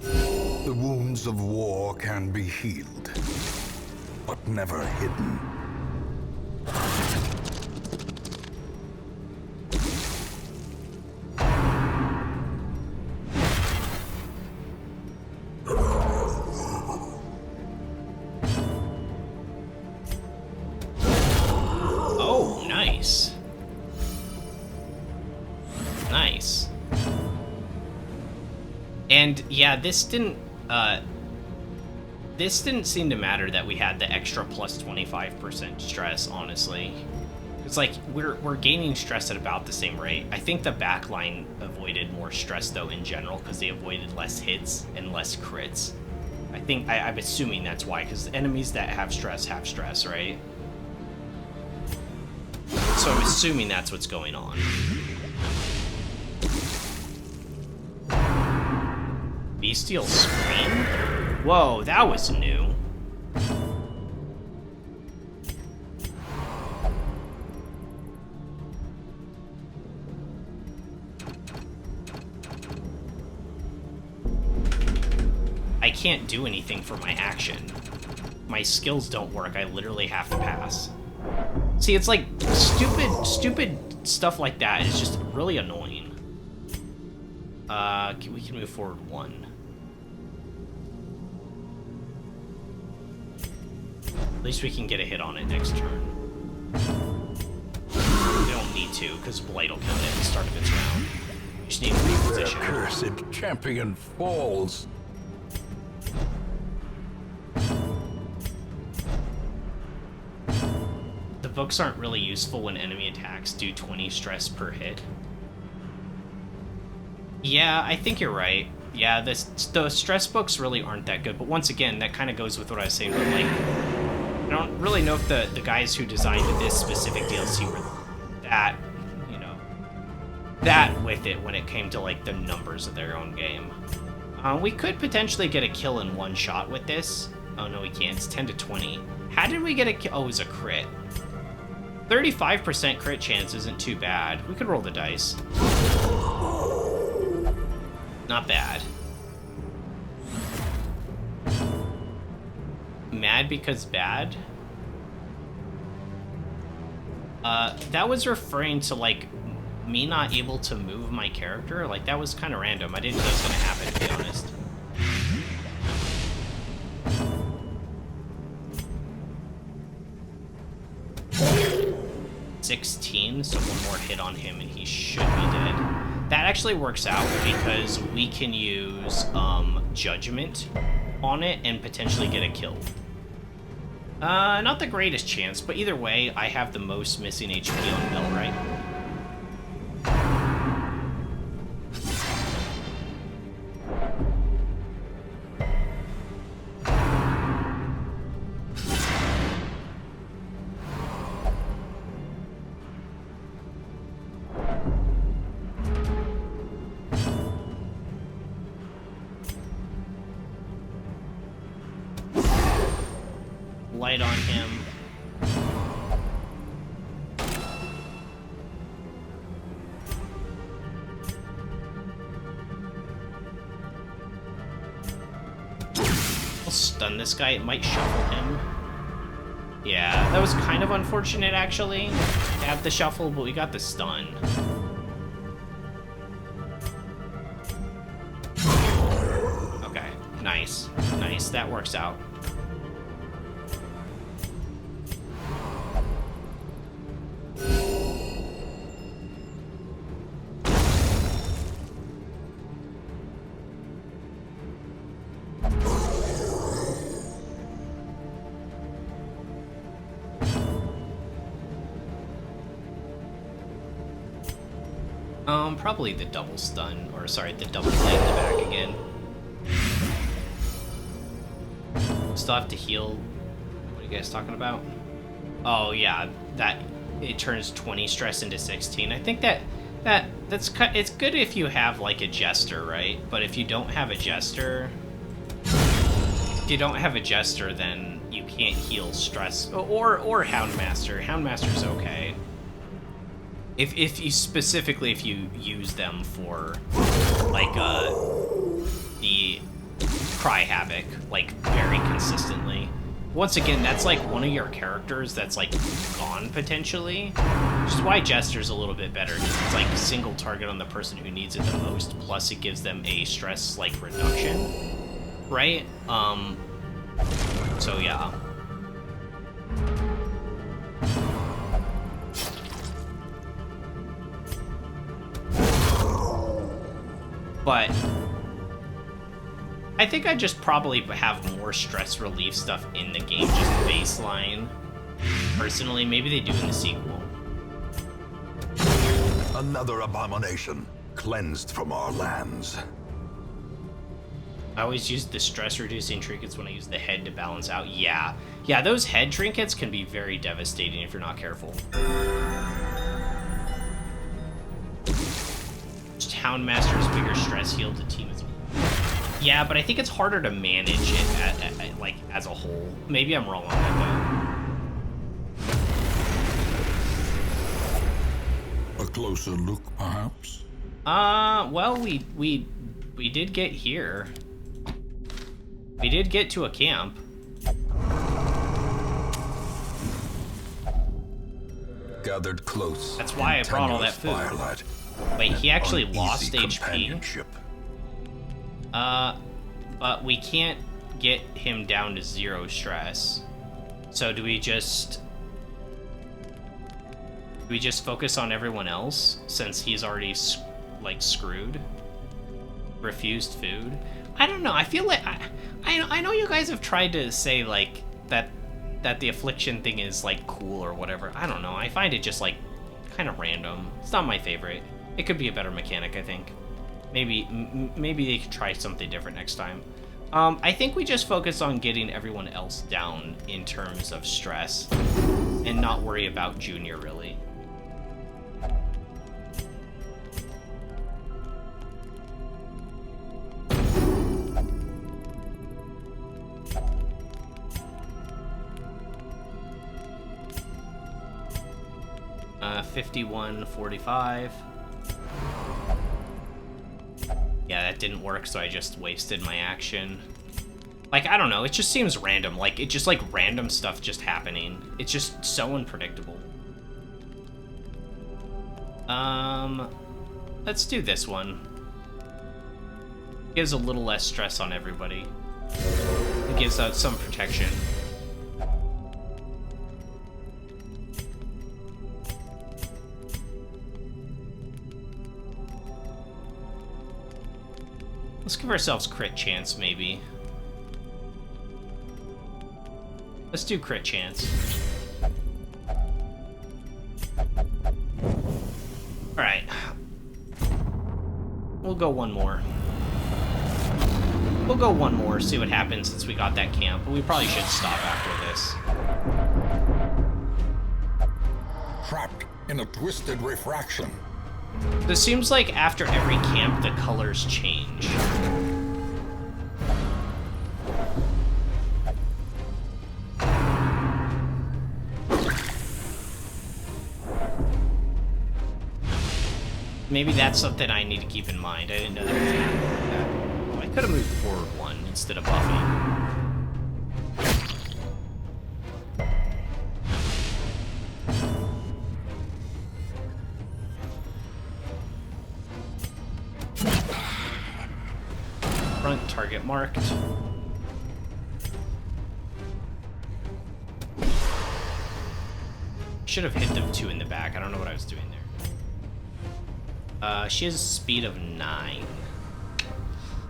The wounds of war can be healed, but never hidden. Oh, nice. Nice. And yeah, this didn't seem to matter that we had the extra plus 25% stress, honestly. It's like we're gaining stress at about the same rate. I think the backline avoided more stress though in general because they avoided less hits and less crits. I'm assuming that's why, because enemies that have stress, right? So I'm assuming that's what's going on. Bestial Scream? Whoa, that was new. I can't do anything for my action. My skills don't work, I literally have to pass. See, it's like stupid stuff like that is just really annoying. We can move forward one. At least we can get a hit on it next turn. We don't need to, because Blight will count it at the start of its round. We just need to Their reposition. cursed champion falls. The books aren't really useful when enemy attacks do 20 stress per hit. Yeah, I think you're right. Yeah, the stress books really aren't that good, but once again, that kind of goes with what I was saying, but like, I don't really know if the guys who designed this specific DLC were that, you know, that with it when it came to like the numbers of their own game. We could potentially get a kill in one shot with this. Oh no, we can't. It's 10 to 20. How did we get a kill? Oh, it was a crit. 35% crit chance isn't too bad. We could roll the dice. Not bad. Mad because bad? That was referring to, like, me not able to move my character. Like, that was kind of random. I didn't know it was going to happen, to be honest. 16, so one more hit on him and he should be dead. That actually works out because we can use Judgment on it and potentially get a kill. Not the greatest chance, but either way, I have the most missing HP on Bill, right? Light on him. I'll stun this guy. It might shuffle him. Yeah, that was kind of unfortunate, actually, to have the shuffle, but we got the stun. Okay, nice. Nice, that works out. Probably the double stun, or sorry, the double light in the back again. Still have to heal. What are you guys talking about? Oh yeah, that it turns 20 stress into 16. I think that's it's good if you have like a jester, right? But if you don't have a jester, then you can't heal stress. Or Houndmaster. Houndmaster's okay. If you specifically if you use them for like the Cry Havoc like very consistently. Once again, that's like one of your characters that's like gone potentially, which is why Jester's a little bit better because it's like single target on the person who needs it the most. Plus, it gives them a stress like reduction, right? So yeah. But I think I just probably have more stress relief stuff in the game, just baseline. Personally, maybe they do in the sequel. Another abomination cleansed from our lands. I always use the stress-reducing trinkets when I use the head to balance out. Yeah, those head trinkets can be very devastating if you're not careful. Houndmaster's bigger stress heal to team as well. Yeah, but I think it's harder to manage it like as a whole. Maybe I'm wrong on that A closer look, perhaps? though. Well, we did get here. We did get to a camp. Gathered close. That's why I brought all that food. Firelight. Wait, he actually Uneasy lost HP? companionship. But we can't get him down to 0 stress. So do we just focus on everyone else since he's already like screwed? Refused food? I don't know. I feel like I know you guys have tried to say like that the affliction thing is like cool or whatever. I don't know. I find it just like kind of random. It's not my favorite. It could be a better mechanic, I think. Maybe they could try something different next time. I think we just focus on getting everyone else down in terms of stress and not worry about Junior, really. Uh, 51-45. Yeah, that didn't work, so I just wasted my action. Like, I don't know, it just seems random. Like, it's just like random stuff just happening. It's just so unpredictable. Let's do this one. Gives a little less stress on everybody. It gives out some protection. Let's give ourselves crit chance, maybe. Let's do crit chance. Alright. We'll go one more. We'll go one more, see what happens since we got that camp, but we probably should stop after this. Trapped in a twisted refraction. This seems like after every camp, the colors change. Maybe that's something I need to keep in mind. I didn't know there was anything like that. Oh, I could have moved forward one instead of buffing. Front target marked. Should have hit them two in the back. I don't know what I was doing there. She has a speed of 9.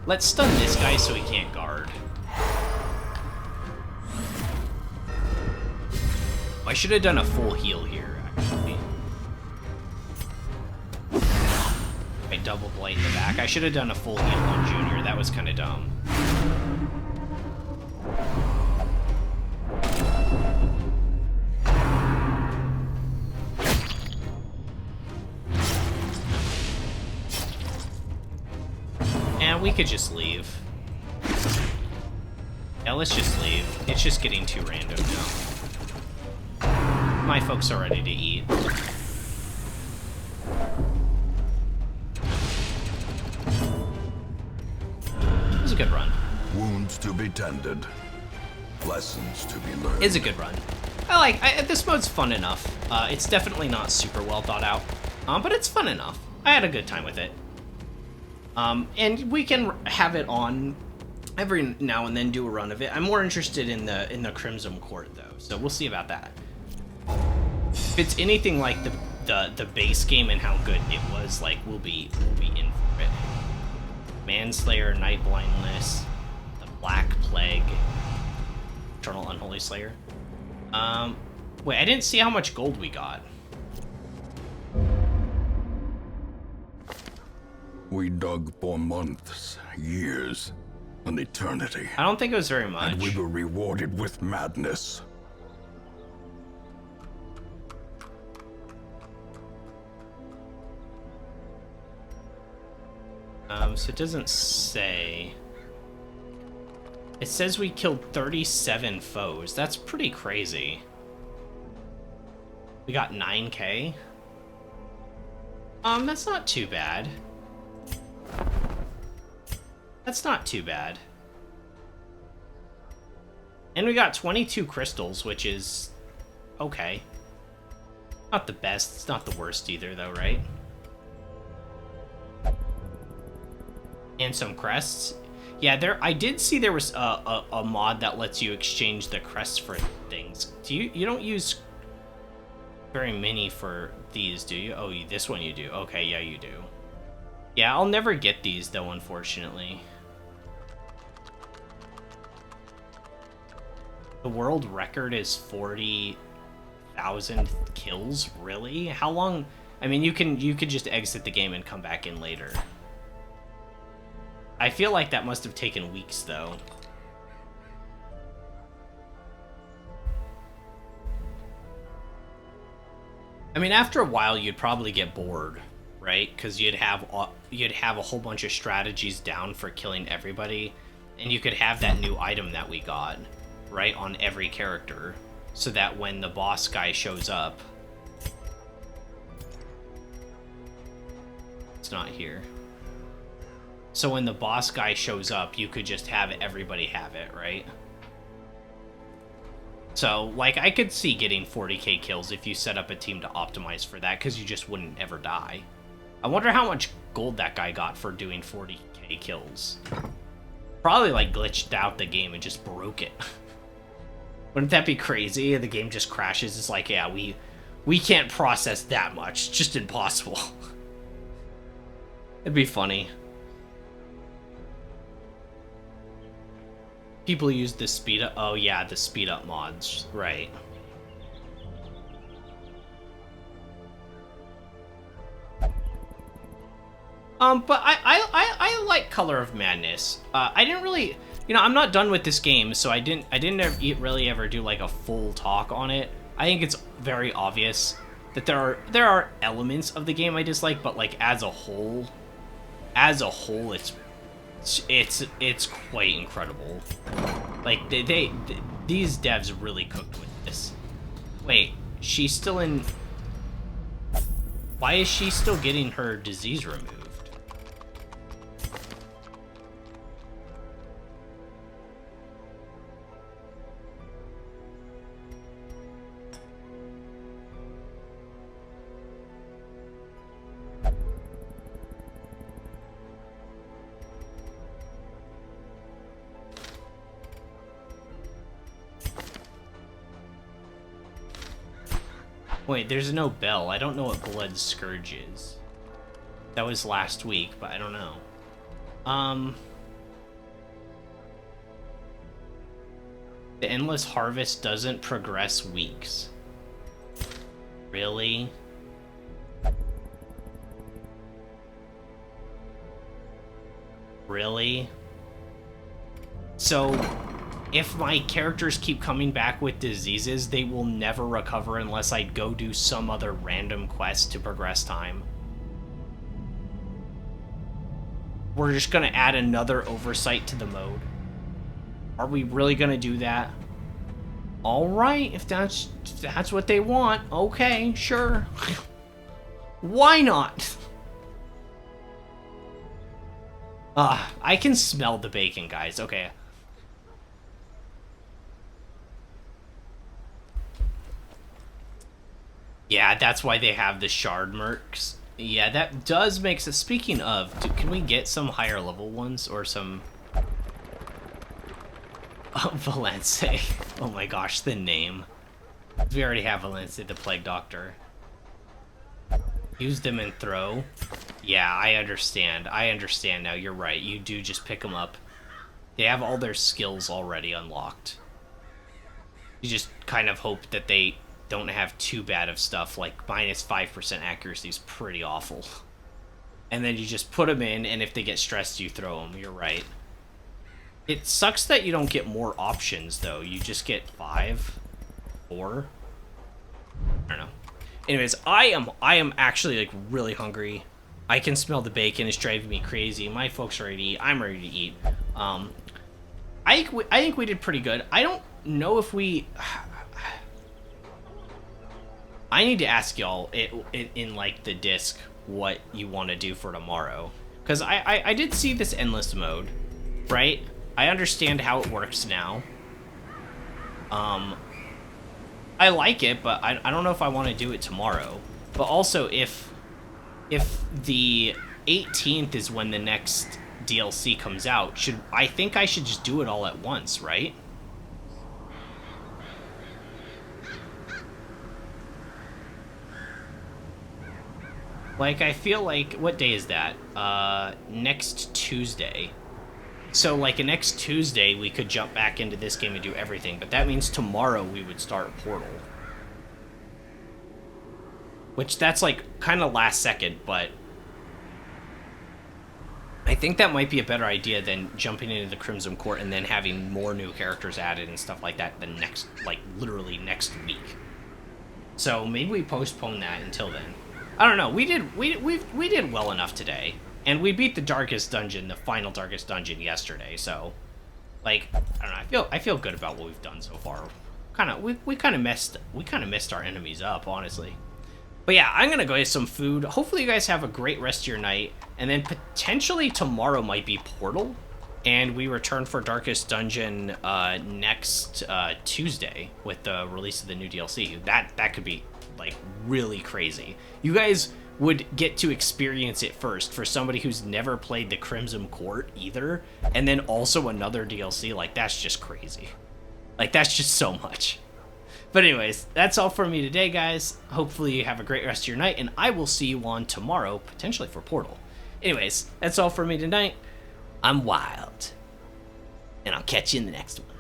Let's stun this guy so he can't guard. I should have done a full heal here, actually. I double blight in the back. I should have done a full heal on Junior. That was kind of dumb. We could just leave. Yeah, let's just leave. It's just getting too random now. My folks are ready to eat. It was a good run. Wounds to be tended. Lessons to be learned. It's a good run. This mode's fun enough. It's definitely not super well thought out, but it's fun enough. I had a good time with it. And we can have it on every now and then, do a run of it. I'm more interested in the Crimson Court though, so we'll see about that. If it's anything like the base game and how good it was, like we'll be in for it. Manslayer, Night Blindness, the Black Plague, Eternal Unholy Slayer. Wait, I didn't see how much gold we got. We dug for months, years, an eternity. I don't think it was very much. And we were rewarded with madness. So it doesn't say. It says we killed 37 foes. That's pretty crazy. We got 9K. That's not too bad. That's not too bad. And we got 22 crystals, which is okay. Not the best, it's not the worst either though, right? And some crests. Yeah, I did see there was a mod that lets you exchange the crests for things. You don't use very many for these, do you? Oh, this one you do. Okay, yeah, you do. Yeah, I'll never get these though, unfortunately. The world record is 40,000 kills. Really? How long? I mean, you could just exit the game and come back in later. I feel like that must have taken weeks, though. I mean, after a while, you'd probably get bored, right? Because you'd have a whole bunch of strategies down for killing everybody, and you could have that new item that we got, right, on every character, so that when the boss guy shows up, it's not here. So when the boss guy shows up, you could just have everybody have it, right? So, like, I could see getting 40k kills if you set up a team to optimize for that, because you just wouldn't ever die. I wonder how much gold that guy got for doing 40k kills. Probably, like, glitched out the game and just broke it. Wouldn't that be crazy? The game just crashes. It's like, yeah, we can't process that much. It's just impossible. It'd be funny. People use the speed up. Oh yeah, the speed up mods, right? But I like Color of Madness. I didn't really, you know, I'm not done with this game, so I didn't really ever do like a full talk on it. I think it's very obvious that there are elements of the game I dislike, but like as a whole, it's quite incredible. Like these devs really cooked with this. Wait, she's still in. Why is she still getting her disease removed? Wait, there's no bell. I don't know what Blood Scourge is. That was last week, but I don't know. The Endless Harvest doesn't progress weeks. Really? Really? So, if my characters keep coming back with diseases, they will never recover unless I go do some other random quest to progress time. We're just gonna add another oversight to the mode. Are we really gonna do that? Alright, if that's what they want, okay, sure. Why not? I can smell the bacon, guys, okay. Yeah, that's why they have the shard mercs. Yeah, that does make sense. Speaking of, can we get some higher level ones or some... Oh, Valence. Oh my gosh, the name. We already have Valence, the Plague Doctor. Use them and throw. Yeah, I understand. I understand now. You're right. You do just pick them up. They have all their skills already unlocked. You just kind of hope that they don't have too bad of stuff, like minus 5% accuracy is pretty awful. And then you just put them in, and if they get stressed, you throw them. You're right. It sucks that you don't get more options, though. You just get 5, 4. I don't know. Anyways, I am actually like really hungry. I can smell the bacon. It's driving me crazy. My folks are ready to eat. I'm ready to eat. I think we did pretty good. I don't know if we. I need to ask y'all in like the disc what you want to do for tomorrow, because I did see this endless mode, right? I understand how it works now. I like it, but I don't know if I want to do it tomorrow. But also, if the 18th is when the next DLC comes out, I think I should just do it all at once, right? Like, I feel like, what day is that? Next Tuesday. So, like, next Tuesday, we could jump back into this game and do everything, but that means tomorrow we would start Portal. Which, that's, like, kind of last second, but I think that might be a better idea than jumping into the Crimson Court and then having more new characters added and stuff like that the next, like, literally next week. So, maybe we postpone that until then. I don't know. We did well enough today, and we beat the darkest dungeon, the final darkest dungeon yesterday. So, like, I don't know. I feel good about what we've done so far. We kind of messed our enemies up, honestly. But yeah, I'm gonna go get some food. Hopefully, you guys have a great rest of your night, and then potentially tomorrow might be Portal, and we return for Darkest Dungeon next Tuesday with the release of the new DLC. That could be, like, really crazy. You guys would get to experience it first for somebody who's never played the Crimson Court either, and then also another DLC. Like, that's just crazy. Like, that's just so much. But anyways, that's all for me today, guys. Hopefully you have a great rest of your night, and I will see you on tomorrow, potentially for Portal. Anyways, that's all for me tonight. I'm Wild, and I'll catch you in the next one.